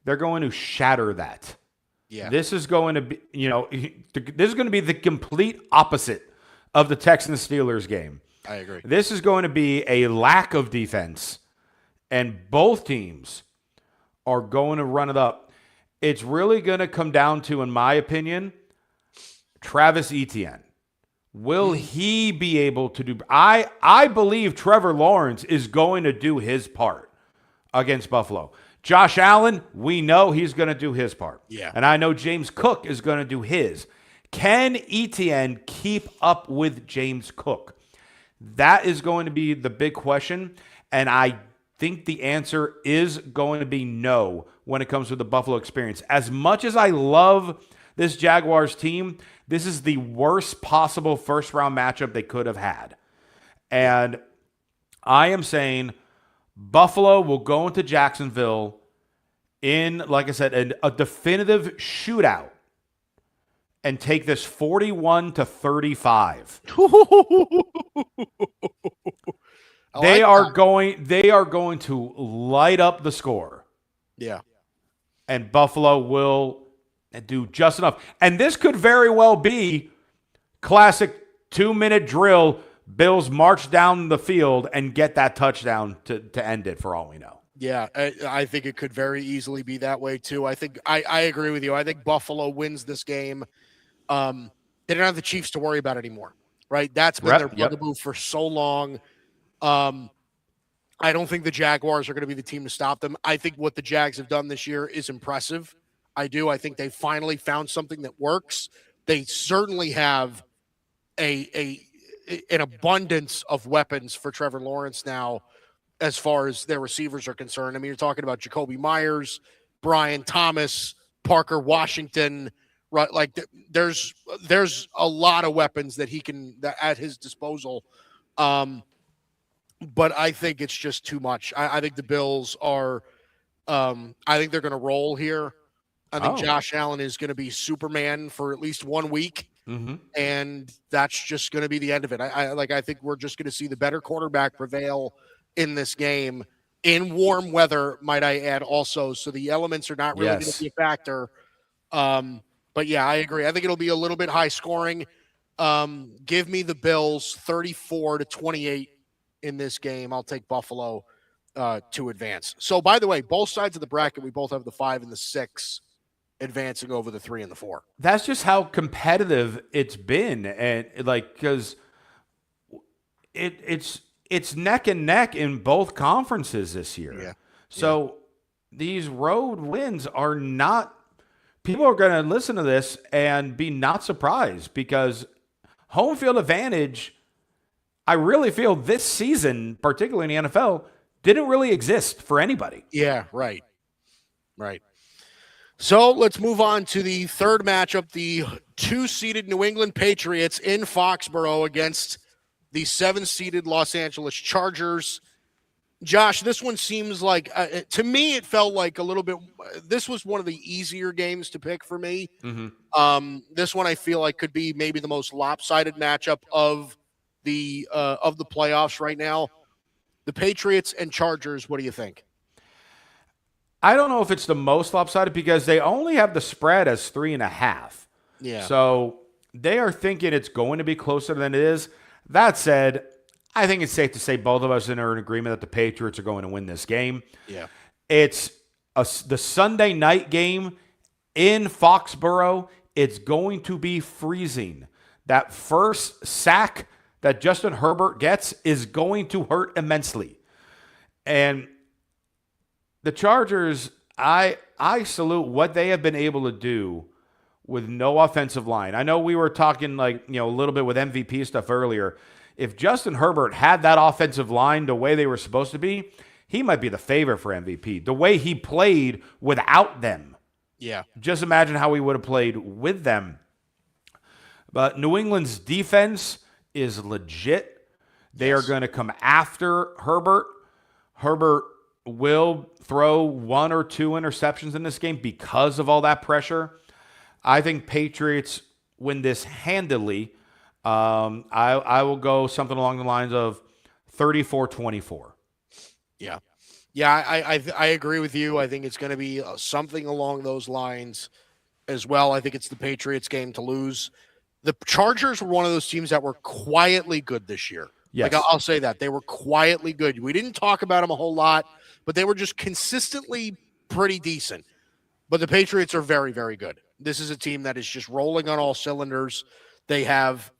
They're going to shatter that. Yeah. This is going to be, this is going to be the complete opposite of the Texans-Steelers game. I agree. This is going to be a lack of defense, and both teams are going to run it up. It's really going to come down to, in my opinion, Travis Etienne. Will he be able to do? I believe Trevor Lawrence is going to do his part against Buffalo. Josh Allen, we know he's going to do his part. Yeah. And I know James Cook is going to do his. Can Etienne keep up with James Cook? That is going to be the big question. And I think the answer is going to be no when it comes to the Buffalo experience. As much as I love this Jaguars team, this is the worst possible first-round matchup they could have had. And I am saying Buffalo will go into Jacksonville in, like I said, a definitive shootout and take this 41-35. They are going to light up the score. Yeah. And Buffalo will do just enough. And this could very well be classic 2-minute drill. Bills march down the field and get that touchdown to end it, for all we know. Yeah, I think it could very easily be that way too. I think I agree with you. I think Buffalo wins this game. They don't have the Chiefs to worry about anymore, right? That's been their bugaboo for so long. I don't think the Jaguars are going to be the team to stop them. I think what the Jags have done this year is impressive. I do. I think they finally found something that works. They certainly have an abundance of weapons for Trevor Lawrence now as far as their receivers are concerned. I mean, you're talking about Jacoby Myers, Brian Thomas, Parker Washington, right? Like there's a lot of weapons that he can at his disposal. But I think it's just too much. I think the Bills are I think they're going to roll here. I think Josh Allen is going to be Superman for at least 1 week. Mm-hmm. And that's just going to be the end of it. I think we're just going to see the better quarterback prevail in this game in warm weather, might I add also. So the elements are not really going to be a factor. But yeah, I agree. I think it'll be a little bit high scoring. Give me the Bills 34-28 in this game. I'll take Buffalo to advance. So by the way, both sides of the bracket, we both have the 5 and the 6 advancing over the 3 and the 4. That's just how competitive it's been. And because it's neck and neck in both conferences this year. Yeah. So these road wins are not, people are going to listen to this and be not surprised because home field advantage, I really feel this season, particularly in the NFL, didn't really exist for anybody. Yeah, right. Right. So let's move on to the third matchup, the 2-seeded New England Patriots in Foxborough against the 7-seeded Los Angeles Chargers. Josh, this one seems like, to me, it felt like a little bit, this was one of the easier games to pick for me. This one I feel like could be maybe the most lopsided matchup of the playoffs right now. The Patriots and Chargers, what do you think? I don't know if it's the most lopsided because they only have the spread as 3.5. Yeah. So they are thinking it's going to be closer than it is. That said, I think it's safe to say both of us are in agreement that the Patriots are going to win this game. Yeah. It's the Sunday night game in Foxborough. It's going to be freezing. That first sack that Justin Herbert gets is going to hurt immensely. And the Chargers, I salute what they have been able to do with no offensive line. I know we were talking a little bit with MVP stuff earlier. If Justin Herbert had that offensive line the way they were supposed to be, he might be the favorite for MVP. The way he played without them. Yeah. Just imagine how he would have played with them. But New England's defense is legit. They are going to come after Herbert. Herbert will throw 1 or 2 interceptions in this game because of all that pressure. I think Patriots win this handily. I will go something along the lines of 34-24. Yeah. Yeah, I agree with you. I think it's going to be something along those lines as well. I think it's the Patriots game to lose. The Chargers were one of those teams that were quietly good this year. Yes. I'll say that. They were quietly good. We didn't talk about them a whole lot, but they were just consistently pretty decent. But the Patriots are very, very good. This is a team that is just rolling on all cylinders. They have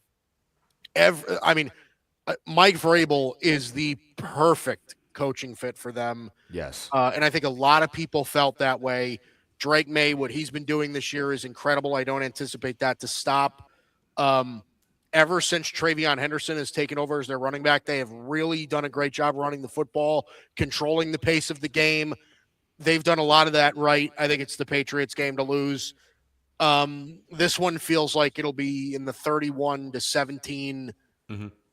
Mike Vrabel is the perfect coaching fit for them. Yes. And I think a lot of people felt that way. Drake May, what he's been doing this year is incredible. I don't anticipate that to stop. Ever since Travion Henderson has taken over as their running back, they have really done a great job running the football, controlling the pace of the game. They've done a lot of that right. I think it's the Patriots game to lose. This one feels like it'll be in the 31-17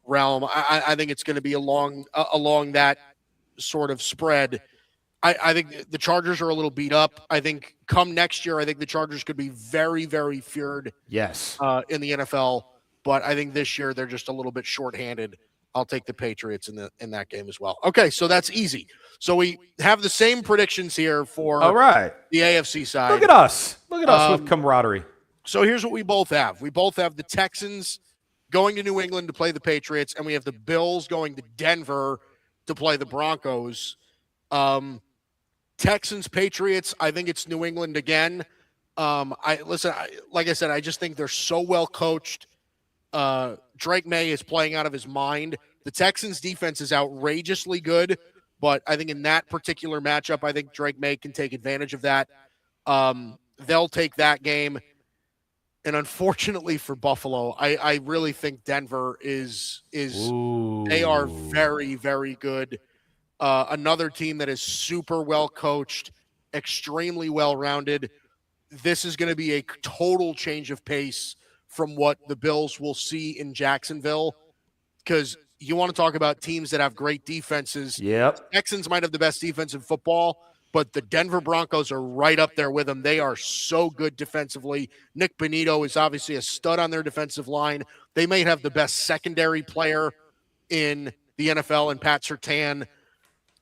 realm. I think it's going to be along that sort of spread. I think the Chargers are a little beat up. I think come next year, I think the Chargers could be very, very feared. Yes. In the NFL, but I think this year they're just a little bit shorthanded. I'll take the Patriots in that game as well. Okay, so that's easy. So we have the same predictions here for the AFC side. Look at us. Look at us with camaraderie. So here's what we both have. We both have the Texans going to New England to play the Patriots, and we have the Bills going to Denver to play the Broncos. Texans, Patriots, I think it's New England again. Like I said, I just think they're so well coached. Drake May is playing out of his mind. The Texans defense is outrageously good, but I think in that particular matchup, I think Drake May can take advantage of that. They'll take that game. And unfortunately for Buffalo, I really think Denver is they are very, very good. Another team that is super well coached, extremely well-rounded. This is going to be a total change of pace from what the Bills will see in Jacksonville, because you want to talk about teams that have great defenses. Yep. Texans might have the best defense in football, but the Denver Broncos are right up there with them. They are so good defensively. Nick Bonito is obviously a stud on their defensive line. They may have the best secondary player in the NFL, and Pat Surtain.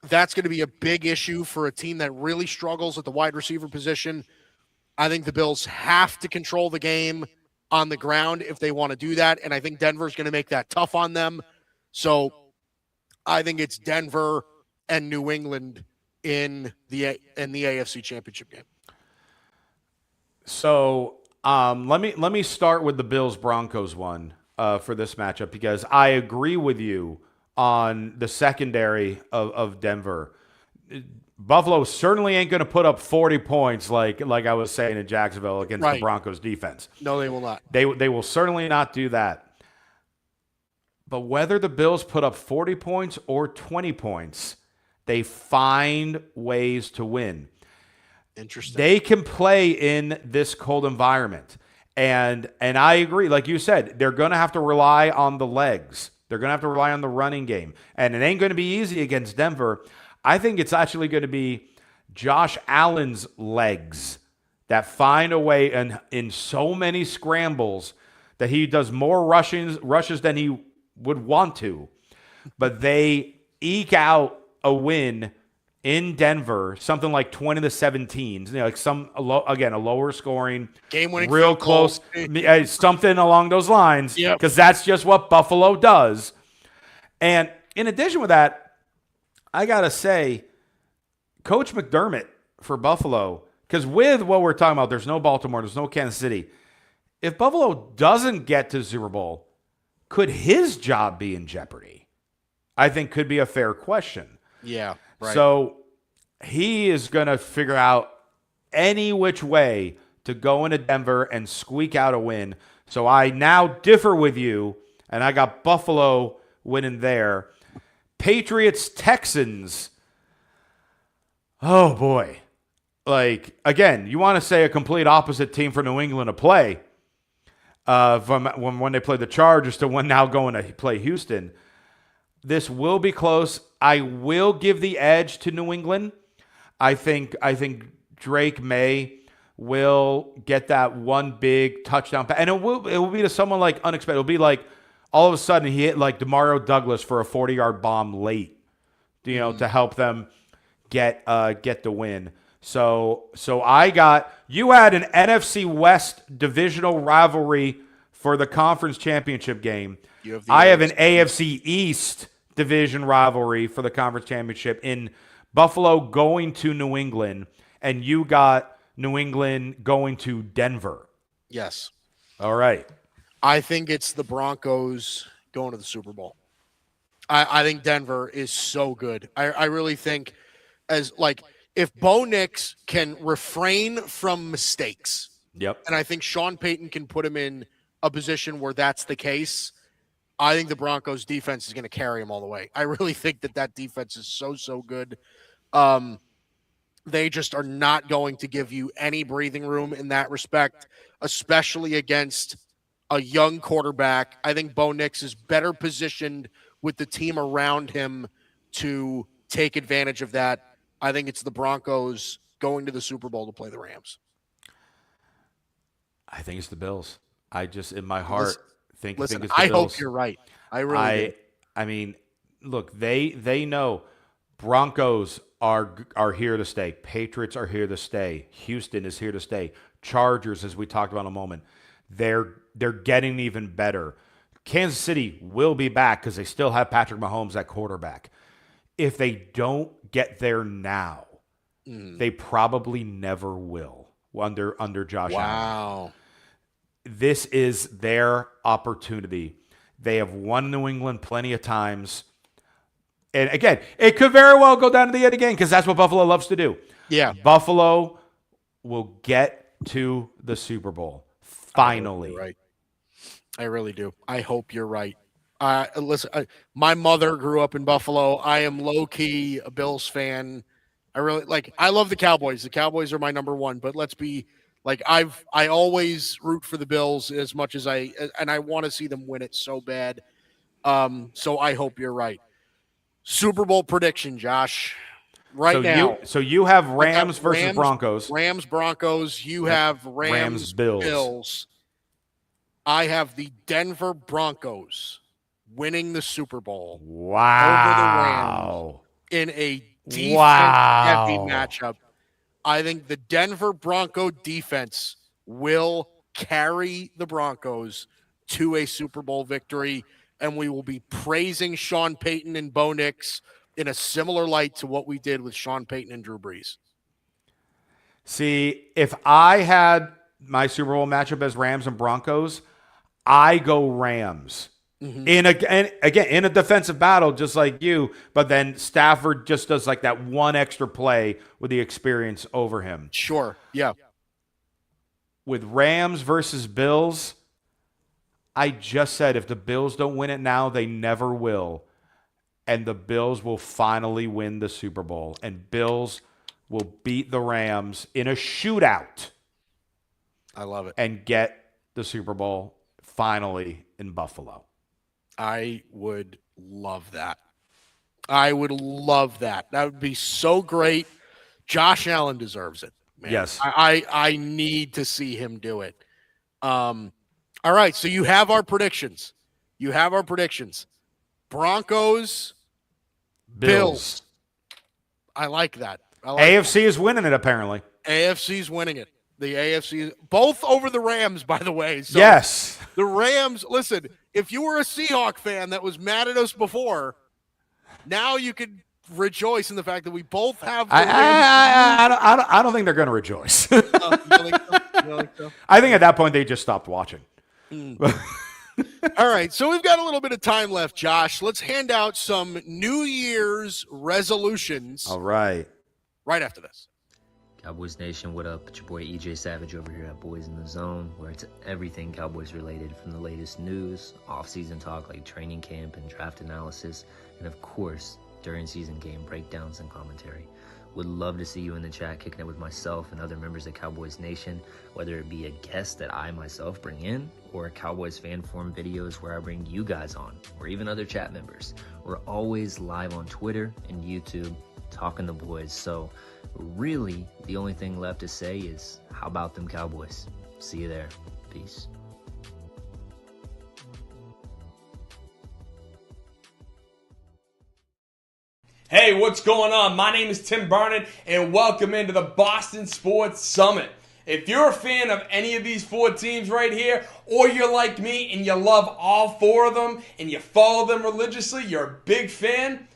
That's going to be a big issue for a team that really struggles at the wide receiver position. I think the Bills have to control the game on the ground if they want to do that, and I think Denver's going to make that tough on them. So I think it's Denver and New England in the AFC Championship game. So let me start with the Bills-Broncos one for this matchup, because I agree with you on the secondary of Denver. Buffalo certainly ain't going to put up 40 points like I was saying in Jacksonville against the Broncos defense. No, they will not. They will certainly not do that. But whether the Bills put up 40 points or 20 points, they find ways to win. Interesting. They can play in this cold environment. And I agree, like you said, they're going to have to rely on the legs. They're going to have to rely on the running game. And it ain't going to be easy against Denver. I think it's actually going to be Josh Allen's legs that find a way in so many scrambles that he does more rushes than he would want to. But they eke out a win in Denver, something like 20-17, like a lower scoring, game-winning, real close, something along those lines, because that's just what Buffalo does. And in addition with that, I gotta say, Coach McDermott for Buffalo, because with what we're talking about, there's no Baltimore, there's no Kansas City. If Buffalo doesn't get to the Super Bowl, could his job be in jeopardy? I think could be a fair question. Yeah. Right. So he is going to figure out any which way to go into Denver and squeak out a win. So I now differ with you, and I got Buffalo winning there. Patriots, Texans. Oh, boy. Like, again, you want to say a complete opposite team for New England to play from when they played the Chargers to when now going to play Houston. This will be close. I will give the edge to New England. I think Drake May will get that one big touchdown, and it will be to someone like unexpected. It'll be like all of a sudden he hit like Demario Douglas for a 40-yard bomb late, to help them get the win. So you had an NFC West divisional rivalry for the conference championship game. I have an AFC East division rivalry for the conference championship in Buffalo going to New England, and you got New England going to Denver. Yes. All right. I think it's the Broncos going to the Super Bowl. I think Denver is so good. I really think if Bo Nix can refrain from mistakes, and I think Sean Payton can put him in a position where that's the case, I think the Broncos defense is going to carry him all the way. I really think that defense is so good. They just are not going to give you any breathing room in that respect, especially against a young quarterback. I think Bo Nix is better positioned with the team around him to take advantage of that. I think it's the Broncos going to the Super Bowl to play the Rams. I think it's the Bills. I just, in my heart, think it's the Bills. I hope you're right. I really do. I mean, look, they know Broncos are here to stay. Patriots are here to stay. Houston is here to stay. Chargers, as we talked about in a moment, they're getting even better. Kansas City will be back because they still have Patrick Mahomes at quarterback. If they don't get there now, they probably never will under Josh Allen. Wow. This is their opportunity. They have won New England plenty of times. And again, it could very well go down to the end again because that's what Buffalo loves to do. Yeah. Buffalo will get to the Super Bowl. Finally. Right. I really do. I hope you're right. Listen, my mother grew up in Buffalo. I am low-key a Bills fan. I love the Cowboys. The Cowboys are my number one, but let's be I always root for the Bills as much as I want to see them win it so bad. So I hope you're right. Super Bowl prediction, Josh. Now. So you have Rams versus Broncos. Rams, Broncos. You have Rams, Bills. I have the Denver Broncos winning the Super Bowl. Wow. Over the Rams in a defense-heavy matchup. I think the Denver Bronco defense will carry the Broncos to a Super Bowl victory, and we will be praising Sean Payton and Bo Nix in a similar light to what we did with Sean Payton and Drew Brees. See, if I had my Super Bowl matchup as Rams and Broncos, I go Rams. In a defensive battle, just like you, but then Stafford just does like that one extra play with the experience over him. Sure, yeah. With Rams versus Bills, I just said if the Bills don't win it now, they never will. And the Bills will finally win the Super Bowl. And Bills will beat the Rams in a shootout. I love it. And get the Super Bowl finally in Buffalo. I would love that. I would love that. That would be so great. Josh Allen deserves it, man. Yes. I need to see him do it. All right, so you have our predictions. Broncos, Bills. I like that. AFC is winning it, apparently. AFC's winning it. The AFC, both over the Rams, by the way. So yes. The Rams, listen, if you were a Seahawk fan that was mad at us before, now you can rejoice in the fact that we both have the Rams. I don't think they're going to rejoice. You don't think so? I think at that point they just stopped watching. All right, so we've got a little bit of time left, Josh. Let's hand out some New Year's resolutions. All right. Right after this. Cowboys Nation, what up? It's your boy EJ Savage over here at Boys in the Zone, where it's everything Cowboys related, from the latest news, off-season talk like training camp and draft analysis, and of course, during season game breakdowns and commentary. Would love to see you in the chat kicking it with myself and other members of Cowboys Nation, whether it be a guest that I myself bring in, or Cowboys fan forum videos where I bring you guys on, or even other chat members. We're always live on Twitter and YouTube, talking the boys. So really, the only thing left to say is, how about them Cowboys? See you there. Peace. Hey, what's going on? My name is Tim Barnett, and welcome into the Boston Sports Summit. If you're a fan of any of these four teams right here, or you're like me and you love all four of them and you follow them religiously, you're a big fan,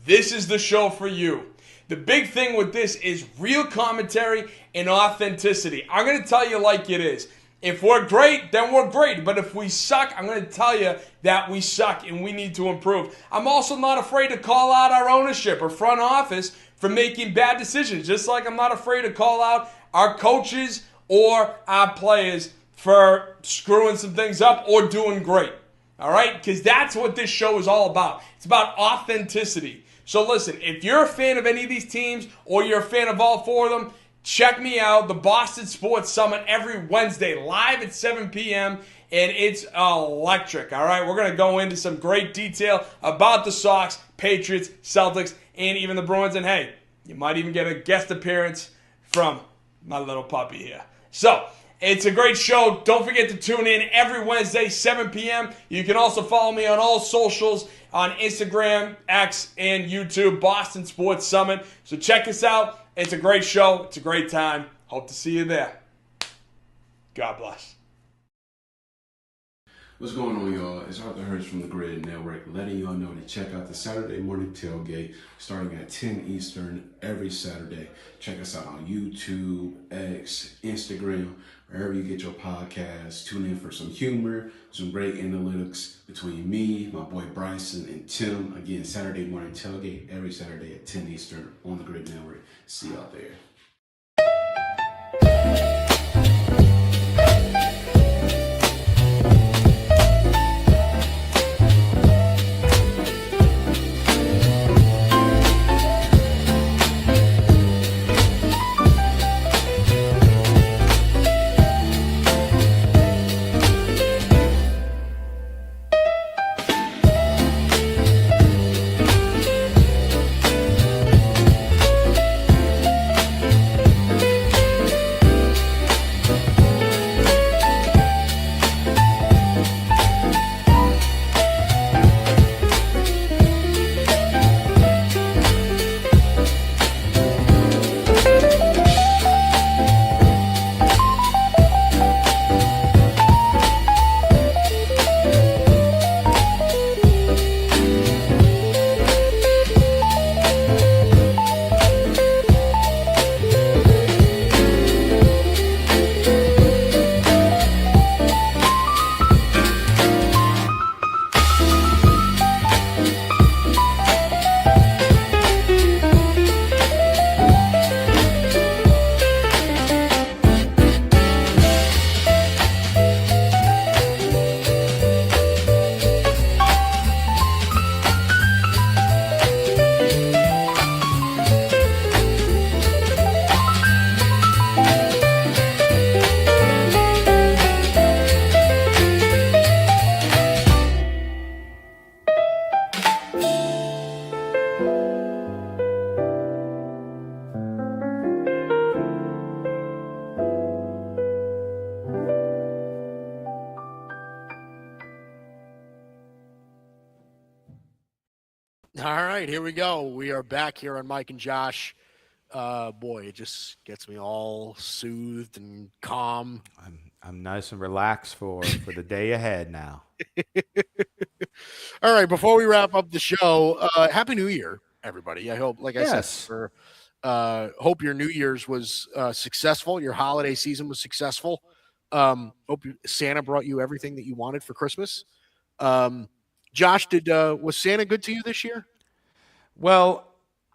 this is the show for you. The big thing with this is real commentary and authenticity. I'm going to tell you like it is. If we're great, then we're great. But if we suck, I'm going to tell you that we suck and we need to improve. I'm also not afraid to call out our ownership or front office for making bad decisions, just like I'm not afraid to call out our coaches or our players for screwing some things up or doing great. All right? Because that's what this show is all about. It's about authenticity. So listen, if you're a fan of any of these teams or you're a fan of all four of them, check me out, the Boston Sports Summit, every Wednesday, live at 7 p.m., and it's electric, all right? We're going to go into some great detail about the Sox, Patriots, Celtics, and even the Bruins. And hey, you might even get a guest appearance from my little puppy here. So, it's a great show. Don't forget to tune in every Wednesday, 7 p.m. You can also follow me on all socials, on Instagram, X, and YouTube, Boston Sports Summit. So check us out. It's a great show. It's a great time. Hope to see you there. God bless. What's going on, y'all? It's Arthur Hurst from the Grid Network, letting y'all know to check out the Saturday morning tailgate starting at 10 Eastern every Saturday. Check us out on YouTube, X, Instagram, wherever you get your podcasts. Tune in for some humor, some great analytics between me, my boy Bryson, and Tim. Again, Saturday morning tailgate every Saturday at 10 Eastern on the Grid Network. See you out there. right, here we go. We are back here on Mike and Josh. Boy, it just gets me all soothed and calm. I'm nice and relaxed for the day ahead now. All right, before we wrap up the show, Happy New Year, everybody. I hope, like I said, hope your New Year's was successful. Your holiday season was successful. Hope Santa brought you everything that you wanted for Christmas. Josh, was Santa good to you this year? Well,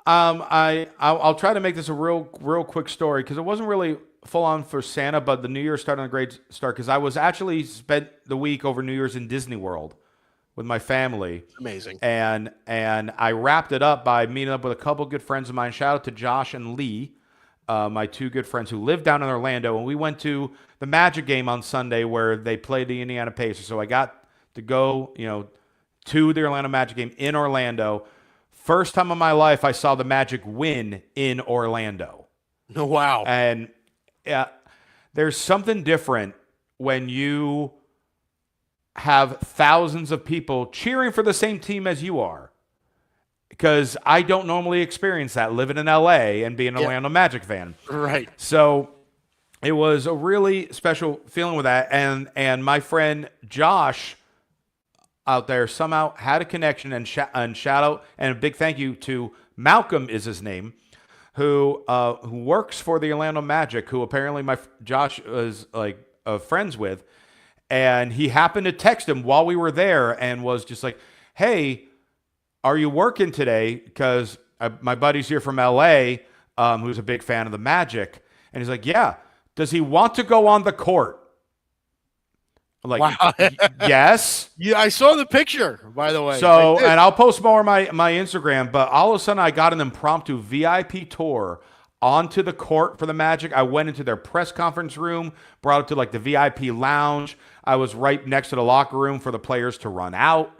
I'll try to make this a real quick story because it wasn't really full on for Santa, but the New Year started on a great start because I was actually spent the week over New Year's in Disney World with my family. Amazing. And I wrapped it up by meeting up with a couple good friends of mine. Shout out to Josh and Lee, my two good friends who live down in Orlando, and we went to the Magic game on Sunday where they played the Indiana Pacers. So I got to go, to the Orlando Magic game in Orlando. First time in my life I saw the Magic win in Orlando. Oh, wow. And there's something different when you have thousands of people cheering for the same team as you are. Because I don't normally experience that living in LA and being an Orlando Magic fan. Right. So it was a really special feeling with that. And my friend Josh out there somehow had a connection and shout out and a big thank you to Malcolm is his name, who works for the Orlando Magic, who apparently Josh was like friends with, and he happened to text him while we were there and was just like, "Hey, are you working today? Because my buddy's here from LA, who's a big fan of the Magic," and he's like, "Yeah. Does he want to go on the court?" Like, wow. Yes. Yeah, I saw the picture, by the way. So, and I'll post more on my Instagram, but all of a sudden I got an impromptu VIP tour onto the court for the Magic. I went into their press conference room, brought it to like the VIP lounge. I was right next to the locker room for the players to run out.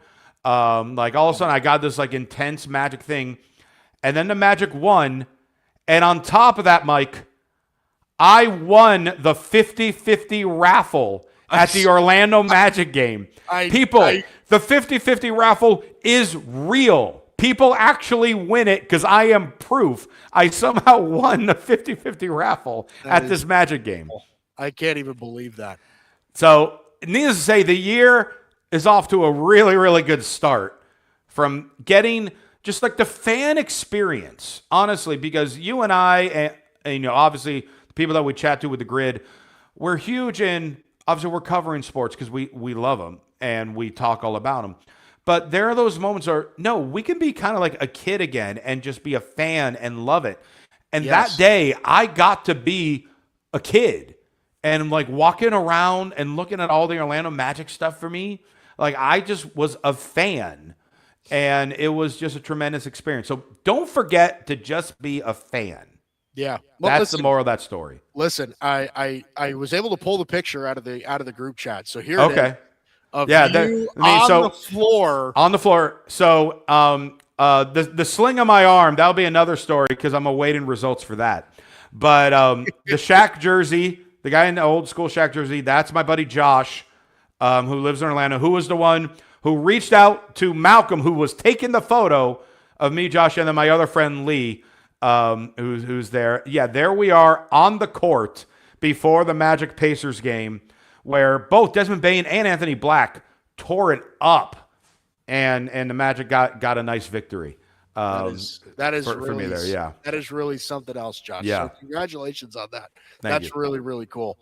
Like all of a sudden I got this like intense Magic thing. And then the Magic won. And on top of that, Mike, I won the 50-50 raffle at the Orlando Magic game. The 50-50 raffle is real. People actually win it because I am proof. I somehow won the 50-50 raffle at this Magic game. I can't even believe that. So, needless to say, the year is off to a really, really good start from getting just like the fan experience, honestly, because you and I, and obviously the people that we chat to with the grid, we're huge in. Obviously, we're covering sports because we love them and we talk all about them. But there are those moments where, no, we can be kind of like a kid again and just be a fan and love it. And that day, I got to be a kid and like walking around and looking at all the Orlando Magic stuff for me. Like, I just was a fan. And it was just a tremendous experience. So don't forget to just be a fan. Yeah, well, that's the moral of that story. Listen, I was able to pull the picture out of the group chat. So here it is. Of you on the floor. On the floor. So the sling on my arm, that'll be another story because I'm awaiting results for that. But the Shaq jersey, the guy in the old school Shaq jersey, that's my buddy Josh, who lives in Orlando, who was the one who reached out to Malcolm, who was taking the photo of me, Josh, and then my other friend Lee. Who's there. Yeah, there we are on the court before the Magic Pacers game where both Desmond Bane and Anthony Black tore it up and the Magic got a nice victory. That is for really, me there, yeah. That is really something else, Josh. Yeah. So congratulations on that. Thank That's you. really, really cool.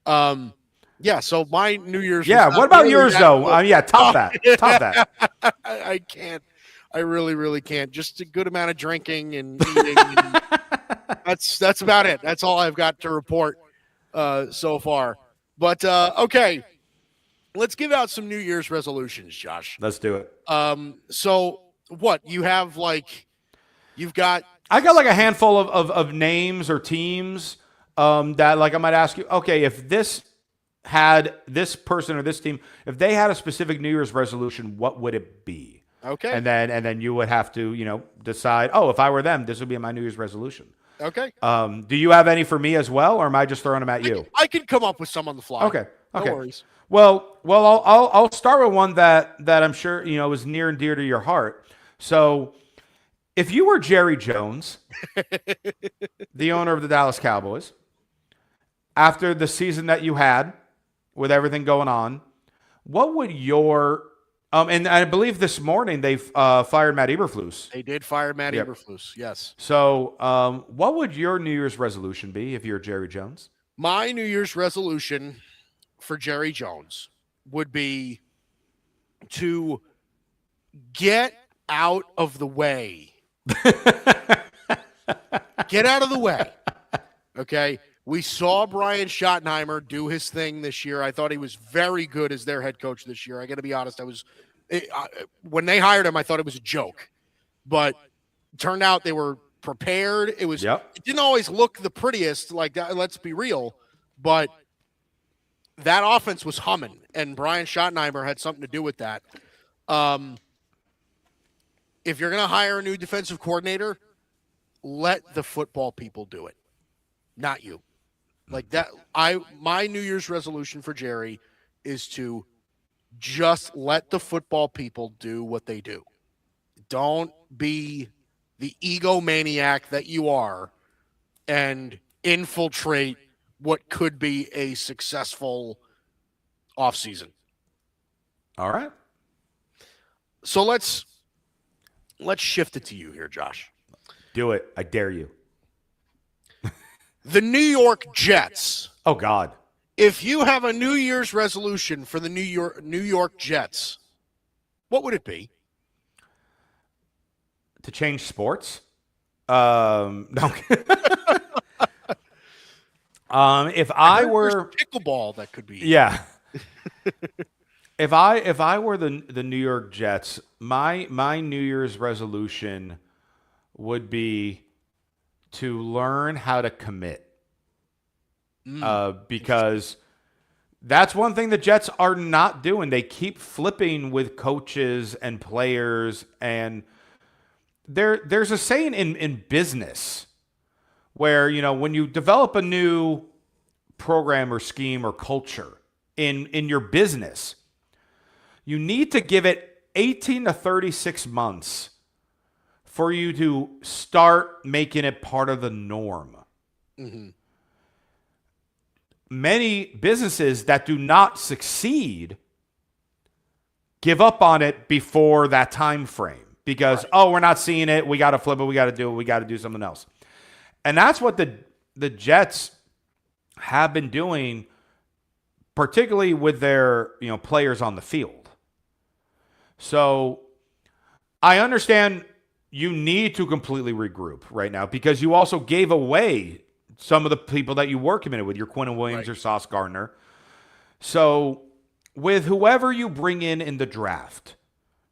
Yeah, so my New Year's Yeah, what about yours though? Top that. I can't. I really, really can't. Just a good amount of drinking and eating. And that's about it. That's all I've got to report so far. But okay, let's give out some New Year's resolutions, Josh. Let's do it. So what you have you've got? I got like a handful of names or teams that like I might ask you. Okay, if this had this person or this team, if they had a specific New Year's resolution, what would it be? Okay. And then you would have to, decide, oh, if I were them, this would be my New Year's resolution. Okay. Do you have any for me as well, or am I just throwing them at you? I can come up with some on the fly. Okay. No worries. Well, I'll start with one that I'm sure, is near and dear to your heart. So If you were Jerry Jones, the owner of the Dallas Cowboys, after the season that you had with everything going on, what would your and I believe this morning they fired Matt Eberflus. They did fire Matt Eberflus, yes. So what would your New Year's resolution be if you're Jerry Jones? My New Year's resolution for Jerry Jones would be to get out of the way. Get out of the way. Okay? We saw Brian Schottenheimer do his thing this year. I thought he was very good as their head coach this year. I got to be honest. When they hired him, I thought it was a joke, but it turned out they were prepared. It didn't always look the prettiest, like that. Let's be real, but that offense was humming, and Brian Schottenheimer had something to do with that. If you're going to hire a new defensive coordinator, let the football people do it, not you. Like that, my New Year's resolution for Jerry is to just let the football people do what they do. Don't be the egomaniac that you are and infiltrate what could be a successful offseason. All right. So let's shift it to you here, Josh. Do it. I dare you. The New York Jets. Oh, God. If you have a New Year's resolution for the New York Jets, what would it be? To change sports? No. If I were pickleball, that could be. Yeah. If I were the New York Jets, my New Year's resolution would be to learn how to commit. Because that's one thing the Jets are not doing. They keep flipping with coaches and players, and there's a saying in business where, when you develop a new program or scheme or culture in your business, you need to give it 18 to 36 months for you to start making it part of the norm. Mm-hmm. Many businesses that do not succeed give up on it before that time frame because, we're not seeing it. We got to flip it. We got to do it. We got to do something else. And that's what the Jets have been doing, particularly with their players on the field. So I understand you need to completely regroup right now because you also gave away some of the people that you were committed with, your Quinnen Williams or Sauce Gardner. So with whoever you bring in the draft,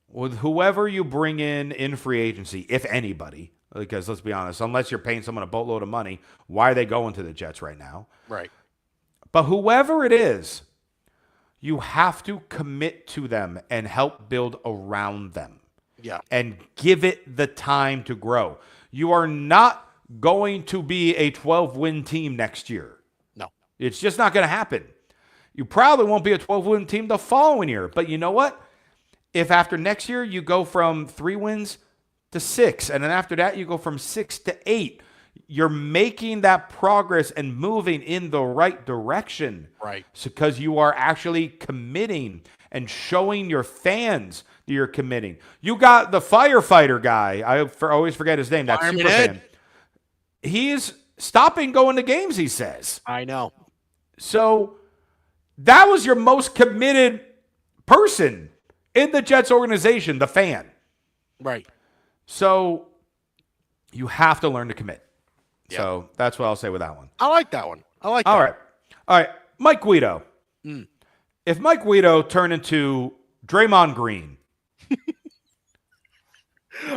with whoever you bring in free agency, if anybody, because let's be honest, unless you're paying someone a boatload of money, why are they going to the Jets right now? Right. But whoever it is, you have to commit to them and help build around them. Yeah. And give it the time to grow. You are not going to be a 12-win team next year. No. It's just not going to happen. You probably won't be a 12-win team the following year. But you know what? If after next year you go from 3 wins to 6, and then after that you go from 6 to 8, you're making that progress and moving in the right direction. Right. Because you are actually committing and showing your fans that you're committing. You got the firefighter guy. I always forget his name. That Fireman super Ed. fan. He's stopping going to games, he says. I know. So that was your most committed person in the Jets organization, the fan. Right. So you have to learn to commit. Yep. So that's what I'll say with that one. I like that one. I like that. All right. Mike Guido. If Mike Guido turned into Draymond Green,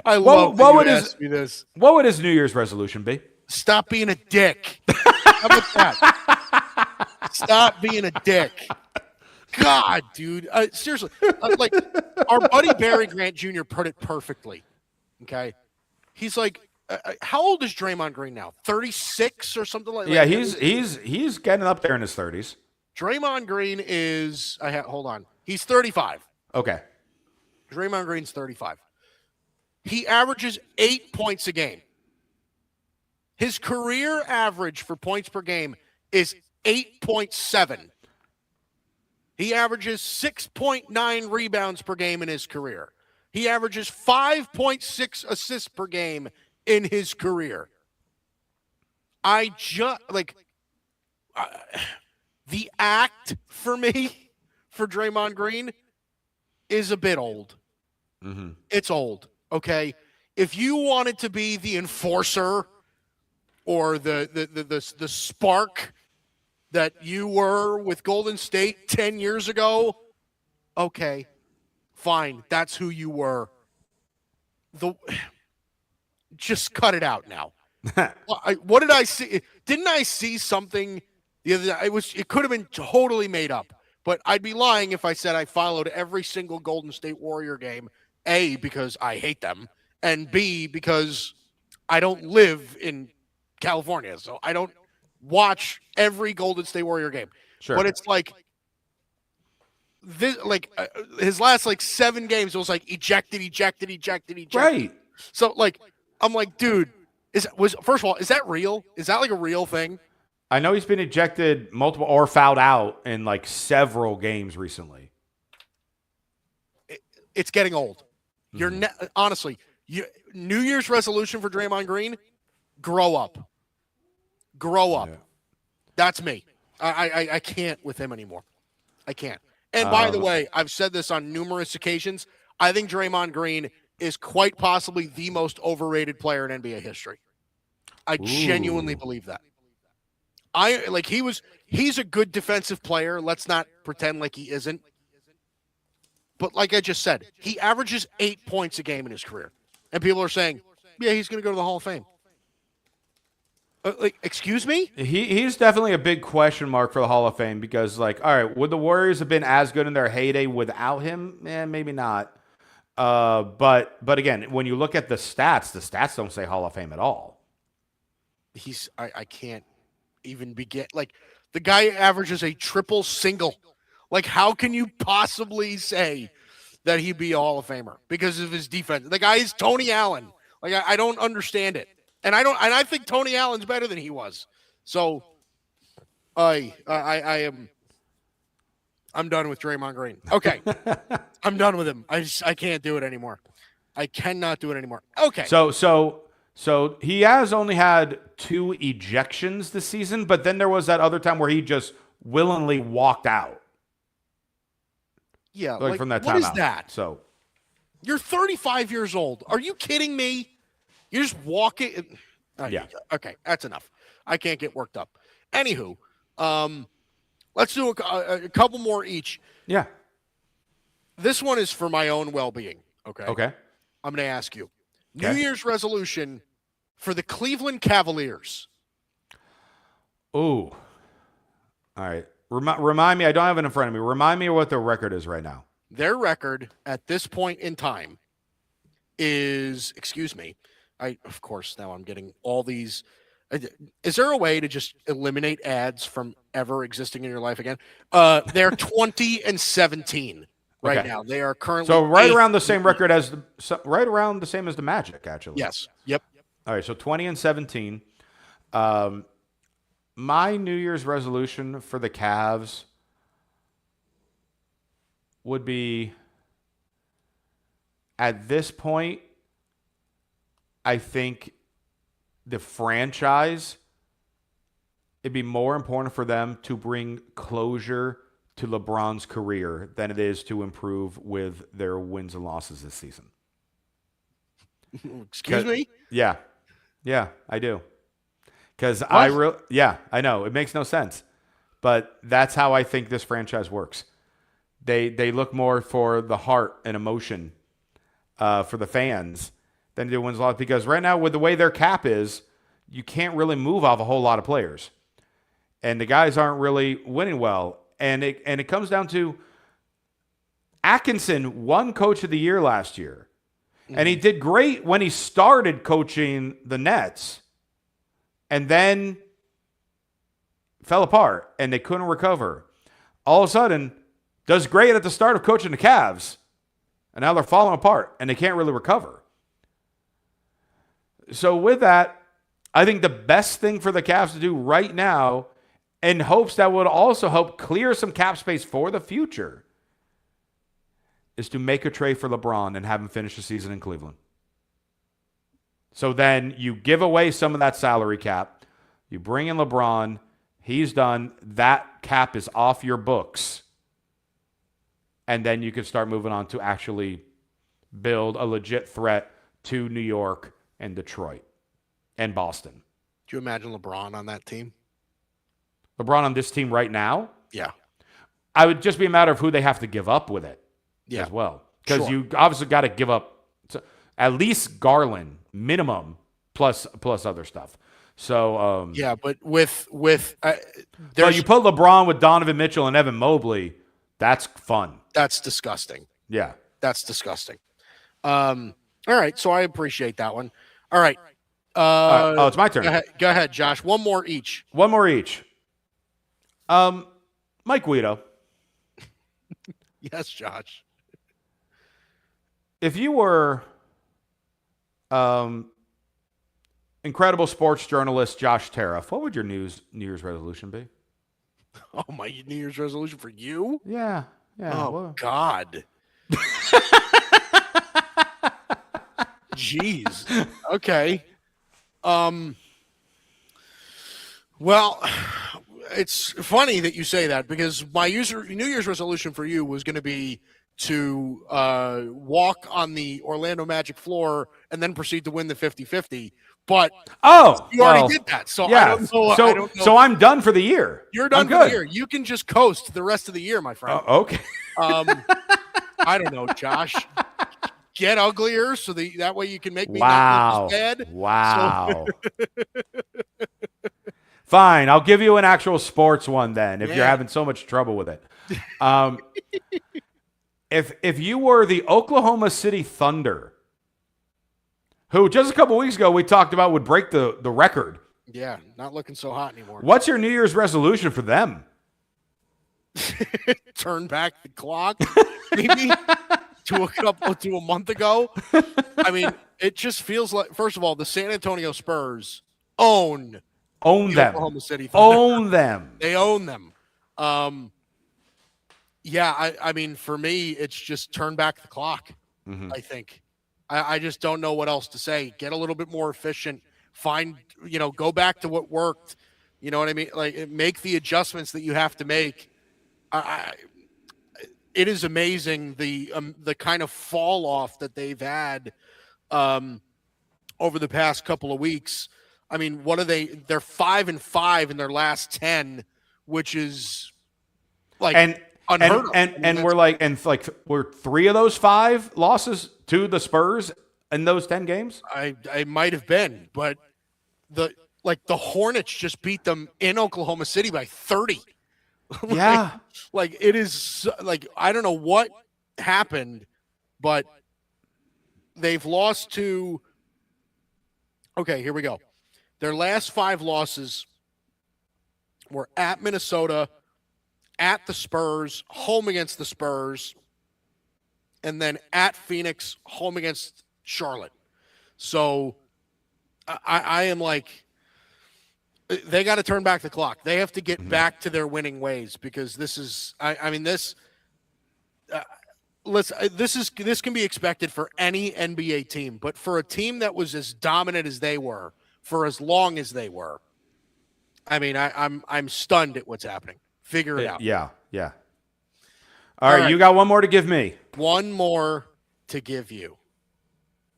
I love that you asked me this. What would his New Year's resolution be? Stop being a dick. How about that? Stop being a dick. God, dude. Seriously. Like, our buddy Barry Grant Jr. put it perfectly. Okay? He's like, how old is Draymond Green now? 36 or something like that? Yeah, he's getting up there in his 30s. Draymond Green is, hold on. He's 35. Okay. Draymond Green's 35. he averages 8 points a game. His career average for points per game is 8.7. He averages 6.9 rebounds per game in his career. He averages 5.6 assists per game in his career. The act for me for Draymond Green is a bit old. Mm-hmm. It's old, okay? If you wanted to be the enforcer or the spark that you were with Golden State 10 years ago, okay, fine. That's who you were. Just cut it out now. What did I see? Didn't I see something the other day? It could have been totally made up, but I'd be lying if I said I followed every single Golden State Warrior game, A, because I hate them, and B, because I don't live in California, so I don't watch every Golden State Warrior game. Sure. But it's like this, his last 7 games, it was ejected. Right. So I'm like, dude, first of all, is that real? Is that a real thing? I know he's been ejected multiple or fouled out in several games recently. It's getting old. Honestly, New Year's resolution for Draymond Green, grow up. Grow up. Yeah. That's me. I can't with him anymore. I can't. And by the way, I've said this on numerous occasions. I think Draymond Green is quite possibly the most overrated player in NBA history. I genuinely believe that. He's a good defensive player. Let's not pretend like he isn't. But like I just said, he averages 8 points a game in his career. And people are saying, yeah, he's going to go to the Hall of Fame. Excuse me? He's definitely a big question mark for the Hall of Fame because, all right, would the Warriors have been as good in their heyday without him? Maybe not. But again, when you look at the stats don't say Hall of Fame at all. I can't even begin. The guy averages a triple single. How can you possibly say that he'd be a Hall of Famer because of his defense? The guy is Tony Allen. I don't understand it. And I think Tony Allen's better than he was. So I'm done with Draymond Green. Okay. I'm done with him. I can't do it anymore. I cannot do it anymore. Okay. So he has only had 2 ejections this season, but then there was that other time where he just willingly walked out. Yeah, from that what timeout. Is that? So you're 35 years old. Are you kidding me? You're just walking. Yeah. Okay, that's enough. I can't get worked up. Anywho, let's do a couple more each. Yeah. This one is for my own well-being. Okay. Okay. I'm going to ask you. Okay. New Year's resolution for the Cleveland Cavaliers. Ooh. All right. Remind me. I don't have it in front of me. Remind me of what their record is right now. Their record at this point in time is, excuse me, of course, now I'm getting all these. Is there a way to just eliminate ads from ever existing in your life again? They're 20-17 right now. They are currently around the same record as the same as the Magic, actually. Yes. Yep. All right. So 20-17. My New Year's resolution for the Cavs would be, at this point, I think the franchise, it'd be more important for them to bring closure to LeBron's career than it is to improve with their wins and losses this season. Excuse me? Yeah, I do. Because What? I know it makes no sense, but that's how I think this franchise works. They look more for the heart and emotion for the fans than they do wins a lot, because right now with the way their cap is, you can't really move off a whole lot of players, and the guys aren't really winning well. And it comes down to Atkinson won Coach of the Year last year, and he did great when he started coaching the Nets, and then fell apart, and they couldn't recover. All of a sudden, does great at the start of coaching the Cavs, and now they're falling apart, and they can't really recover. So with that, I think the best thing for the Cavs to do right now, in hopes that would also help clear some cap space for the future, is to make a trade for LeBron and have him finish the season in Cleveland. So then you give away some of that salary cap. You bring in LeBron. He's done. That cap is off your books. And then you can start moving on to actually build a legit threat to New York and Detroit and Boston. Do you imagine LeBron on that team? LeBron on this team right now? Yeah. I would just be a matter of who they have to give up with it as well. Because Sure. you obviously got to give up at least Garland, minimum, plus other stuff. So yeah, but with but you put LeBron with Donovan Mitchell and Evan Mobley, that's fun. That's disgusting. Yeah. That's disgusting. All right, so I appreciate that one. All right. Oh, it's my turn. Go ahead, Josh. One more each. One more each. Mike Guido. Yes, Josh. If you were incredible sports journalist Josh Tariff, what would your New Year's resolution be? Oh, my New Year's resolution for you? Yeah. Oh, God. Jeez. Okay. Well, it's funny that you say that because my New Year's resolution for you was going to be to walk on the Orlando Magic floor and then proceed to win the 50-50. But you already did that. So yeah. I don't know. So I'm done for the year. You're done for the year. You can just coast the rest of the year, my friend. Okay. I don't know, Josh. Get uglier so that way you can make me wow. not look as bad. Wow. Fine. I'll give you an actual sports one then if you're having so much trouble with it. If you were the Oklahoma City Thunder, who just a couple weeks ago we talked about would break the record. Yeah, not looking so hot anymore. What's your New Year's resolution for them? Turn back the clock, maybe to a month ago. I mean, it just feels like, first of all, the San Antonio Spurs own them. Oklahoma City Thunder. Own them. They own them. Yeah, I mean, for me, it's just turn back the clock. Mm-hmm. I think. I just don't know what else to say. Get a little bit more efficient. Go back to what worked. You know what I mean? Like, make the adjustments that you have to make. It is amazing the kind of fall off that they've had over the past couple of weeks. I mean, what are they? They're 5-5 in their last 10, which is like unheard of. And we're 3 of those 5 losses to the Spurs in those 10 games. I might have been, but the Hornets just beat them in Oklahoma City by 30. Yeah. Like it is like, I don't know what happened, but they've lost to, okay, here we go. Their last 5 losses were at Minnesota, at the Spurs, home against the Spurs, and then at Phoenix, home against Charlotte. So I am like, they got to turn back the clock. They have to get back to their winning ways because this is, this can be expected for any NBA team, but for a team that was as dominant as they were for as long as they were, I mean, I'm stunned at what's happening. Figure it out. Yeah. All right, you got one more to give me. One more to give you.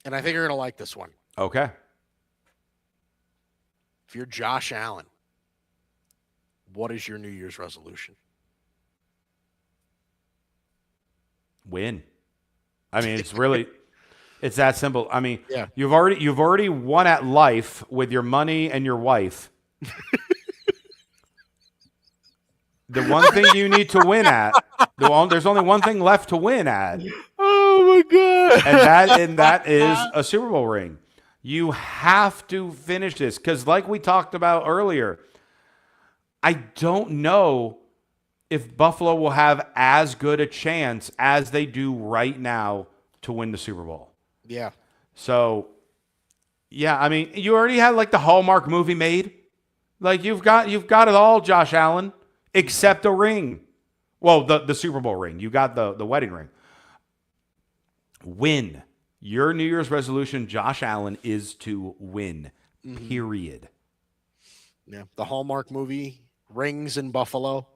And I think you're going to like this one. Okay. If you're Josh Allen, what is your New Year's resolution? Win. I mean, it's that simple. I mean, yeah. You've already won at life with your money and your wife. The one thing you need to win at, there's only one thing left to win at. Oh my God. And that is a Super Bowl ring. You have to finish this because, like we talked about earlier, I don't know if Buffalo will have as good a chance as they do right now to win the Super Bowl. Yeah. So Yeah, I mean, you already had like the Hallmark movie made. Like you've got it all, Josh Allen, except a ring. Well, the Super Bowl ring. You got the wedding ring. Win. Your New Year's resolution, Josh Allen, is to win. Period. Yeah. The Hallmark movie, Rings in Buffalo.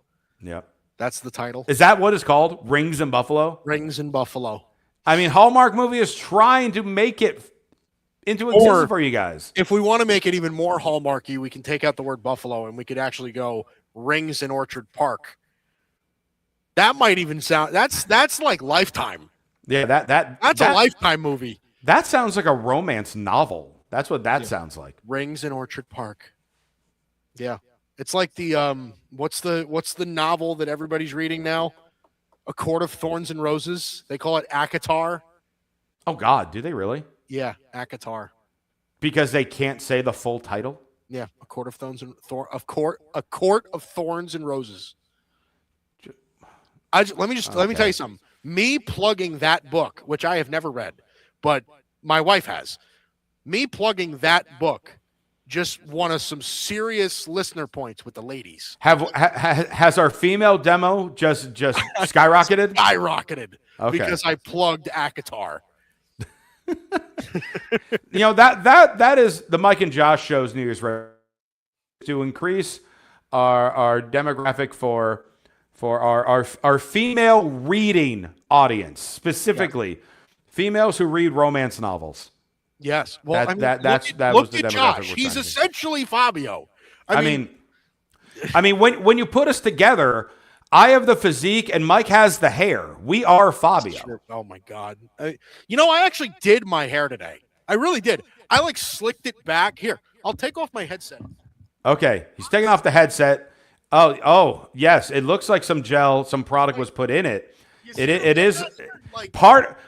Yep. That's the title. Is that what it's called? Rings in Buffalo? Rings in Buffalo. I mean, Hallmark movie is trying to make it into existence for you guys. If we want to make it even more Hallmarky, we can take out the word Buffalo and we could actually go Rings in Orchard Park. That might even sound that's like Lifetime. Yeah, that's a Lifetime movie. That sounds like a romance novel. That's what that sounds like. Rings in Orchard Park. Yeah. It's like the what's the novel that everybody's reading now? A Court of Thorns and Roses. They call it ACOTAR. Oh God, do they really? Yeah, ACOTAR. Because they can't say the full title? Yeah, A Court of Thorns and A Court of Thorns and Roses. Let me tell you something. Me plugging that book, which I have never read, but my wife has. Me plugging that book just won us some serious listener points with the ladies. Has our female demo just skyrocketed? Skyrocketed. Okay. Because I plugged ACOTAR. You know, that is the Mike and Josh show's New Year's resolution, to increase our demographic for our female reading audience, specifically females who read romance novels. Yes. Well, that look was the at demographic. Josh. He's essentially Fabio. I mean, when you put us together, I have the physique and Mike has the hair. We are Fabio. Oh my God. I actually did my hair today. I really did. I like slicked it back. Here, I'll take off my headset. Okay. He's taking off the headset. Oh, yes. It looks like some gel, some product was put in it. It is part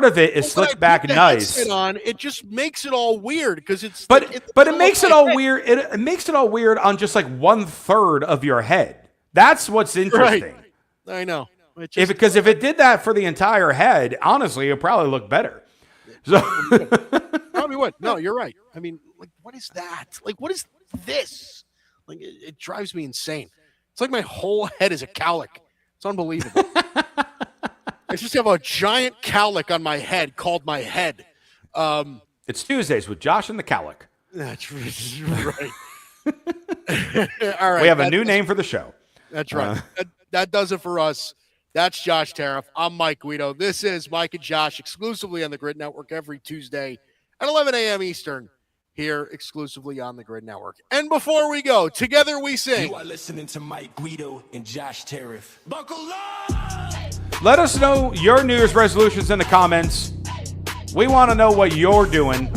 of it is slicked back nice. On, it just makes it all weird because it's but it makes it all weird. It makes it all weird on just like 1/3 of your head. That's what's interesting. Right. I know. Because if it did that for the entire head, honestly, it'd probably look better. So probably would. No, you're right. I mean, like, what is that? Like, what is this? Like, it drives me insane. It's like my whole head is a cowlick. It's unbelievable. I just have a giant cowlick on my head called my head. It's Tuesdays with Josh and the Cowlick. That's right. All right. We have a new name for the show. That's right. That does it for us. That's Josh Tariff. I'm Mike Guido. This is Mike and Josh exclusively on the Grid Network every Tuesday at 11 a.m. Eastern here exclusively on the Grid Network. And before we go, together we sing. You are listening to Mike Guido and Josh Tariff. Buckle up! Let us know your New Year's resolutions in the comments. We want to know what you're doing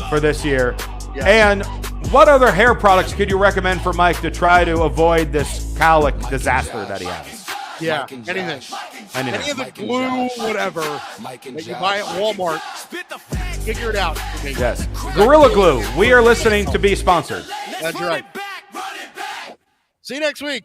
for this year. Yeah. And what other hair products could you recommend for Mike to try to avoid this cowlick disaster that he has? Yeah, anything. Any of the glue, whatever, that you buy at Walmart, figure it out for me. Yes. Gorilla Glue. We are listening to be sponsored. That's right. See you next week.